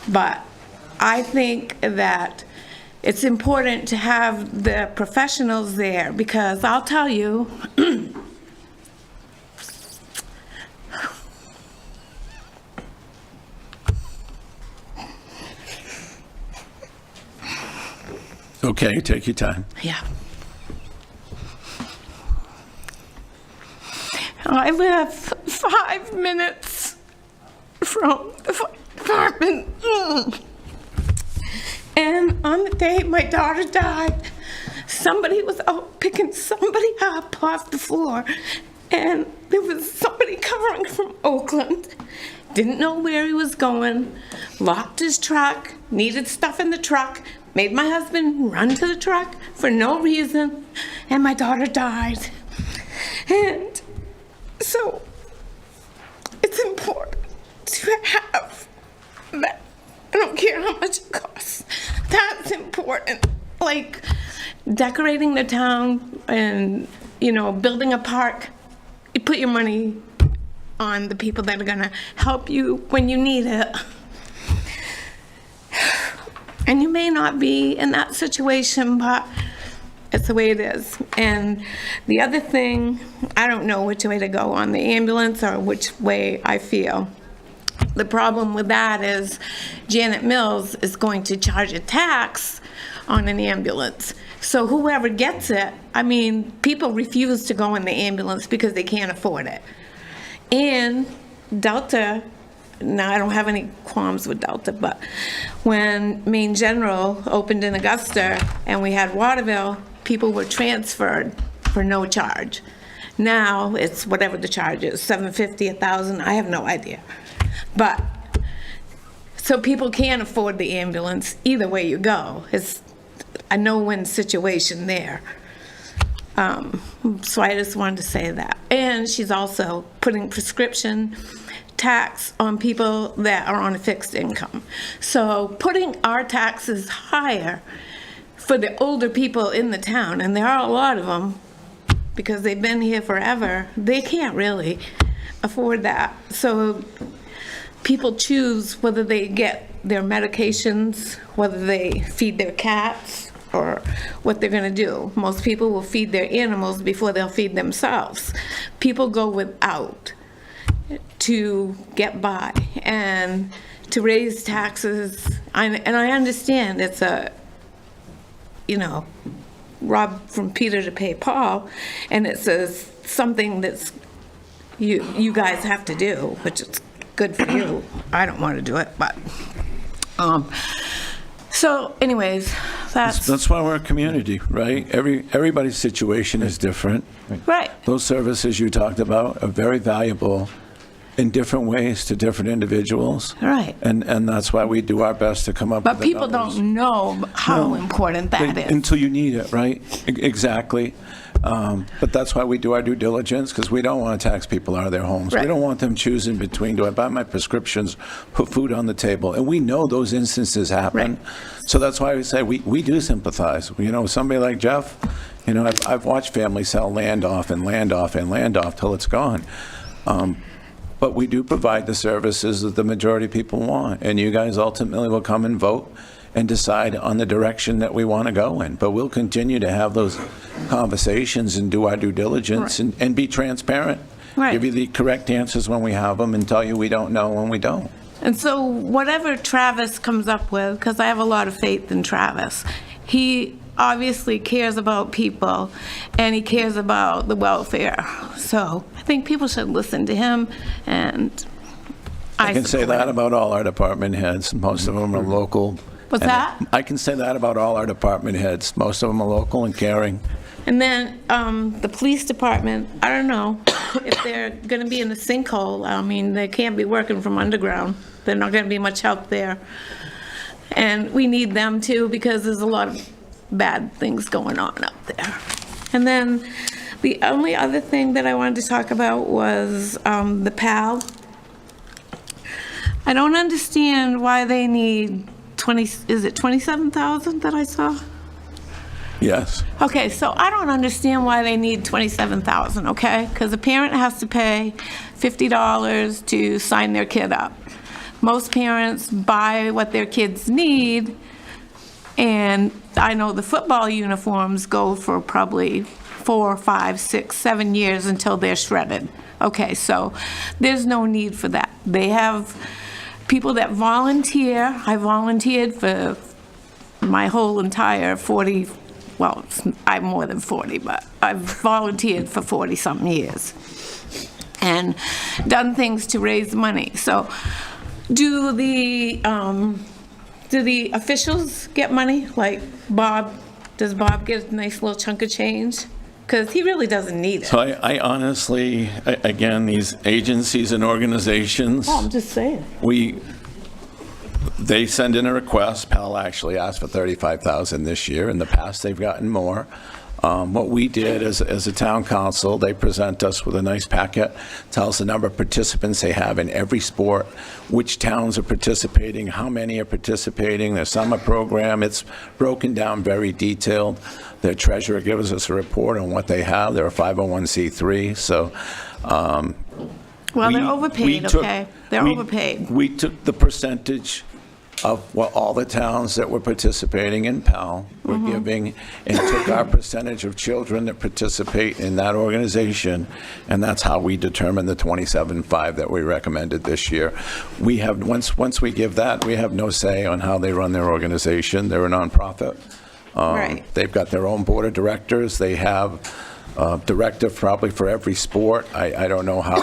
but I think that it's important to have the professionals there, because I'll tell you, Okay, take your time. yeah. I live 5 minutes from the fire department. And on the day my daughter died, somebody was out picking somebody up off the floor. And there was somebody coming from Oakland, didn't know where he was going, locked his truck, needed stuff in the truck, made my husband run to the truck for no reason, and my daughter died. And so it's important to have that. I don't care how much it costs. That's important. Like decorating the town and, you know, building a park. You put your money on the people that are gonna help you when you need it. And you may not be in that situation, but it's the way it is. And the other thing, I don't know which way to go on the ambulance or which way I feel. The problem with that is Janet Mills is going to charge a tax on an ambulance. So whoever gets it, I mean, people refuse to go in the ambulance because they can't afford it. And Delta, now I don't have any qualms with Delta, but when Maine General opened in Augusta and we had Waterville, people were transferred for no charge. Now it's whatever the charge is, $750, $1,000, I have no idea. But, so people can't afford the ambulance either way you go. It's a no-win situation there. So I just wanted to say that. And she's also putting prescription tax on people that are on a fixed income. So putting our taxes higher for the older people in the town, and there are a lot of them, because they've been here forever, they can't really afford that. So people choose whether they get their medications, whether they feed their cats, or what they're gonna do. Most people will feed their animals before they'll feed themselves. People go without to get by, and to raise taxes, and I understand it's a, you know, rob from Peter to pay Paul, and it's something that's you guys have to do, which is good for you. I don't want to do it, but so anyways, That's why we're a community, right? Everybody's situation is different. Right. Those services you talked about are very valuable in different ways to different individuals. Right. And that's why we do our best to come up with But the people numbers. don't know how important that is. Until you need it, right? Exactly. But that's why we do our due diligence, because we don't want to tax people out of their homes. Right. We don't want them choosing between, do I buy my prescriptions, put food on the table? And we know those instances happen. Right. So that's why we say we do sympathize. You know, somebody like Jeff, you know, I've watched families sell land off and land off and land off till it's gone. But we do provide the services that the majority of people want. And you guys ultimately will come and vote and decide on the direction that we want to go in. But we'll continue to have those conversations and do our due diligence and be transparent. Right. Give you the correct answers when we have them and tell you we don't know when we don't. And so whatever Travis comes up with, because I have a lot of faith in Travis, he obviously cares about people and he cares about the welfare. So I think people should listen to him, and I can say that about all our department heads. Most of them are local. What's that? I can say that about all our department heads. Most of them are local and caring. And then the police department, I don't know if they're going to be in a sinkhole. I mean, they can't be working from underground. They're not going to be much help there. And we need them too, because there's a lot of bad things going on up there. And then the only other thing that I wanted to talk about was the PAL. I don't understand why they need 20, is it 27,000 that I saw? Yes. Okay, so I don't understand why they need 27,000, okay? Because a parent has to pay $50 to sign their kid up. Most parents buy what their kids need, and I know the football uniforms go for probably 4, 5, 6, 7 years until they're shredded. Okay, so there's no need for that. They have people that volunteer. I volunteered for my whole entire 40, well, I'm more than 40, but I've volunteered for 40-something years and done things to raise money. So do the officials get money? Like Bob, does Bob get a nice little chunk of change? Because he really doesn't need it. So I honestly, again, these agencies and organizations, Oh, I'm just saying. they send in a request. PAL actually asked for $35,000 this year. In the past, they've gotten more. What we did as a town council, they present us with a nice packet, tells the number of participants they have in every sport, which towns are participating, how many are participating, their summer program. It's broken down very detailed. Their treasurer gives us a report on what they have. They're a 501c3, so Well, they're We overpaid, took- okay? They're we- overpaid. We took the percentage of what all the towns that were participating in PAL were Mm-hmm. giving, and took our percentage of children that participate in that organization, and that's how we determined the 27.5 that we recommended this year. We have, once we give that, we have no say on how they run their organization. They're a nonprofit. Right. They've got their own board of directors. They have a director probably for every sport. I don't know how.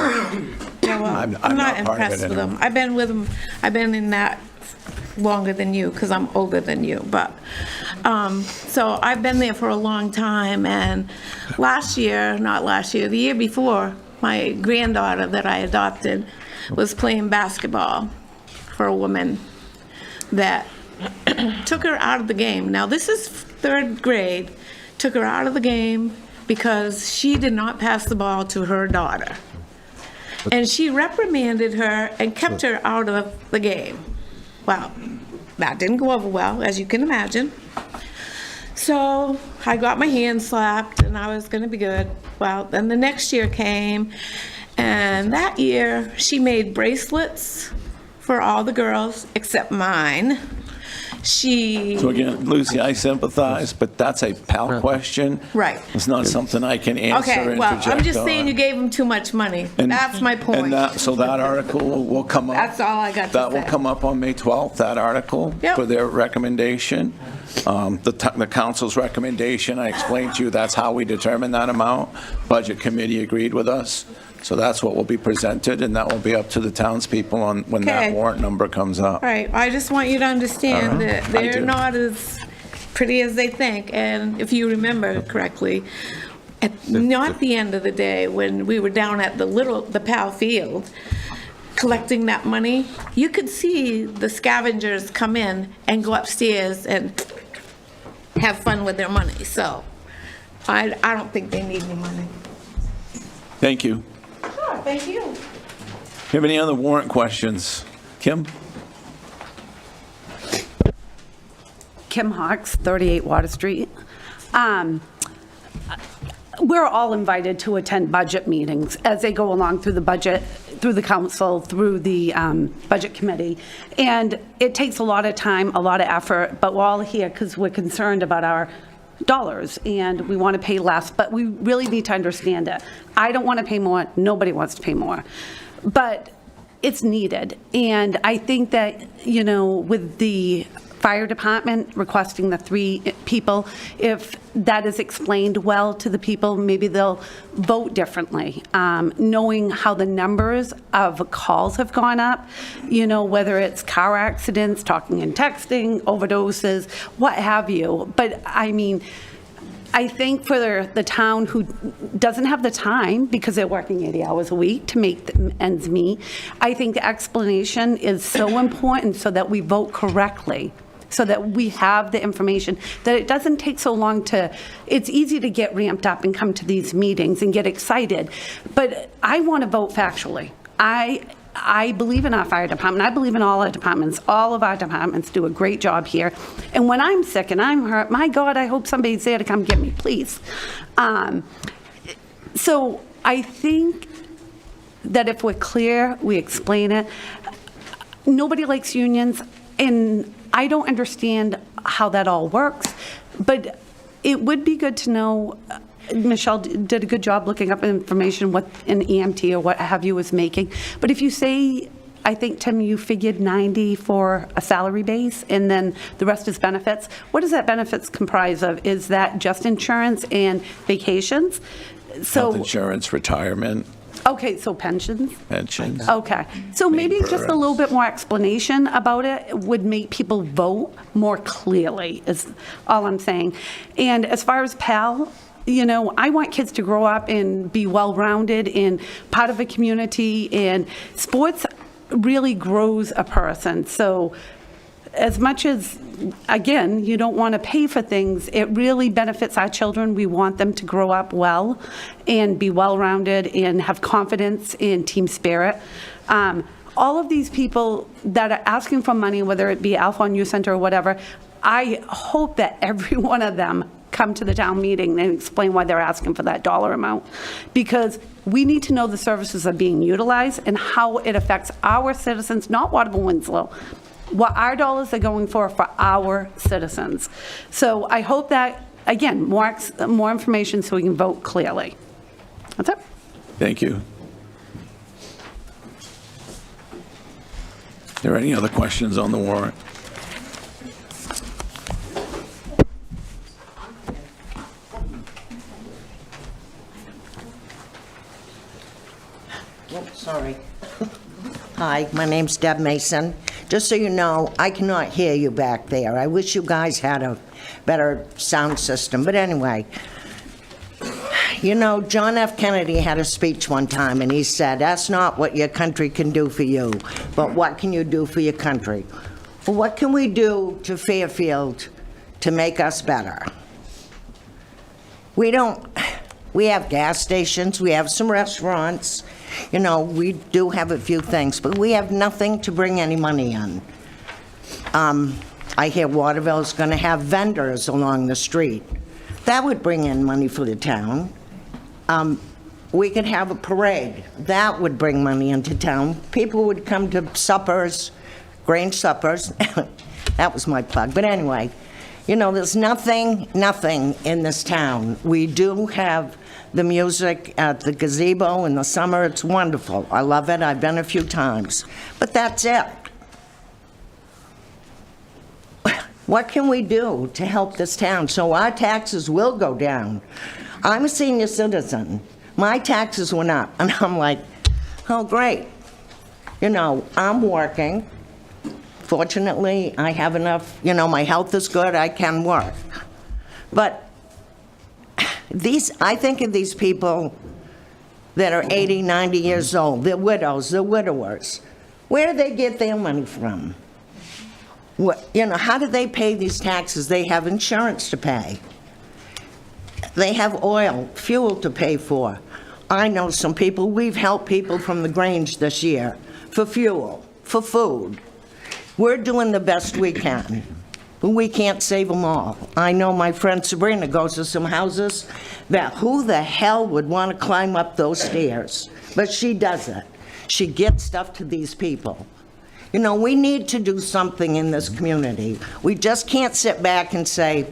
Yeah, well, I'm I'm not not part of impressed it with them. anymore. I've been in that longer than you, because I'm older than you, but, so I've been there for a long time, and the year before, my granddaughter that I adopted was playing basketball for a woman that took her out of the game. Now, this is 3rd grade, took her out of the game because she did not pass the ball to her daughter. And she reprimanded her and kept her out of the game. Well, that didn't go over well, as you can imagine. So I got my hand slapped, and I was going to be good. Well, then the next year came, and that year she made bracelets for all the girls except mine. So again, Lucy, I sympathize, but that's a PAL question. Right. It's not something I can answer Okay, and well, project I'm just saying on. you gave them too much money. And- That's my point. And so that article will come up. That's all I got to say. That will come up on May 12th, that article, Yep. for their recommendation. The council's recommendation, I explained to you, that's how we determine that amount. Budget committee agreed with us. So that's what will be presented, and that will be up to the townspeople on when that Okay. warrant number comes up. All right, I just want you to understand that I they're do. not as pretty as they think, and if you remember correctly, not the end of the day, when we were down at the PAL field, collecting that money, you could see the scavengers come in and go upstairs and have fun with their money, so I don't think they need any money. Thank you. Sure, thank you. Have any other warrant questions? Kim? Kim Hawks, 38 Water Street. We're all invited to attend budget meetings as they go along through the budget, through the council, through the budget committee. And it takes a lot of time, a lot of effort, but we're all here because we're concerned about our dollars and we want to pay less, but we really need to understand it. I don't want to pay more. Nobody wants to pay more. But it's needed. And I think that, you know, with the fire department requesting the 3 people, if that is explained well to the people, maybe they'll vote differently. Knowing how the numbers of calls have gone up, you know, whether it's car accidents, talking and texting, overdoses, what have you. But I mean, I think for the town who doesn't have the time because they're working 80 hours a week to make the ends meet, I think the explanation is so important so that we vote correctly, so that we have the information, that it doesn't take so long to, it's easy to get ramped up and come to these meetings and get excited, but I want to vote factually. I believe in our fire department. I believe in all our departments. All of our departments do a great job here. And when I'm sick and I'm hurt, my God, I hope somebody's there to come get me, please. So I think that if we're clear, we explain it. Nobody likes unions, and I don't understand how that all works, but it would be good to know. Michelle did a good job looking up information, what an EMT or what have you was making. But if you say, I think, Tim, you figured 90 for a salary base and then the rest is benefits, what does that benefits comprise of? Is that just insurance and vacations? So Health insurance, retirement, okay, so pensions? pensions. Okay, so maybe just a little bit more explanation about it would make people vote more clearly, is all I'm saying. And as far as PAL, you know, I want kids to grow up and be well-rounded and part of a community, and sports really grows a person. So as much as, again, you don't want to pay for things, it really benefits our children. We want them to grow up well and be well-rounded and have confidence in team spirit. All of these people that are asking for money, whether it be Alphon Youth Center or whatever, I hope that every one of them come to the town meeting and explain why they're asking for that dollar amount. Because we need to know the services are being utilized and how it affects our citizens, not Waterville Winslow, what our dollars are going for our citizens. So I hope that, again, more information so we can vote clearly. That's it. Thank you. Are there any other questions on the warrant? Oh, sorry. Hi, my name's Deb Mason. Just so you know, I cannot hear you back there. I wish you guys had a better sound system. But anyway, you know, John F. Kennedy had a speech one time, and he said, "That's not what your country can do for you, but what can you do for your country?" Well, what can we do to Fairfield to make us better? We have gas stations, we have some restaurants, you know, we do have a few things, but we have nothing to bring any money in. I hear Waterville's going to have vendors along the street. That would bring in money for the town. We could have a parade. That would bring money into town. People would come to suppers, Grange suppers. That was my plug. But anyway, you know, there's nothing in this town. We do have the music at the gazebo in the summer. It's wonderful. I love it. I've been a few times. But that's it. What can we do to help this town so our taxes will go down? I'm a senior citizen. My taxes went up, and I'm like, oh, great. You know, I'm working. Fortunately, I have enough, you know, my health is good, I can work. But I think of these people that are 80, 90 years old. They're widows, they're widowers. Where do they get their money from? You know, how do they pay these taxes? They have insurance to pay. They have oil, fuel to pay for. I know some people, we've helped people from the Grange this year for fuel, for food. We're doing the best we can, but we can't save them all. I know my friend Sabrina goes to some houses that who the hell would want to climb up those stairs? But she does it. She gets stuff to these people. You know, we need to do something in this community. We just can't sit back and say,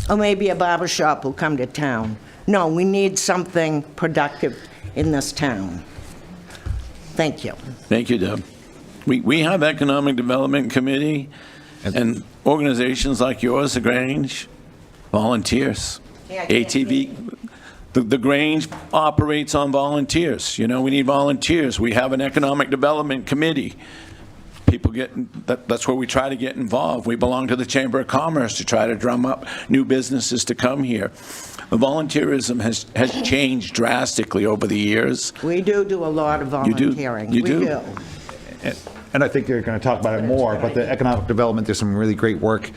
oh, maybe a barber shop will come to town. No, we need something productive in this town. Thank you. Thank you, Deb. We have Economic Development Committee and organizations like yours, the Grange, volunteers. Yeah, ATV, the Grange operates on volunteers. You know, we need volunteers. We have an Economic Development Committee. People that's where we try to get involved. We belong to the Chamber of Commerce to try to drum up new businesses to come here. The volunteerism has changed drastically over the years. We do a lot of volunteering. You do? We do. And I think you're going to talk about it more, but the economic development, there's some really great work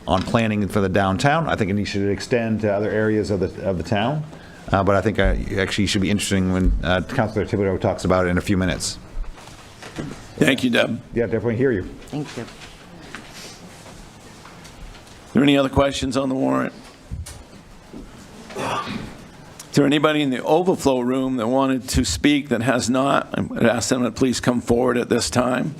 on planning for the downtown. I think it should extend to other areas of the town. But I think actually should be interesting when Councilor Thibodeau talks about it in a few minutes. Thank you, Deb. Yeah, definitely hear you. Thank you. Are there any other questions on the warrant? Is there anybody in the overflow room that wanted to speak that has not? I would ask them to please come forward at this time.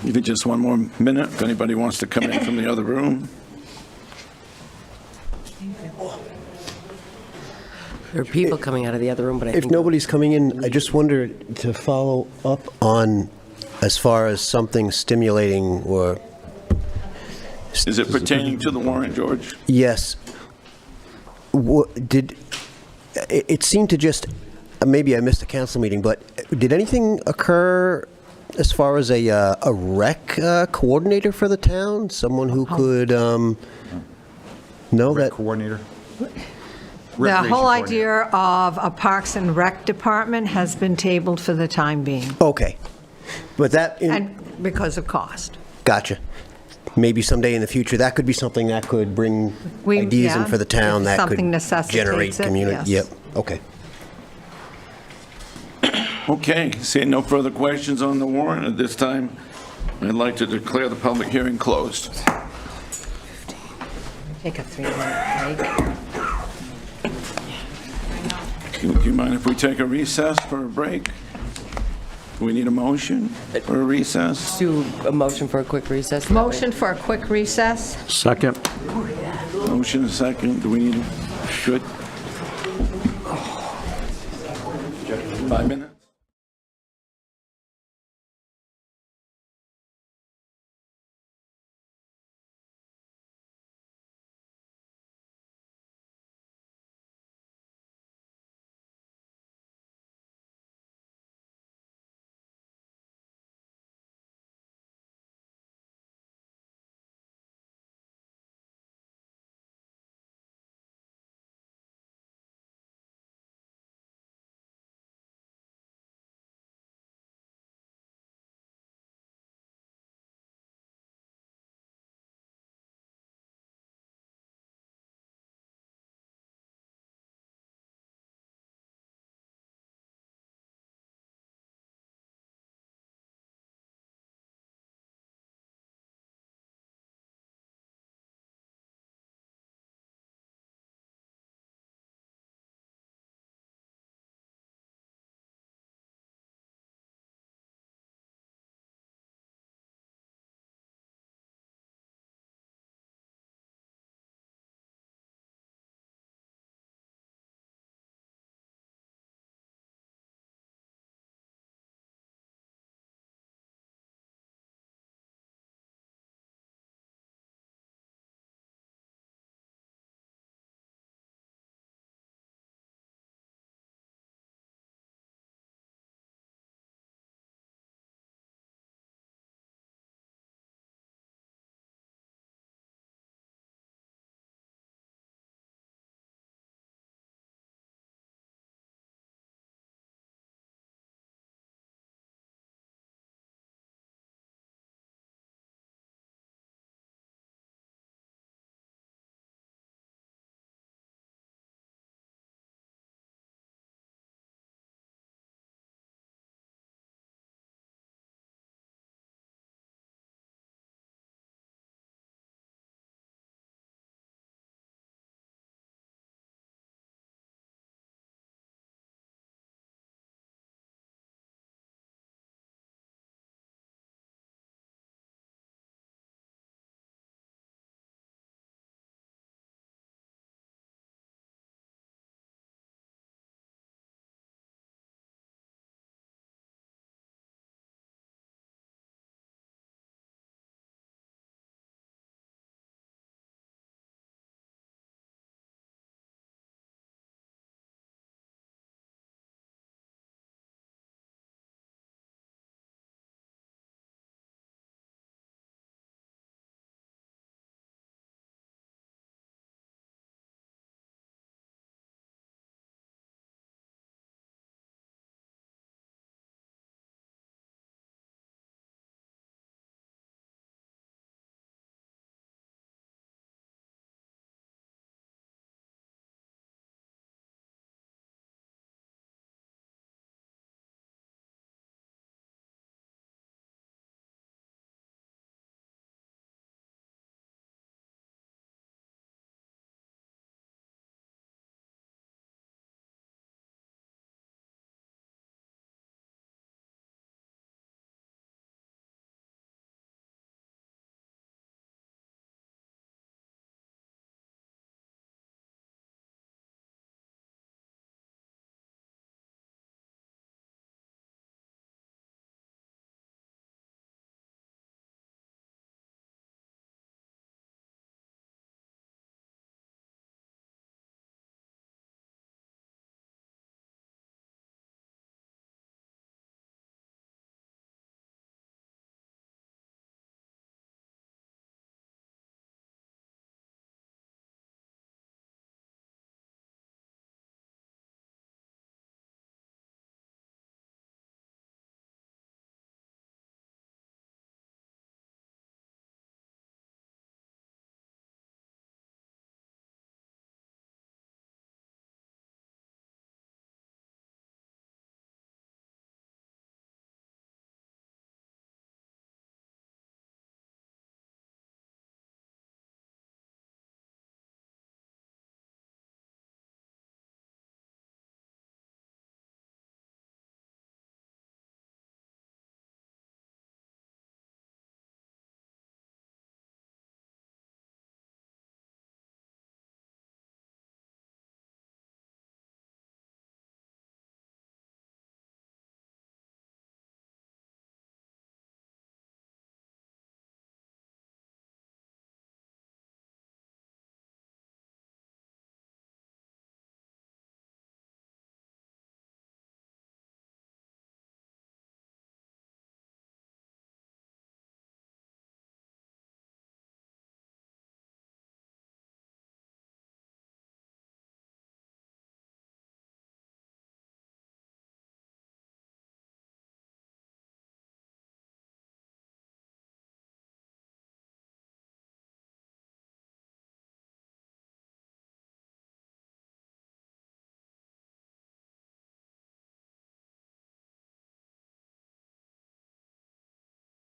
Give it just one more minute if anybody wants to come in from the other room. There are people coming out of the other room, but I If think... nobody's coming in, I just wonder to follow up on as far as something stimulating or... Is it pertaining to the warrant, George? Yes. It seemed to just, maybe I missed the council meeting, but did anything occur as far as a rec coordinator for the town? Someone who could know Rec that... coordinator. The whole idea of a Parks and Rec department has been tabled for the time being, Okay. But that... and because of cost. Gotcha. maybe someday in the future, that could be something that could bring ideas in for the town, if that could something necessitates generate it, community. yes. Yep, okay. Okay, seeing no further questions on the warrant at this time, I'd like to declare the public hearing closed. Take a 3-minute break. Do you mind if we take a recess for a break? Do we need a motion for a recess? Do a motion for a quick recess? Motion for a quick recess? Second. Motion and second. Do we need, good? 5 minutes?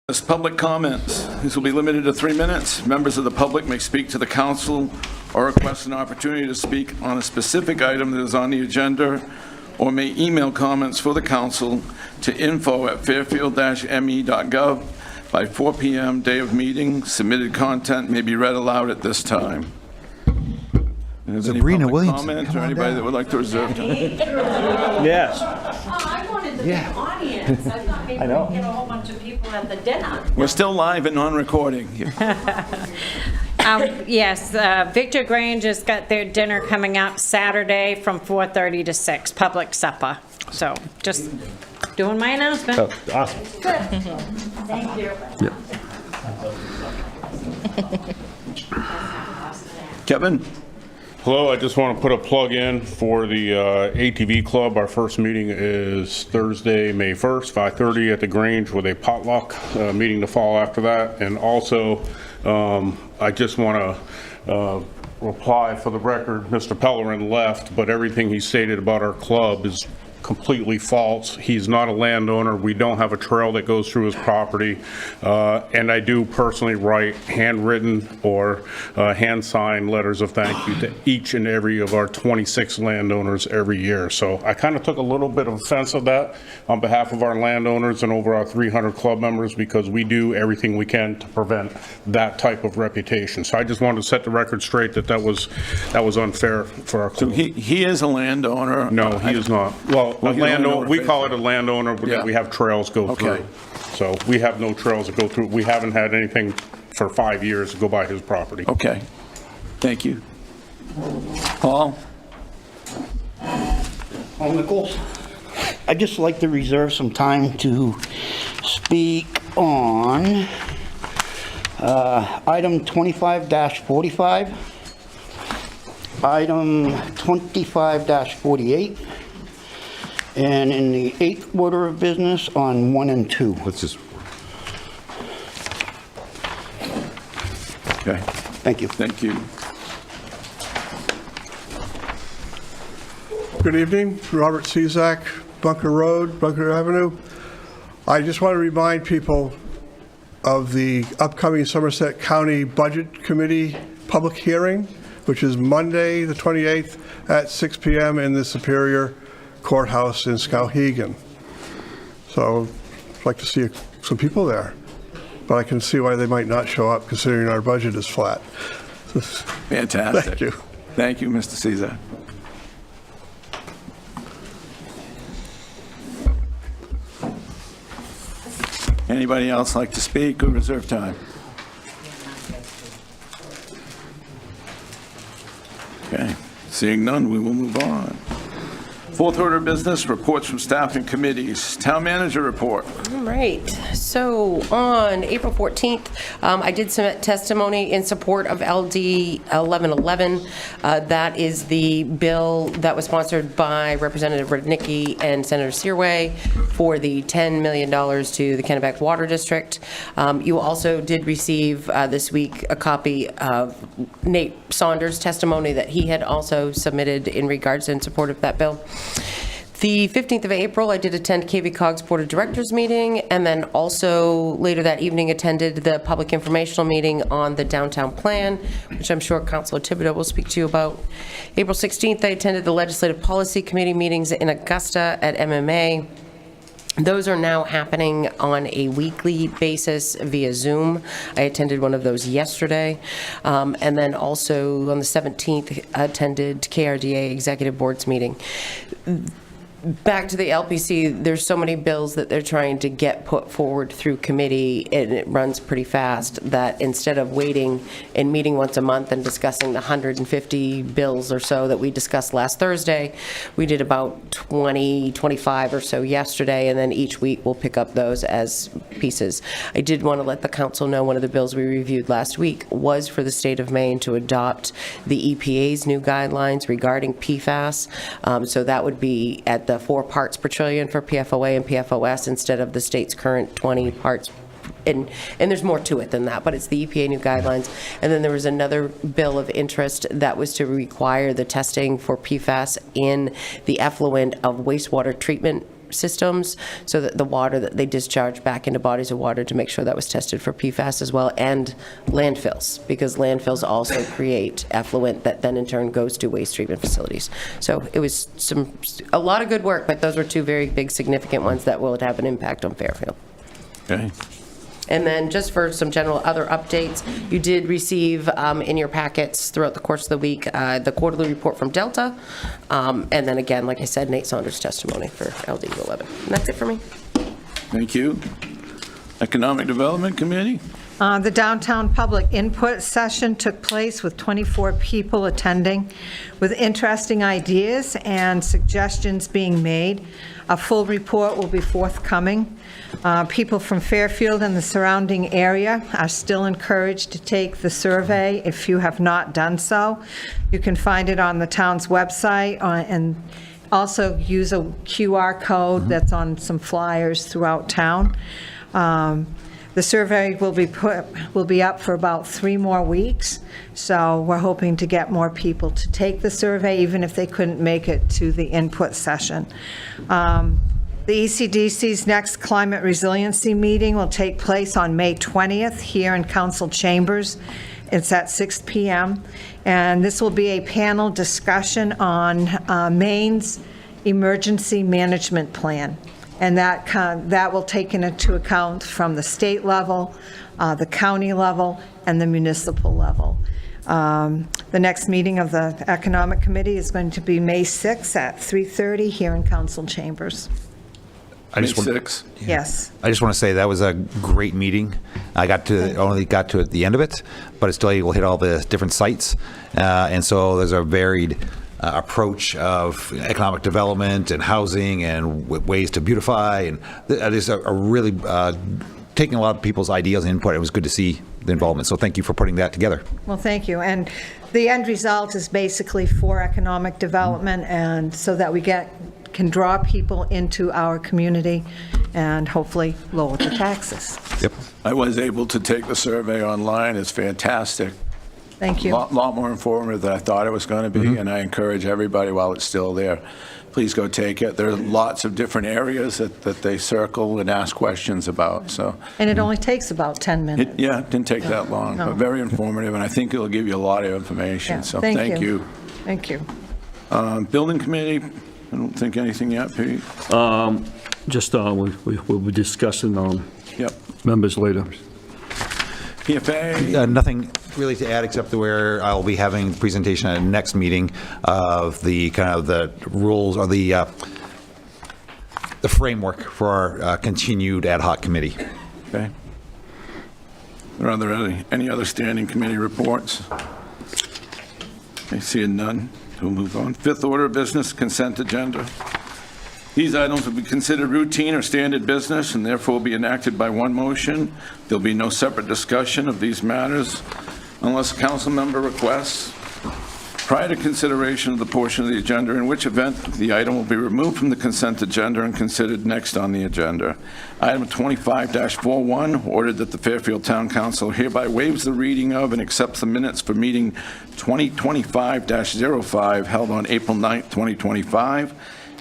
This public comments. These will be limited to 3 minutes. Members of the public may speak to the council or request an opportunity to speak on a specific item that is on the agenda, or may email comments for the council to info@fairfield-me.gov by 4 p.m. day of meeting. Submitted content may be read aloud at this time. Is any Sabrina public Williamson, comment come or on anybody down. that would like to reserve time? Yes. I wanted the big Yeah. audience. I thought maybe I know. we'd get a whole bunch of people at the dinner. We're still live and on recording. Yes, Victor Grange has got their dinner coming up Saturday from 4:30 to 6, public supper. So just doing my announcement. Oh, awesome. Thank you. Kevin? Hello, I just want to put a plug in for the ATV Club. Our first meeting is Thursday, May 1st, 5:30 at the Grange with a potluck meeting to follow after that. And also, I just want to reply for the record, Mr. Pellerin left, but everything he stated about our club is completely false. He's not a landowner. We don't have a trail that goes through his property. And I do personally write handwritten or hand-signed letters of thank you to each and every of our 26 landowners every year. So I kind of took a little bit of offense of that on behalf of our landowners and over our 300 club members, because we do everything we can to prevent that type of reputation. So I just wanted to set the record straight that was unfair for our club. So he is a landowner? No, he is not. Well, a he's a landowner, landowner we for- call it a landowner, but Yeah. we have trails go through. Okay. So we have no trails that go through. We haven't had anything for 5 years to go by his property. Okay. Thank you. Paul? Paul Nichols. I'd just like to reserve some time to speak on item 25-45, item 25-48, and in the 8th order of business on 1 and 2. Let's just, Okay. Thank you. Thank you. Good evening, Robert Cezak, Bunker Road, Bunker Avenue. I just want to remind people of the upcoming Somerset County Budget Committee public hearing, which is Monday, the 28th at 6 p.m. in the Superior Courthouse in Skowhegan. So I'd like to see some people there, but I can see why they might not show up considering our budget is flat. Fantastic. Thank you. Thank you, Mr. Caesar. Anybody else like to speak or reserve time? Okay, seeing none, we will move on. Fourth order of business, reports from staff and committees. Town manager report. All right, so on April 14th, I did submit testimony in support of LD 1111. That is the bill that was sponsored by Representative Rudnicki and Senator Searway for the $10 million to the Kennebec Water District. You also did receive this week a copy of Nate Saunders' testimony that he had also submitted in regards in support of that bill. The 15th of April, I did attend KV-COG's Board of Directors meeting, and then also later that evening attended the public informational meeting on the downtown plan, which I'm sure Councilor Thibodeau will speak to you about. April 16th, I attended the Legislative Policy Committee meetings in Augusta at MMA. Those are now happening on a weekly basis via Zoom. I attended one of those yesterday. And then also on the 17th, attended KRDA Executive Board's meeting. Back to the LPC, there's so many bills that they're trying to get put forward through committee, and it runs pretty fast, that instead of waiting and meeting once a month and discussing the 150 bills or so that we discussed last Thursday, we did about 20, 25 or so yesterday, and then each week we'll pick up those as pieces. I did want to let the council know one of the bills we reviewed last week was for the state of Maine to adopt the EPA's new guidelines regarding PFAS. So that would be at the 4 parts per trillion for PFOA and PFOS instead of the state's current 20 parts and there's more to it than that, but it's the EPA new guidelines. And then there was another bill of interest that was to require the testing for PFAS in the effluent of wastewater treatment systems, so that the water that they discharge back into bodies of water, to make sure that was tested for PFAS as well, and landfills, because landfills also create effluent that then in turn goes to waste treatment facilities. So it was a lot of good work, but those were two very big significant ones that will have an impact on Fairfield. Okay. And then just for some general other updates, you did receive in your packets throughout the course of the week the quarterly report from Delta. And then again, like I said, Nate Saunders' testimony for LDU 11. And that's it for me. Thank you. Economic Development Committee? The downtown public input session took place with 24 people attending, with interesting ideas and suggestions being made. A full report will be forthcoming. People from Fairfield and the surrounding area are still encouraged to take the survey if you have not done so. You can find it on the town's website, and also use a QR code that's on some flyers throughout town. The survey will be up for about 3 more weeks, so we're hoping to get more people to take the survey, even if they couldn't make it to the input session. The ECDC's next climate resiliency meeting will take place on May 20th here in Council Chambers. It's at 6 p.m. And this will be a panel discussion on Maine's emergency management plan. And that will take into account from the state level, the county level, and the municipal level. The next meeting of the Economic Committee is going to be May 6th at 3:30 here in Council Chambers. Yes. I just want to say that was a great meeting. I only got to at the end of it, but it's still able to hit all the different sites. And so there's a varied approach of economic development and housing and ways to beautify. And that is a really taking a lot of people's ideas and input. It was good to see the involvement. So thank you for putting that together. Well, thank you. And the end result is basically for economic development, and so that we can draw people into our community and hopefully lower the taxes. Yep. I was able to take the survey online. It's fantastic. Thank you. Lot more informative than I thought it was going to be, and I encourage everybody while it's still there, please go take it. There are lots of different areas that they circle and ask questions about. So. And it only takes about 10 minutes. It didn't take that long, No. but very informative, and I think it'll give you a lot of information. Yeah, So thank you. Thank you. Building Committee, I don't think anything yet, Pete. Just, we'll be discussing Yep. members later. PFA? Nothing really to add except where I'll be having a presentation at the next meeting of the kind of the rules or the framework for our continued ad hoc committee. Okay. Are there any other standing committee reports? I see none. We'll move on. Fifth order of business, consent agenda. These items will be considered routine or standard business and therefore will be enacted by one motion. There'll be no separate discussion of these matters unless a council member requests. Prior to consideration of the portion of the agenda, in which event the item will be removed from the consent agenda and considered next on the agenda. Item 25-41, ordered that the Fairfield Town Council hereby waives the reading of and accepts the minutes for meeting 2025-05 held on April 9th, 2025.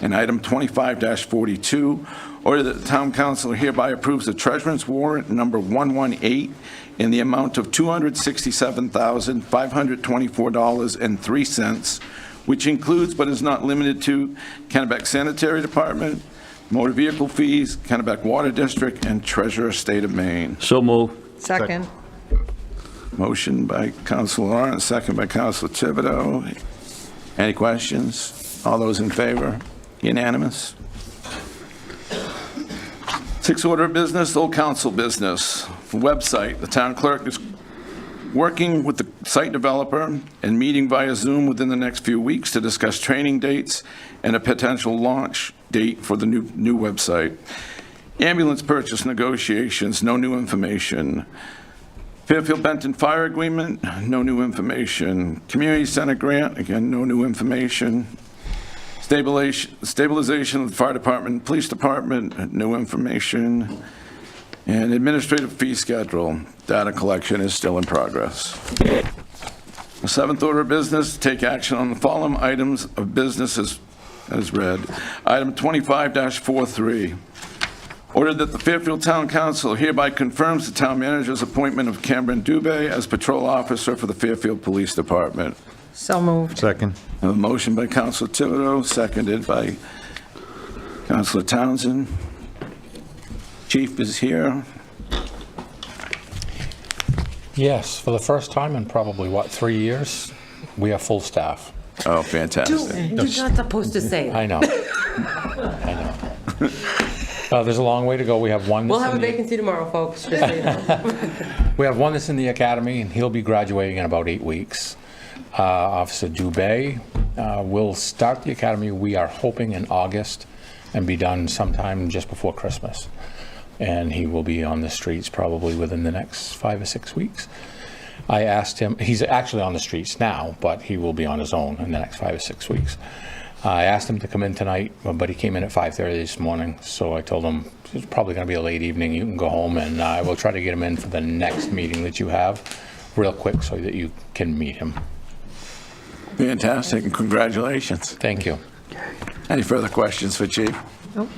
And item 25-42, order that the Town Council hereby approves the Treasurer's warrant number 118 in the amount of $267,524.03, which includes but is not limited to Kennebec Sanitary Department, motor vehicle fees, Kennebec Water District, and Treasurer State of Maine. So move. Second. Motion by Councilor Lawrence, second by Councilor Thibodeau. Any questions? All those in favor? Unanimous. Sixth order of business, Old Council business. Website, the town clerk is working with the site developer and meeting via Zoom within the next few weeks to discuss training dates and a potential launch date for the new website. Ambulance purchase negotiations, no new information. Fairfield Benton Fire Agreement, no new information. Community Center Grant, again, no new information. Stabilization of the Fire Department and Police Department, new information. And administrative fee schedule, data collection is still in progress. The seventh order of business, take action on the following items of business as read. Item 25-43, order that the Fairfield Town Council hereby confirms the town manager's appointment of Cameron Dubé as patrol officer for the Fairfield Police Department. So moved. Second. A motion by Councilor Thibodeau, seconded by Councilor Townsend. Chief is here. Yes, for the first time in probably, 3 years, we have full staff. Oh, fantastic. You're not supposed to say that. I know. There's a long way to go. We have one. We'll that's have a in the- vacancy tomorrow, folks, just so you know. We have one that's in the academy, and he'll be graduating in about 8 weeks. Officer Dubé will start the academy, we are hoping, in August, and be done sometime just before Christmas. And he will be on the streets probably within the next 5 or 6 weeks. I asked him, he's actually on the streets now, but he will be on his own in the next 5 or 6 weeks. I asked him to come in tonight, but he came in at 5:30 this morning, so I told him it's probably going to be a late evening, you can go home, and I will try to get him in for the next meeting that you have real quick so that you can meet him. Fantastic, and congratulations. Thank you. Any further questions for Chief? Nope.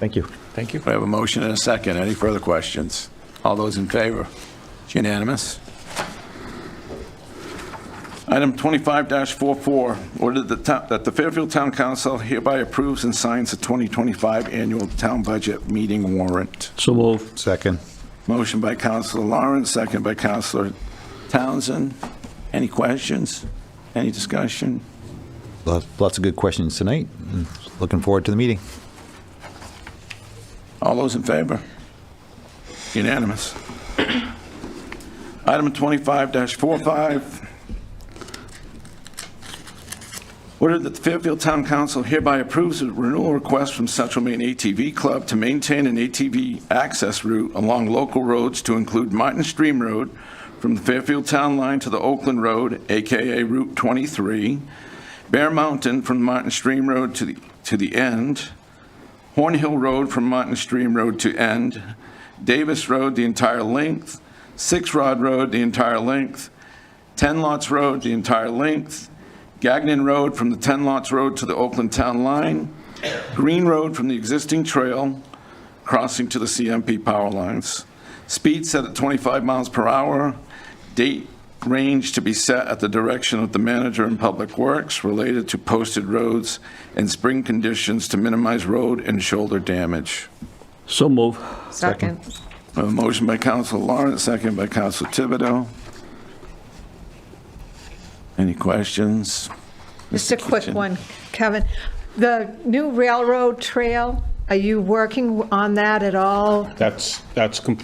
Thank you. Thank you. We have a motion and a second. Any further questions? All those in favor? It's unanimous. Item 25-44, order that the Fairfield Town Council hereby approves and signs the 2025 annual town budget meeting warrant. So moved. Second. Motion by Councilor Lawrence, second by Councilor Townsend. Any questions? Any discussion? Lots of good questions tonight. Looking forward to the meeting. All those in favor? Unanimous. Item 25-45. Order that the Fairfield Town Council hereby approves a renewal request from Central Maine ATV Club to maintain an ATV access route along local roads to include Martin Stream Road from the Fairfield Town Line to the Oakland Road, AKA Route 23, Bear Mountain from Martin Stream Road to the end, Horn Hill Road from Martin Stream Road to end, Davis Road the entire length, Six Rod Road the entire length, 10 Lots Road the entire length, Gagnon Road from the 10 Lots Road to the Oakland Town Line, Green Road from the existing trail, crossing to the CMP power lines. Speed set at 25 miles per hour. Date range to be set at the direction of the manager in Public Works related to posted roads and spring conditions to minimize road and shoulder damage. So move. Second. A motion by Councilor Lawrence, second by Councilor Thibodeau. Any questions? Just a quick one, Kevin. The new railroad trail, are you working on that at all? That's open.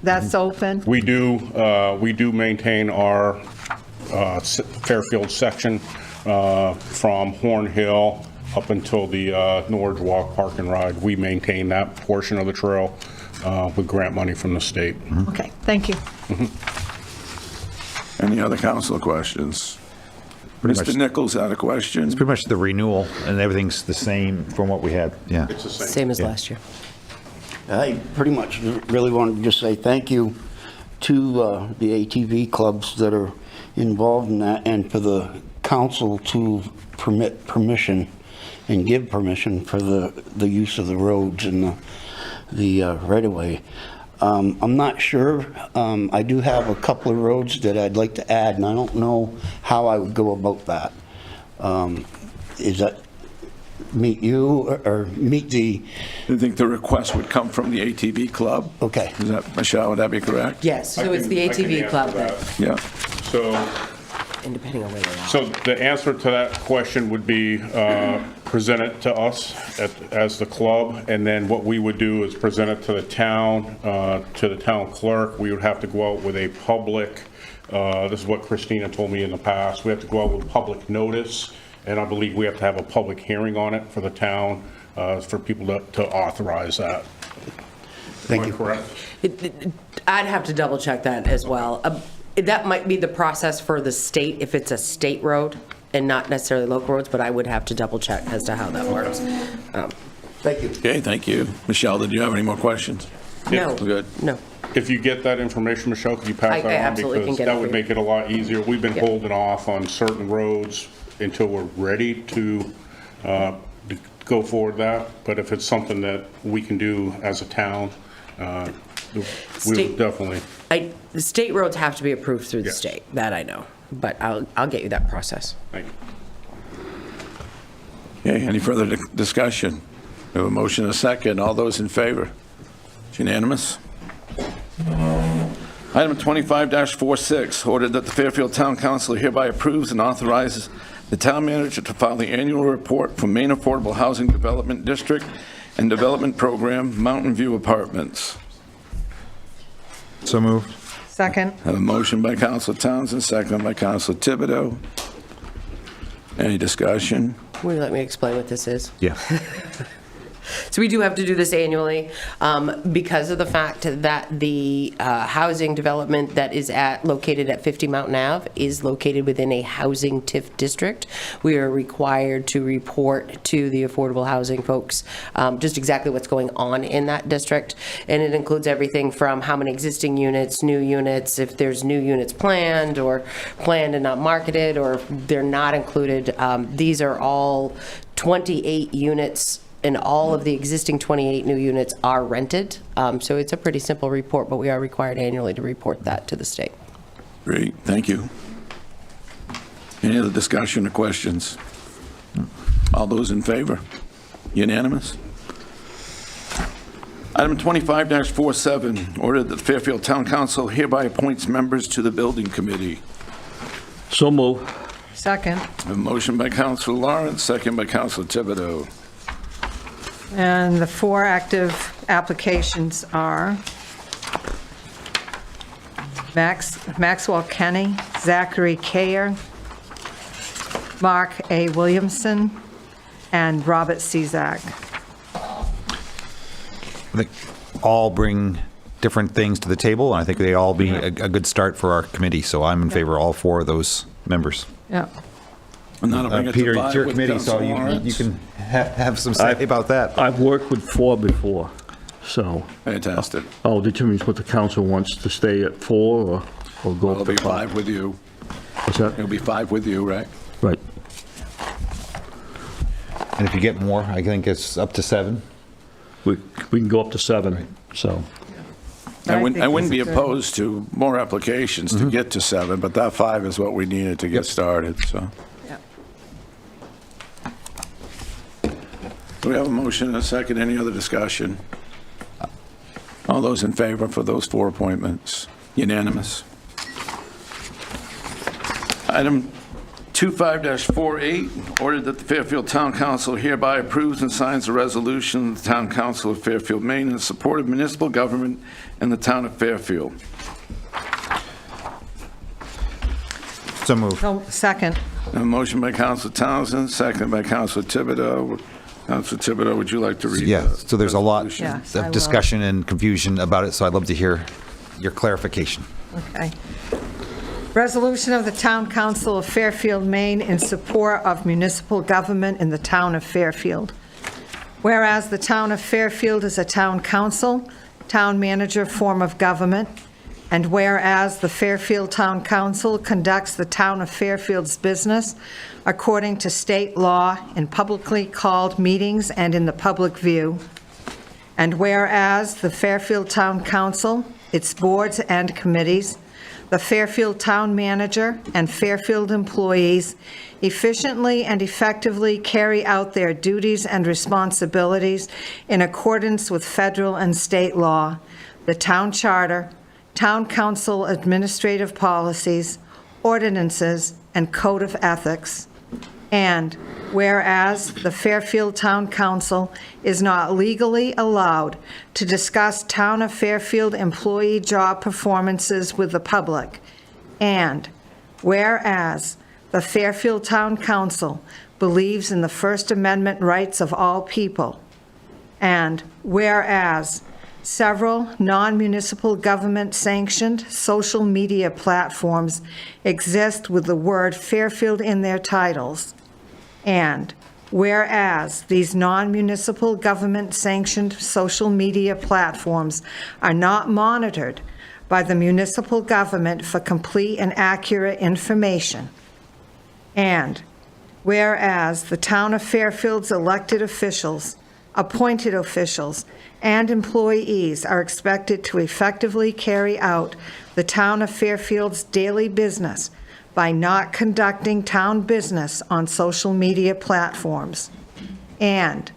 That's open? We do maintain our Fairfield section from Horn Hill up until the Norge Walk Park and Ride. We maintain that portion of the trail with grant money from the state. Okay, thank you. Any other council questions? Pretty Mr. much- Nichols had a question. It's pretty much the renewal, and everything's the same from what we had. Yeah. It's the same. Same as last year. I pretty much really wanted to just say thank you to the ATV clubs that are involved in that, and for the council to permission and give permission for the use of the roads and the right-of-way. I'm not sure. I do have a couple of roads that I'd like to add, and I don't know how I would go about that. Is that meet you or meet the... I think the request would come from the ATV club. Okay. Is that, Michelle, would that be correct? Yes, so it's the I can ATV club answer that, Yeah. So, and depending on where they are. so the answer to that question would be present it to us as the club, and then what we would do is present it to the town clerk. We would have to go out with a public, this is what Christina told me in the past, we have to go out with public notice, and I believe we have to have a public hearing on it for the town, for people to authorize that. Thank you. Am I correct? I'd have to double check that as well. That might be the process for the state, if it's a state road and not necessarily local roads, but I would have to double check as to how that works. Thank you. Okay, thank you. Michelle, did you have any more questions? No. Good. No. If you get that information, Michelle, could you pass I that on? absolutely can Because get it that for would you. make it a lot easier. We've been Yep. holding off on certain roads until we're ready to go forward that. But if it's something that we can do as a town, we would definitely. The state roads have to be approved through the Yes. state, that I know, but I'll get you that process. Thank you. Okay, any further discussion? We have a motion and a second. All those in favor? It's unanimous. Item 25-46, ordered that the Fairfield Town Council hereby approves and authorizes the town manager to file the annual report for Maine Affordable Housing Development District and Development Program, Mountain View Apartments. So moved. Second. I have a motion by Councilor Townsend, second by Councilor Thibodeau. Any discussion? Will you let me explain what this is? Yeah. So we do have to do this annually because of the fact that the housing development that is located at 50 Mountain Ave is located within a housing TIF district. We are required to report to the affordable housing folks just exactly what's going on in that district. And it includes everything from how many existing units, new units, if there's new units planned or planned and not marketed, or if they're not included. These are all 28 units, and all of the existing 28 new units are rented. So it's a pretty simple report, but we are required annually to report that to the state. Great, thank you. Any other discussion or questions? All those in favor? Unanimous? Item 25-47, ordered that the Fairfield Town Council hereby appoints members to the Building Committee. So move. Second. A motion by Councilor Lawrence, second by Councilor Thibodeau. And the 4 active applications are Maxwell Kenny, Zachary Kayer, Mark A. Williamson, and Robert Cezak. I think all bring different things to the table, and I think they all be a good start for our committee, so I'm in favor of all 4 of those members. Yeah. And that'll bring it to Peter, 5 it's your with committee, so Councilor you Lawrence. can have some say about that. I've worked with 4 before, so. Fantastic. I'll determine what the council wants to stay at 4 or go It'll up to be 5. 5 with you. What's that? It'll be 5 with you, right? Right. And if you get more, I think it's up to 7. We can go up to 7, so. I wouldn't be opposed to more applications to get to 7, but that 5 is what we needed to get started, so. Do we have a motion and a second? Any other discussion? All those in favor for those 4 appointments? Unanimous. Item 25-48, ordered that the Fairfield Town Council hereby approves and signs a resolution of the Town Council of Fairfield, Maine, in support of municipal government in the town of Fairfield. So moved. Second. A motion by Councilor Townsend, second by Councilor Thibodeau. Councilor Thibodeau, would you like to read? Yeah, so there's a lot Yes, I will. of discussion and confusion about it, so I'd love to hear your clarification. Okay. Resolution of the Town Council of Fairfield, Maine, in support of municipal government in the town of Fairfield. Whereas the town of Fairfield is a town council, town manager form of government, and whereas the Fairfield Town Council conducts the town of Fairfield's business according to state law in publicly called meetings and in the public view, and whereas the Fairfield Town Council, its boards and committees, the Fairfield Town Manager, and Fairfield employees efficiently and effectively carry out their duties and responsibilities in accordance with federal and state law, the town charter, town council administrative policies, ordinances, and code of ethics. And whereas the Fairfield Town Council is not legally allowed to discuss Town of Fairfield employee job performances with the public. And whereas the Fairfield Town Council believes in the First Amendment rights of all people. And whereas several non-municipal government-sanctioned social media platforms exist with the word Fairfield in their titles. And Whereas these non-municipal government-sanctioned social media platforms are not monitored by the municipal government for complete and accurate information. And whereas the town of Fairfield's elected officials, appointed officials, and employees are expected to effectively carry out the town of Fairfield's daily business by not conducting town business on social media platforms. And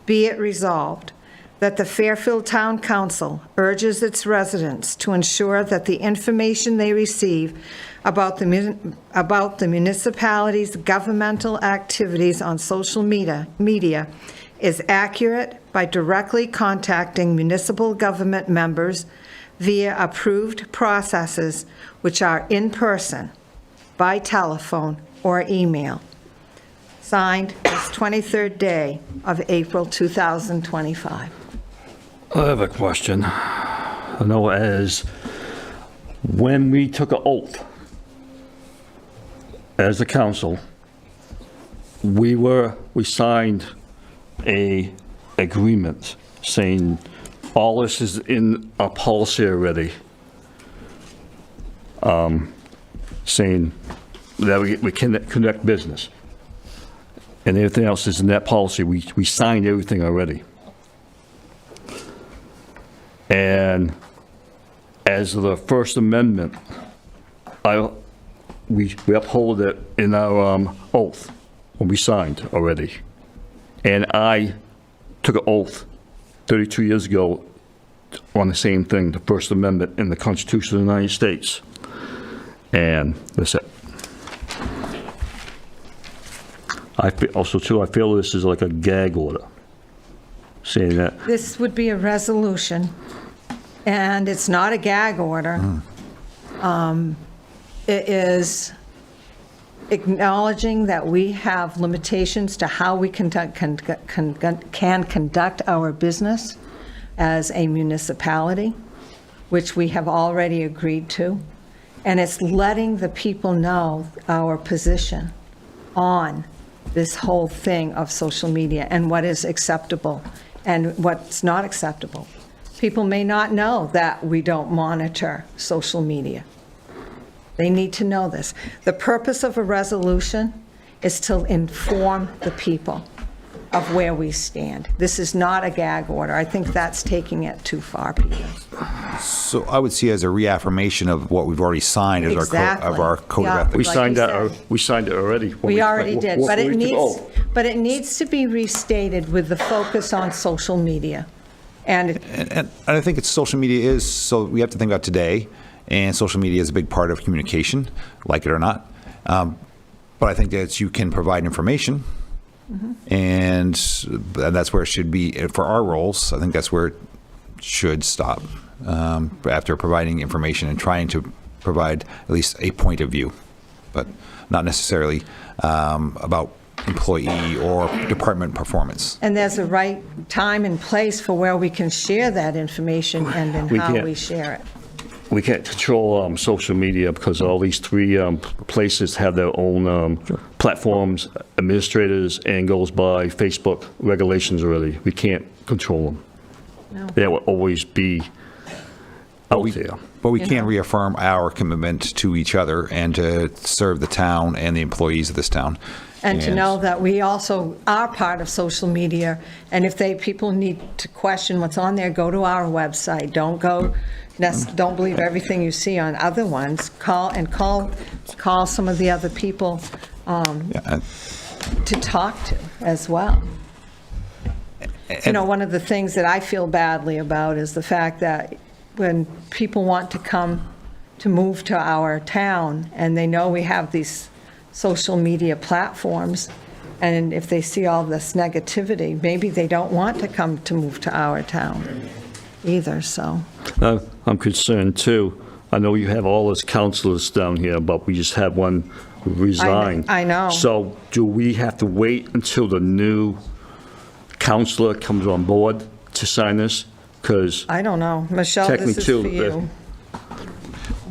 be it resolved that the Fairfield Town Council urges its residents to ensure that the information they receive about the municipality's governmental activities on social media is accurate by directly contacting municipal government members via approved processes which are in person, by telephone, or email. Signed, this 23rd day of April 2025. I have a question. I know as when we took an oath as a council, we signed a agreement saying all this is in our policy already. Saying that we can conduct business. And everything else is in that policy. We signed everything already. And as the First Amendment, we uphold it in our oath when we signed already. And I took an oath 32 years ago on the same thing, the First Amendment in the Constitution of the United States. And that's it. I feel this is like a gag order, saying that. This would be a resolution, and it's not a gag order. It is acknowledging that we have limitations to how we can conduct our business as a municipality, which we have already agreed to. And it's letting the people know our position on this whole thing of social media and what is acceptable and what's not acceptable. People may not know that we don't monitor social media. They need to know this. The purpose of a resolution is to inform the people of where we stand. This is not a gag order. I think that's taking it too far, Peter. So I would see it as a reaffirmation of what we've already signed as Exactly. our code Yeah. of ethics. We Like signed you that. said. We signed it already. We already did, but it we took needs, oath. but it needs to be restated with the focus on social media. And And I think it's social media is, so we have to think about today, and social media is a big part of communication, like it or not. But I think that you can provide information, and that's where it should be for our roles. I think that's where it should stop, after providing information and trying to provide at least a point of view, but not necessarily about employee or department performance. And there's a right time and place for where we can share that information and in We how can't. we share it. We can't control social media because all these three places have their own platforms, administrators, and goes by Facebook regulations already. We can't control them. No. They will always be out there. But we can reaffirm our commitment to each other and to serve the town and the employees of this town. And to know that we also are part of social media, and if people need to question what's on there, go to our website. Don't believe everything you see on other ones. Call some of the other people to talk to as well. You know, one of the things that I feel badly about is the fact that when people want to move to our town, and they know we have these social media platforms, and if they see all this negativity, maybe they don't want to move to our town either, so. I'm concerned too. I know you have all those counselors down here, but we just had one resign. I know. So do we have to wait until the new counselor comes on board to sign this? Because I don't know. Michelle, this is for you.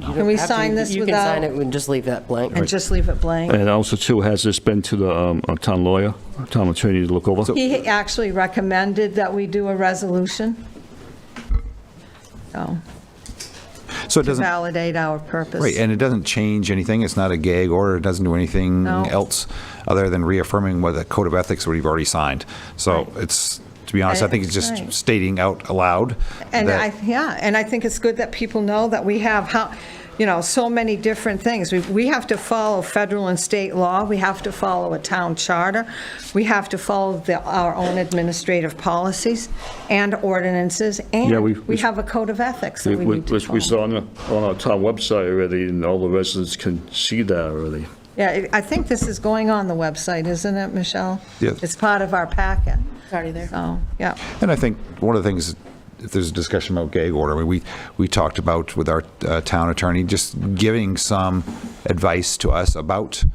Can we sign this You can sign without, it and just leave that blank. and just leave it blank? And also, too, has this been to the town lawyer, town attorney to look over? He actually recommended that we do a resolution. So it To doesn't, validate our purpose. right, and it doesn't change anything. It's not a gag order. It doesn't do anything No. else other than reaffirming what the code of ethics we've already signed. So it's, to be honest, I think it's just Right. stating out aloud. And that- and I think it's good that people know that we have, so many different things. We have to follow federal and state law, we have to follow a town charter, we have to follow our own administrative policies and ordinances, Yeah, and we have a code of ethics that we need to Which we follow. saw on our town website already, and all the residents can see that already. Yeah, I think this is going on the website, isn't it, Michelle? Yes. It's part of our packet. It's already there. So, yeah. And I think one of the things, if there's a discussion about gag order, I mean, we talked about with our town attorney, just giving some advice to us about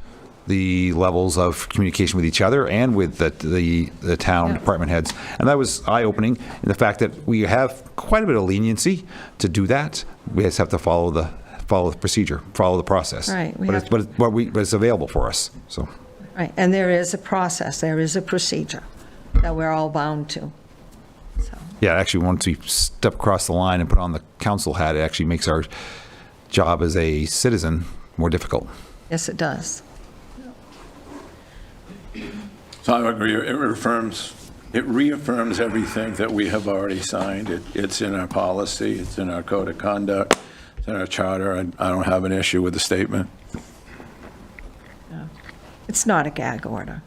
the levels of communication with each other and with the town department heads. And that was eye-opening in the fact that we have quite a bit of leniency to do that. We just have to follow the procedure, follow the process. Right, we But have it's, but it's available for us, so. Right, and there is a process, there is a procedure that we're all bound to. Yeah, actually, once we step across the line and put on the council hat, it actually makes our job as a citizen more difficult. Yes, it does. So I agree, it reaffirms everything that we have already signed. It's in our policy, it's in our code of conduct, it's in our charter, and I don't have an issue with the statement. It's not a gag order.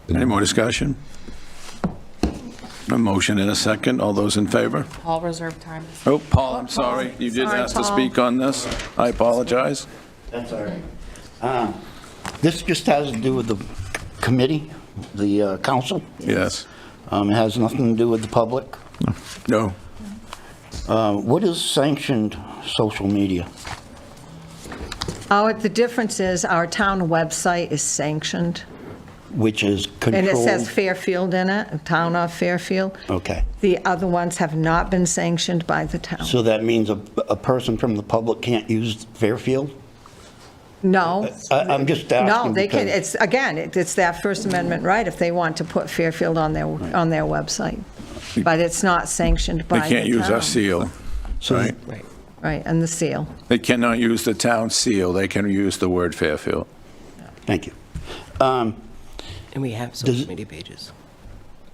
Any more discussion? A motion and a second. All those in favor? All reserved time. Oh, Paul, I'm sorry. You did Sorry, ask to Paul. speak on this. I apologize. That's all right. This just has to do with the committee, the council. Yes. It has nothing to do with the public. No. What is sanctioned social media? The difference is our town website is sanctioned, Which is controlled? and it says Fairfield in it, Town of Fairfield. Okay. The other ones have not been sanctioned by the town. So that means a person from the public can't use Fairfield? No. I'm just asking. No, they can, because- it's that First Amendment right if they want to put Fairfield on their website. But it's not sanctioned by They the town. can't use our seal, right? Right, and the seal. They cannot use the town seal. They can use the word Fairfield. Thank you. And we have social media pages.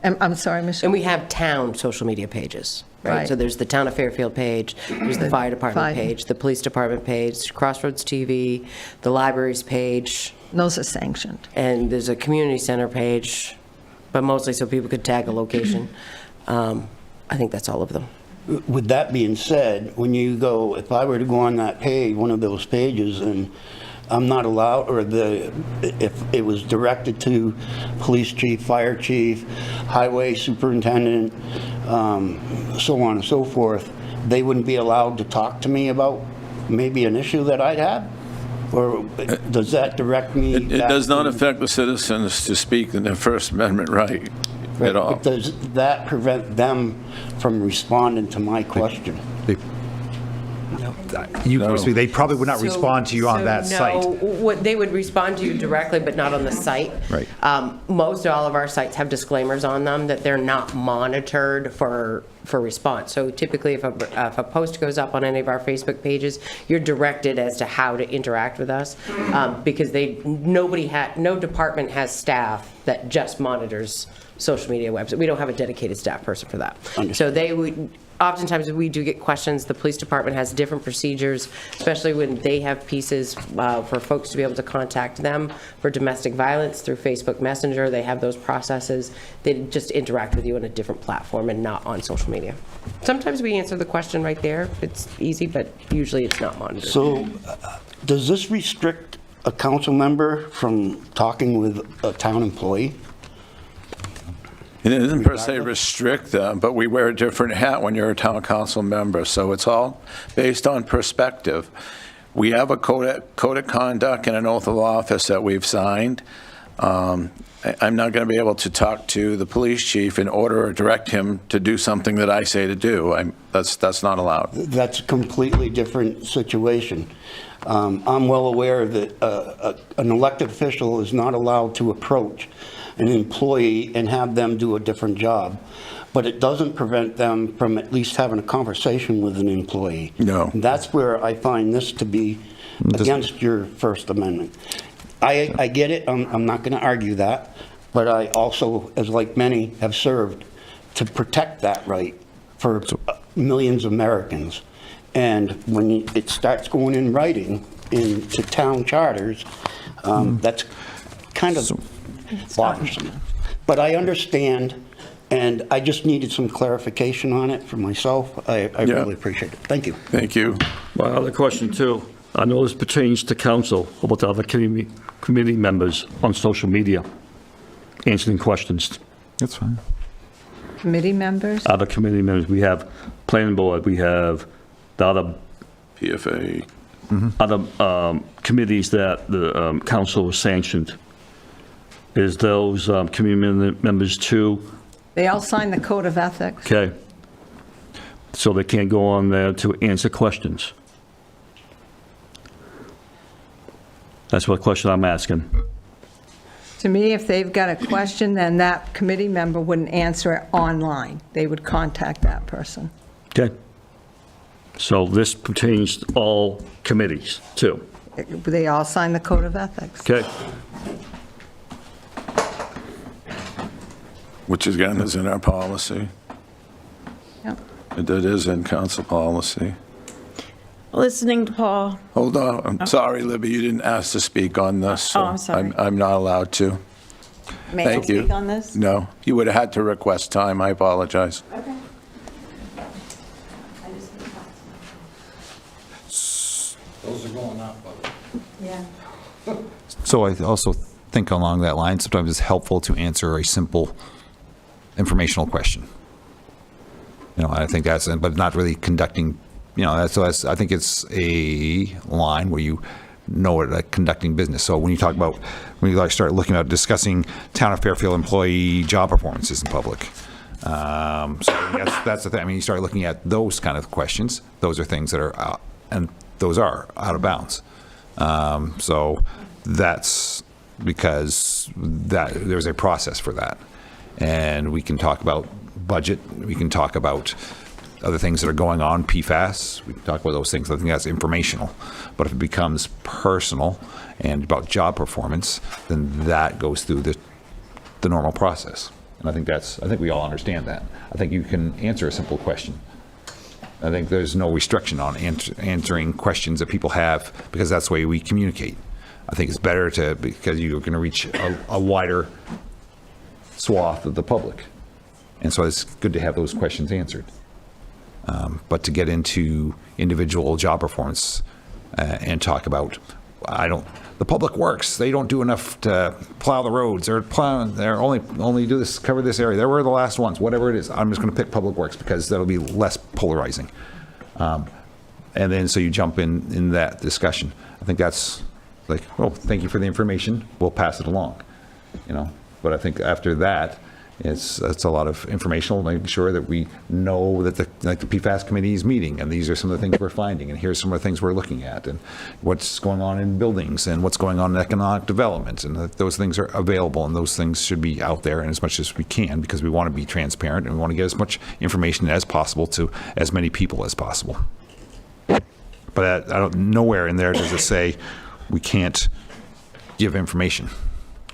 I'm sorry, Michelle. And we have town social media pages, right? Right. So there's the Town of Fairfield page, there's the fire department page, the police department page, Crossroads TV, the libraries page. Those are sanctioned. And there's a community center page, but mostly so people could tag a location. I think that's all of them. With that being said, when you go, if I were to go on that page, one of those pages, and I'm not allowed, or if it was directed to police chief, fire chief, highway superintendent, so on and so forth, they wouldn't be allowed to talk to me about maybe an issue that I'd have? Or does that direct me? It does not affect the citizens to speak in their First Amendment right at all. But does that prevent them from responding to my question? They probably would not respond to you on that site. No, they would respond to you directly, but not on the site. Right. Most all of our sites have disclaimers on them that they're not monitored for response. So typically, if a post goes up on any of our Facebook pages, you're directed as to how to interact with us, because no department has staff that just monitors social media websites. We don't have a dedicated staff person for that. So they would. Oftentimes, we do get questions. The police department has different procedures, especially when they have pieces for folks to be able to contact them for domestic violence through Facebook Messenger. They have those processes. They just interact with you on a different platform and not on social media. Sometimes we answer the question right there. It's easy, but usually it's not monitored. So does this restrict a council member from talking with a town employee? It isn't per se restrict them, but we wear a different hat when you're a town council member, so it's all based on perspective. We have a code of conduct and an oath of office that we've signed. I'm not going to be able to talk to the police chief in order or direct him to do something that I say to do. That's not allowed. That's a completely different situation. I'm well aware that an elected official is not allowed to approach an employee and have them do a different job, but it doesn't prevent them from at least having a conversation with an employee. No. That's where I find this to be against your First Amendment. I get it, I'm not going to argue that, but I also, as like many, have served to protect that right for millions of Americans. And when it starts going in writing into town charters, that's kind of bothersome. But I understand, and I just needed some clarification on it for myself. I really appreciate it. Thank you. Thank you. My other question too, I know this pertains to council, about the other committee members on social media, answering questions. That's fine. Committee members? Other committee members, we have planning board, we have the other PFA. other committees that the council has sanctioned. Is those committee members too? They all signed the code of ethics. Okay. So they can't go on there to answer questions? That's what question I'm asking. To me, if they've got a question, then that committee member wouldn't answer it online. They would contact that person. Okay. So this pertains to all committees too? They all signed the code of ethics. Okay. Which again is in our policy. Yep. It is in council policy. Listening to Paul. Hold on, I'm sorry, Libby, you didn't ask to speak on this. So I'm sorry. I'm not allowed to. May Thank I you. speak on this? No, you would have had to request time, I apologize. Okay. Those are going up. Yeah. So I also think along that line, sometimes it's helpful to answer a simple informational question. I think that's, but not really conducting, I think it's a line where you know it, like conducting business. So when you talk about, when you start looking at discussing town of Fairfield employee job performances in public. So that's the thing. I mean, you start looking at those kind of questions. Those are things that are out, and those are out of bounds. So that's because there's a process for that. And we can talk about budget, we can talk about other things that are going on, PFAS, we can talk about those things. I think that's informational. But if it becomes personal and about job performance, then that goes through the normal process. And I think we all understand that. I think you can answer a simple question. I think there's no restriction on answering questions that people have, because that's the way we communicate. I think it's better because you're going to reach a wider swath of the public. And so it's good to have those questions answered. But to get into individual job performance and talk about, the public works, they don't do enough to plow the roads, they're only do this, cover this area, they were the last ones, whatever it is, I'm just going to pick public works because that'll be less polarizing. And then so you jump in that discussion. I think that's like, oh, thank you for the information, we'll pass it along, But I think after that, it's a lot of informational, making sure that we know that the PFAS committee is meeting, and these are some of the things we're finding, and here's some of the things we're looking at, and what's going on in buildings, and what's going on in economic development, and that those things are available, and those things should be out there and as much as we can, because we want to be transparent, and we want to get as much information as possible to as many people as possible. But nowhere in there does it say we can't give information.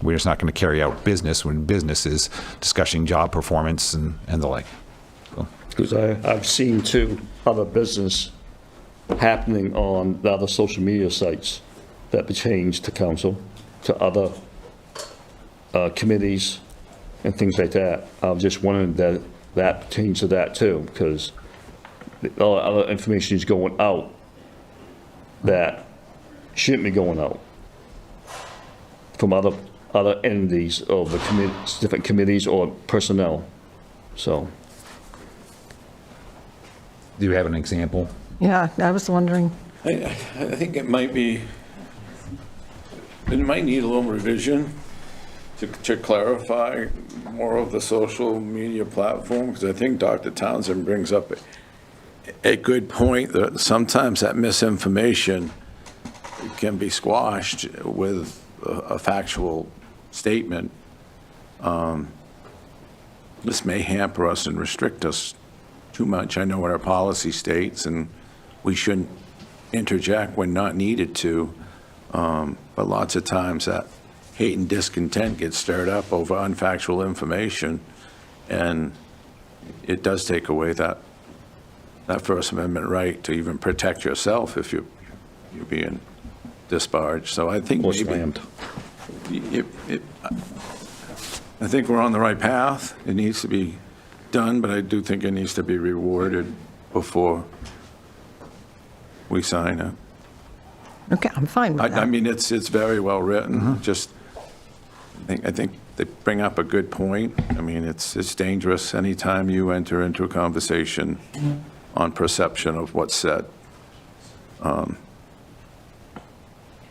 We're just not going to carry out business when business is discussing job performance and the like. Because I've seen too other business happening on the other social media sites that pertains to council, to other committees and things like that. I was just wondering that pertains to that too, because all other information is going out that shouldn't be going out from other entities of the different committees or personnel. So, do you have an example? Yeah, I was wondering. I think it might need a little revision. to clarify more of the social media platform, because I think Dr. Townsend brings up a good point that sometimes that misinformation can be squashed with a factual statement. This may hamper us and restrict us too much. I know what our policy states, and we shouldn't interject when not needed to, but lots of times that hate and discontent gets stirred up over unfactual information, and it does take away that First Amendment right to even protect yourself if you're being disparaged. So I think Or maybe slammed. I think we're on the right path. It needs to be done, but I do think it needs to be rewarded before we sign it. Okay, I'm fine with that. I mean, it's very well written. Just, I think they bring up a good point. I mean, it's dangerous anytime you enter into a conversation on perception of what's said.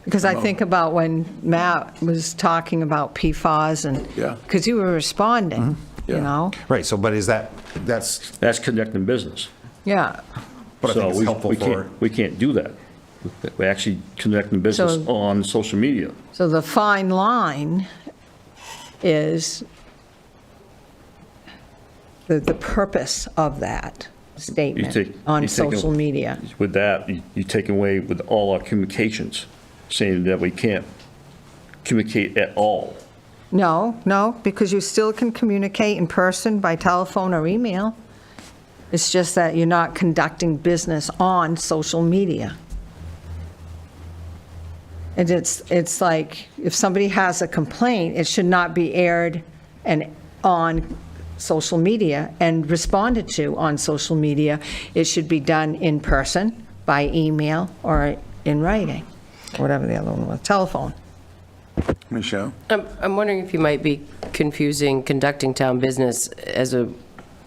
Because I think about when Matt was talking about PFAS and, Yeah. because you were responding, you know? Right, so, but is that's, That's connecting business. Yeah. but I think So it's helpful for, we can't do that. We're actually connecting business So- on social media. So the fine line is the purpose of that statement on social media. With that, you take away with all our communications, saying that we can't communicate at all. No, because you still can communicate in person by telephone or email. It's just that you're not conducting business on social media. And it's like, if somebody has a complaint, it should not be aired and on social media and responded to on social media. It should be done in person, by email, or in writing, whatever the other one was, telephone. Michelle? I'm wondering if you might be confusing conducting town business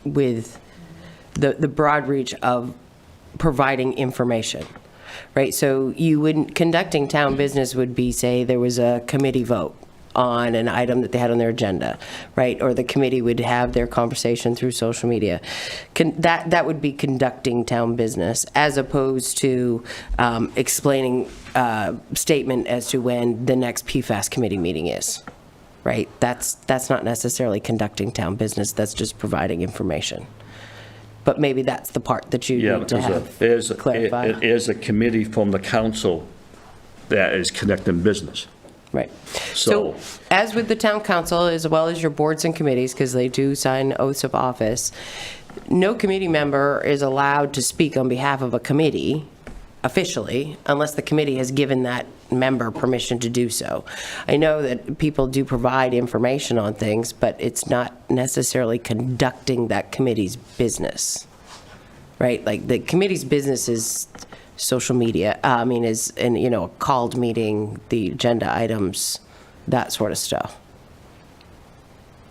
with the broad reach of providing information, right? So conducting town business would be, say, there was a committee vote on an item that they had on their agenda, right? Or the committee would have their conversation through social media. That would be conducting town business, as opposed to explaining statement as to when the next PFAS committee meeting is, right? That's not necessarily conducting town business, that's just providing information. But maybe that's the part that you need to have clarified. It is a committee from the council that is connecting business. Right. So as with the town council, as well as your boards and committees, because they do sign oaths of office, no committee member is allowed to speak on behalf of a committee officially, unless the committee has given that member permission to do so. I know that people do provide information on things, but it's not necessarily conducting that committee's business, right? Like, the committee's business is social media, a called meeting, the agenda items, that sort of stuff.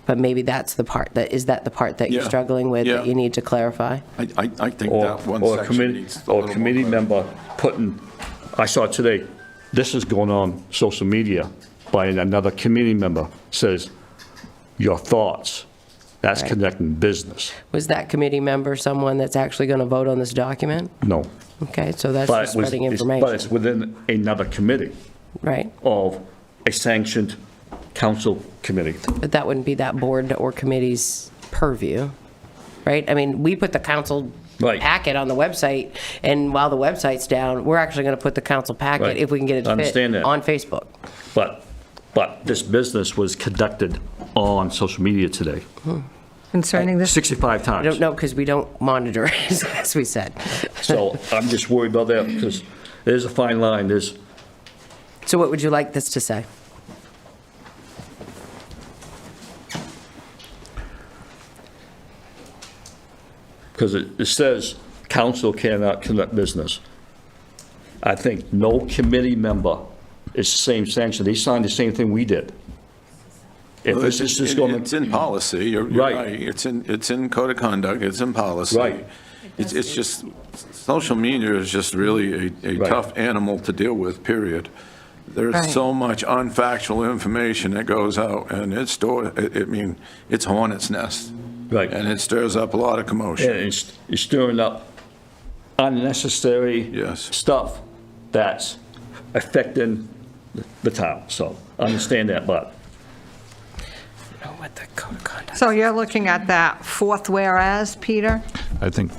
But maybe that's the part is that the part that you're struggling with, that you need to clarify? I think that one section needs a little committee more member I saw today, this is going on social media by another committee member, says, your thoughts. That's Right. connecting business. Was that committee member someone that's actually going to vote on this document? No. Okay, so that's But just it was- spreading But information, it's within another committee right? of a sanctioned council committee. But that wouldn't be that board or committee's purview, right? I mean, we put the council Right. packet on the website, and while the website's down, we're actually going to put the council packet, Right. if we can get it I to fit, understand that. on Facebook. But this business was conducted on social media today. Concerning this, 65 I times. don't know, because we don't monitor it, as we said. So I'm just worried about that, because there's a fine line. So what would you like this to say? Because it says council cannot conduct business. I think no committee member is the same sanction. They signed the same thing we did. If this is just going It's in policy, you're Right. right. It's in code of conduct, it's in policy. Right. It's just, social media is just really a Right. tough animal to deal with, period. There's Right. so much unfactual information that goes out, and it's hornet's nest. Right. And it stirs up a lot of commotion. And it's stirring up unnecessary stuff that's affecting the town. So I understand that, but So you're looking at that fourth whereas, Peter? I think,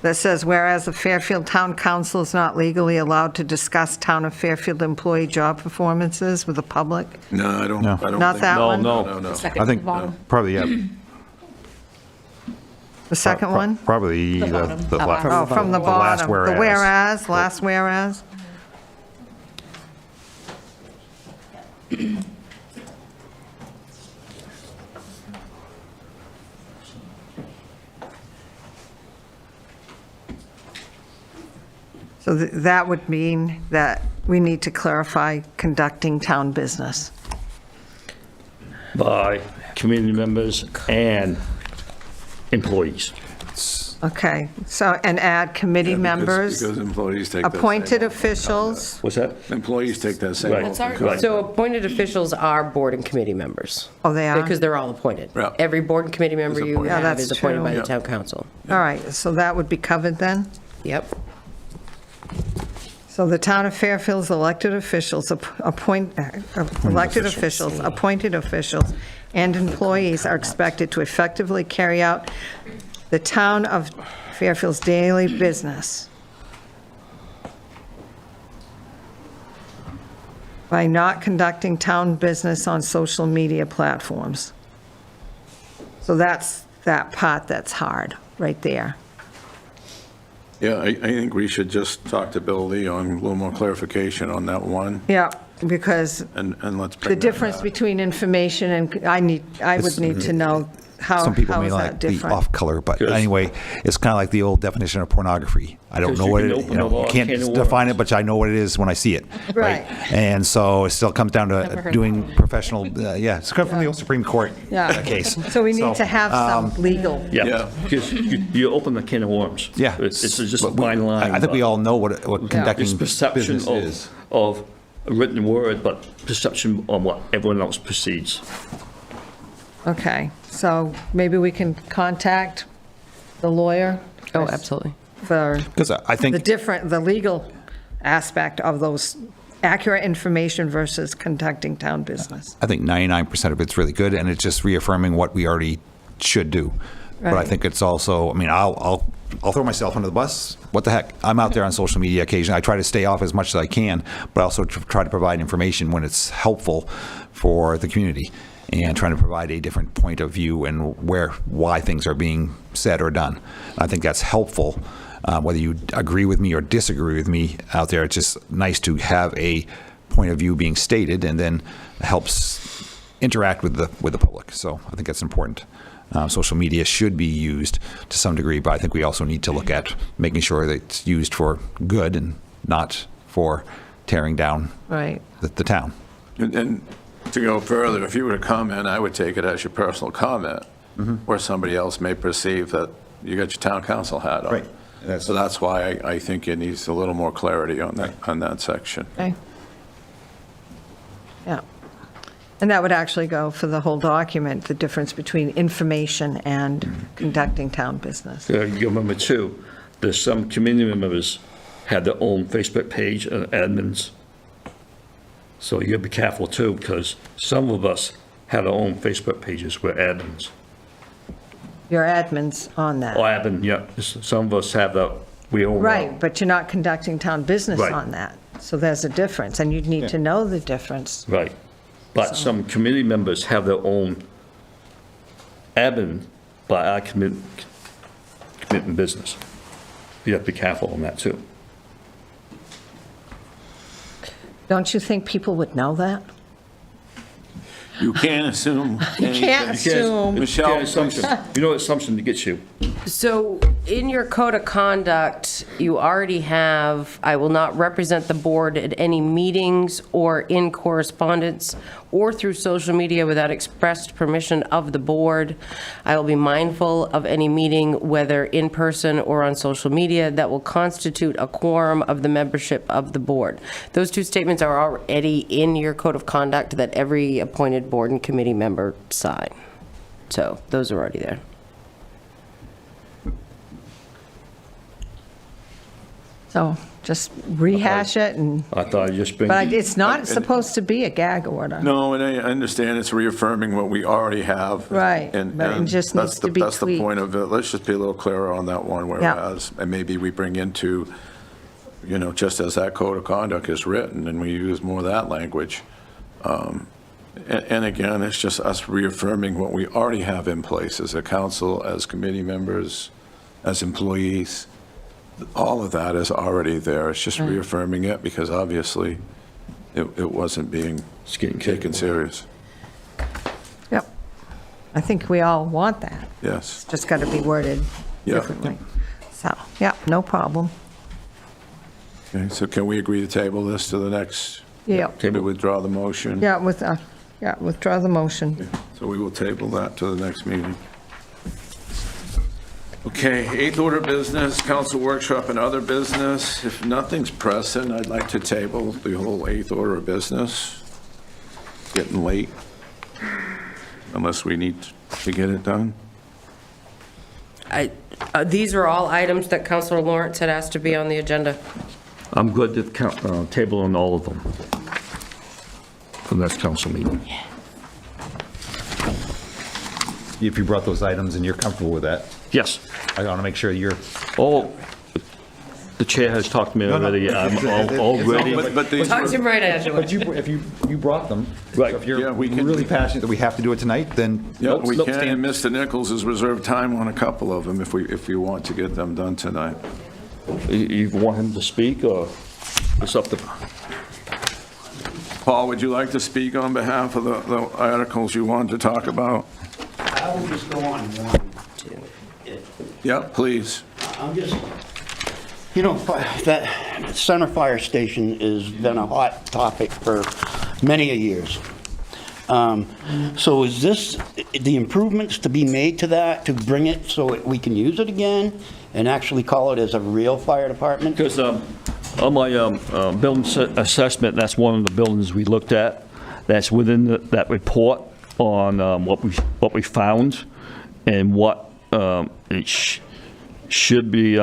That says, whereas the Fairfield Town Council is not legally allowed to discuss town of Fairfield employee job performances with the public? No, I don't Not think- that one? No. I think probably, yeah. The second one? Probably the Oh, from the last bottom. The whereas, last whereas? So that would mean that we need to clarify conducting town business. by community members and employees. Okay, so, and add committee members, Because employees take that same appointed oath. officials. What's that? Employees take that same Right. oath. So appointed officials are board and committee members. Oh, they are? Because they're all appointed. Yeah. Every board and committee member you Yeah, have that's is appointed true. by the Yeah. town council. All right, so that would be covered then? Yep. So the town of Fairfield's elected officials, appointed officials, and employees are expected to effectively carry out the town of Fairfield's daily business by not conducting town business on social media platforms. So that's that part that's hard, right there. Yeah, I think we should just talk to Bill Lee on a little more clarification on that one, Yeah, because and let's the bring that difference back. between information and, I would need to know how Some people may is that like the different? off color, but anyway, it's kind of like the old definition of pornography. I don't Because know you what can it, open you know, a lot you of can't can of define worms. it, but I know what it is when I see it. Right. And so it still comes down Never to heard doing professional, it's come from the old Supreme Court Yeah. case. So we need to have some legal. Yeah, because you open the can of worms. Yeah. It's just a But fine line. I think we but all know what It's conducting perception business is. of a written word, but perception on what everyone else perceives. Okay, so maybe we can contact the lawyer? Oh, absolutely. For Because I think the legal aspect of those accurate information versus conducting town business. I think 99% of it's really good, and it's just reaffirming what we already should do. But I Right. think it's also, I mean, I'll throw myself under the bus. What the heck? I'm out there on social media occasionally. I try to stay off as much as I can, but I also try to provide information when it's helpful for the community, and trying to provide a different point of view and why things are being said or done. I think that's helpful. Whether you agree with me or disagree with me out there, it's just nice to have a point of view being stated, and then helps interact with the public. So I think that's important. Social media should be used to some degree, but I think we also need to look at making sure that it's used for good and not for tearing down Right. the town. And to go further, if you were to comment, I would take it as your personal comment, where somebody else may perceive that you got your town council hat on. Right. So that's why I think it needs a little more clarity on that section. Okay. Yeah. And that would actually go for the whole document, the difference between information and conducting town business. You remember too, there's some community members have their own Facebook page and admins. So you gotta be careful too, because some of us have our own Facebook pages, we're admins. Your admin's on that. Or admin, yeah, some of us have that, we own. Right, but you're not conducting town business Right. on that. So there's a difference, and you'd need to know the difference. Right. But some community members have their own admin by our committing business. You have to be careful on that too. Don't you think people would know that? You can't assume You can't anything. assume. Michelle, Assumption. You know what assumption gets you? So in your code of conduct, you already have, I will not represent the board at any meetings or in correspondence or through social media without expressed permission of the board. I will be mindful of any meeting, whether in person or on social media, that will constitute a quorum of the membership of the board. Those two statements are already in your code of conduct that every appointed board and committee member sign. So those are already there. So just rehash it and, I thought I'd just bring. but it's not supposed to be a gag order. No, and I understand it's reaffirming what we already have. Right, And but it just that's needs the- to be That's the tweaked. point of it. Let's just be a little clearer on that one, whereas, and maybe we bring into, just as that code of conduct is written, and we use more of that language. And again, it's just us reaffirming what we already have in place as a council, as committee members, as employees. All of that is already there. It's just reaffirming it because obviously it wasn't being taken serious. Yep. I think we all want that. Yes. Just got to be worded Yeah. differently. So, yeah, no problem. Okay, so can we agree to table this to the next? Yeah. Table, withdraw the motion? Yeah, withdraw the motion. So we will table that to the next meeting. Okay, eighth order of business, council workshop and other business. If nothing's pressing, I'd like to table the whole eighth order of business. Getting late, unless we need to get it done. These are all items that Councilor Lawrence had asked to be on the agenda. I'm good to table on all of them for the next council meeting. If you brought those items and you're comfortable with that. Yes. I want to make sure you're. Oh, the chair has talked to me already. I'm all ready. Talk to him right after. But if you brought them, right. If you're really passionate that we have to do it tonight, then. Yeah, we can, and Mr. Nichols has reserved time on a couple of them if we want to get them done tonight. You want him to speak, or it's up to... Paul, would you like to speak on behalf of the articles you wanted to talk about? I will just go on one. Yeah, please. I'm just, that center fire station has been a hot topic for many a years. So is this, the improvements to be made to that, to bring it so we can use it again and actually call it as a real fire department? Because on my building assessment, that's one of the buildings we looked at. That's within that report on what we found and what it should be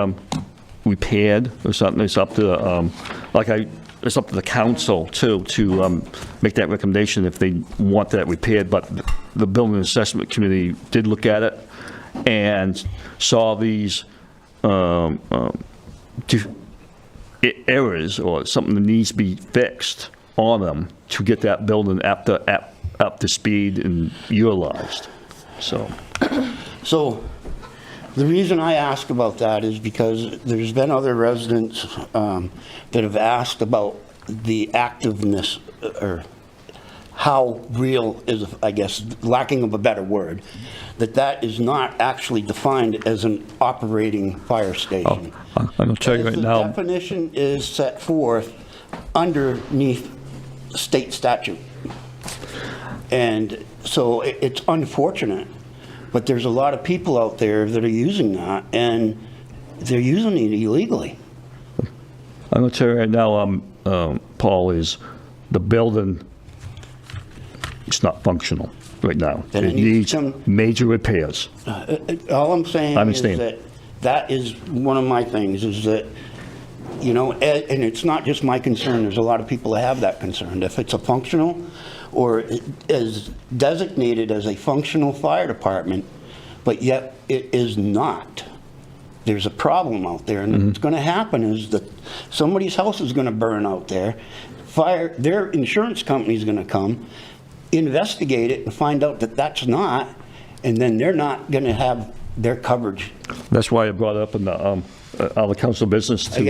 repaired or something. It's up to it's up to the council too to make that recommendation if they want that repaired. But the building assessment committee did look at it and saw these errors or something that needs to be fixed on them to get that building up to speed and utilized. So the reason I ask about that is because there's been other residents that have asked about the activeness or how real is, I guess, lacking of a better word, that is not actually defined as an operating fire station. I'm going to tell you right now. The definition is set forth underneath state statute. And so it's unfortunate, but there's a lot of people out there that are using that, and they're using it illegally. I'm going to tell you right now, Paul, is the building, it's not functional right now. It needs major repairs. All I'm saying is that is one of my things, is that, and it's not just my concern, there's a lot of people that have that concern. If it's a functional or is designated as a functional fire department, but yet it is not, there's a problem out there. And what's going to happen is that somebody's house is going to burn out there. Their insurance company is going to come, investigate it, and find out that that's not, and then they're not going to have their coverage. That's why I brought it up in the other council business to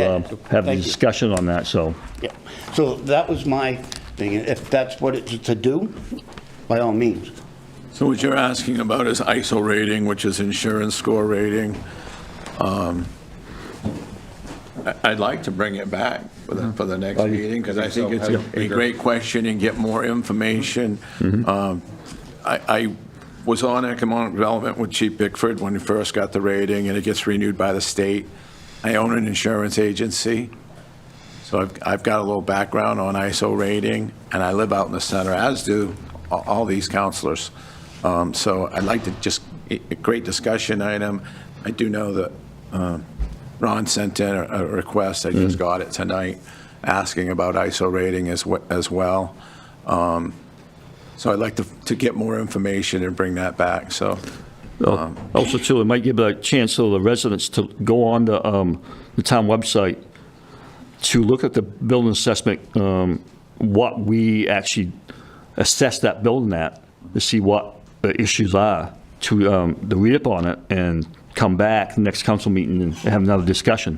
have a discussion on that. So, yeah. So that was my thing. If that's what it's to do, by all means. So what you're asking about is ISO rating, which is insurance score rating. I'd like to bring it back for the next meeting, because I think it's a great question and get more information. I was on economic development with Chief Bickford when he first got the rating, and it gets renewed by the state. I own an insurance agency, so I've got a little background on ISO rating, and I live out in the center, as do all these counselors. So I'd like to just, a great discussion item. I do know that Ron sent in a request, I just got it tonight, asking about ISO rating as well. So I'd like to get more information and bring that back, so. Also, too, it might give a chance to the residents to go on the town website to look at the building assessment, what we actually assess that building at, to see what the issues are, to read up on it and come back next council meeting and have another discussion.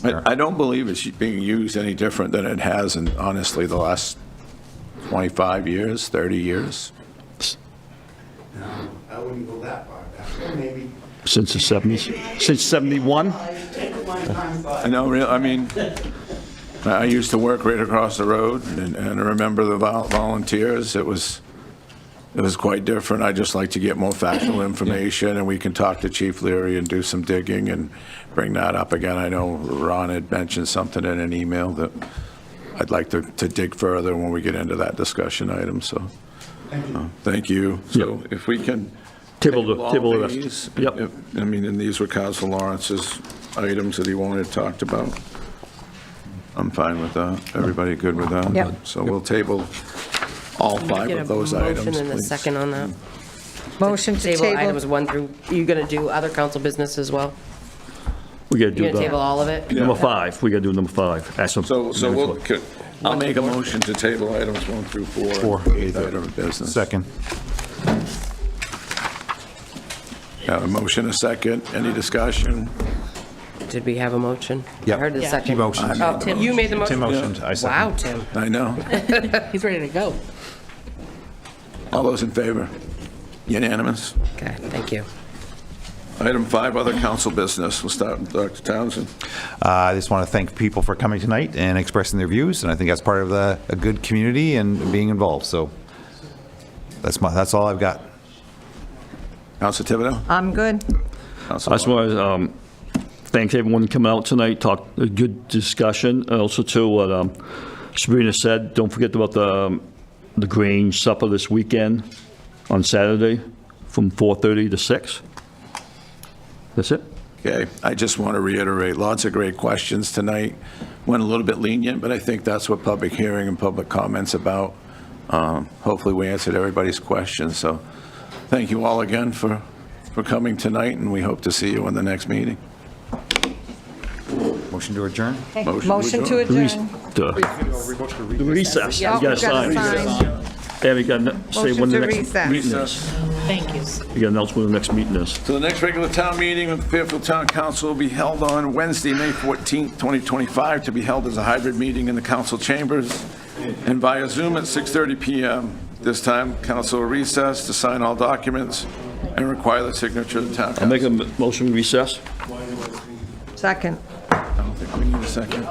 I don't believe it's being used any different than it has in, honestly, the last 25 years, 30 years. I wouldn't go that far back, maybe. Since the 70s? Since 71? I know, I mean, I used to work right across the road, and I remember the volunteers. It was quite different. I'd just like to get more factual information, and we can talk to Chief Leary and do some digging and bring that up again. I know Ron had mentioned something in an email that I'd like to dig further when we get into that discussion item, so. Thank you. So if we can table all the rest. these, Yep. I mean, and these were Council Lawrence's items that he wanted talked about. I'm fine with that. Everybody good with that? Yep. So we'll table all five of those items, Motion and a please. second on that. Motion to Table table. items 1 through, you going to do other council business as well? We got to You do going to table all of it? number 5. We got to do number 5. Ask them. So I'll make a motion to table items 1 through 4. Four. Eighth item of business. Second. Got a motion, a second. Any discussion? Did we have a motion? Yep. I heard the He second. motioned. Oh, you made the motion? Tim motioned, I second. Wow, Tim. I know. He's ready to go. All those in favor? Unanimous? Okay, thank you. Item 5, other council business. We'll start with Dr. Townsend. I just want to thank people for coming tonight and expressing their views, and I think that's part of a good community and being involved, so that's all I've got. Council Thibodeau? I'm good. I just want to thank everyone coming out tonight, talk a good discussion. Also, too, what Sabrina said, don't forget about the Grange supper this weekend on Saturday from 4:30 to 6. That's it. Okay, I just want to reiterate, lots of great questions tonight. Went a little bit lenient, but I think that's what public hearing and public comments about. Hopefully we answered everybody's questions, so thank you all again for coming tonight, and we hope to see you in the next meeting. Motion to adjourn? Motion to adjourn. The recess. Oh, You got to sign. sign. And we got to say when the Motion to next recess. meeting is. Thank you. You got to announce when the next meeting is. So the next regular town meeting of the Fairfield Town Council will be held on Wednesday, May 14th, 2025, to be held as a hybrid meeting in the council chambers and via Zoom at 6:30 PM. This time, council will recess to sign all documents and require the signature of the town council. I'll make a motion recess. Second. I don't think we need a second.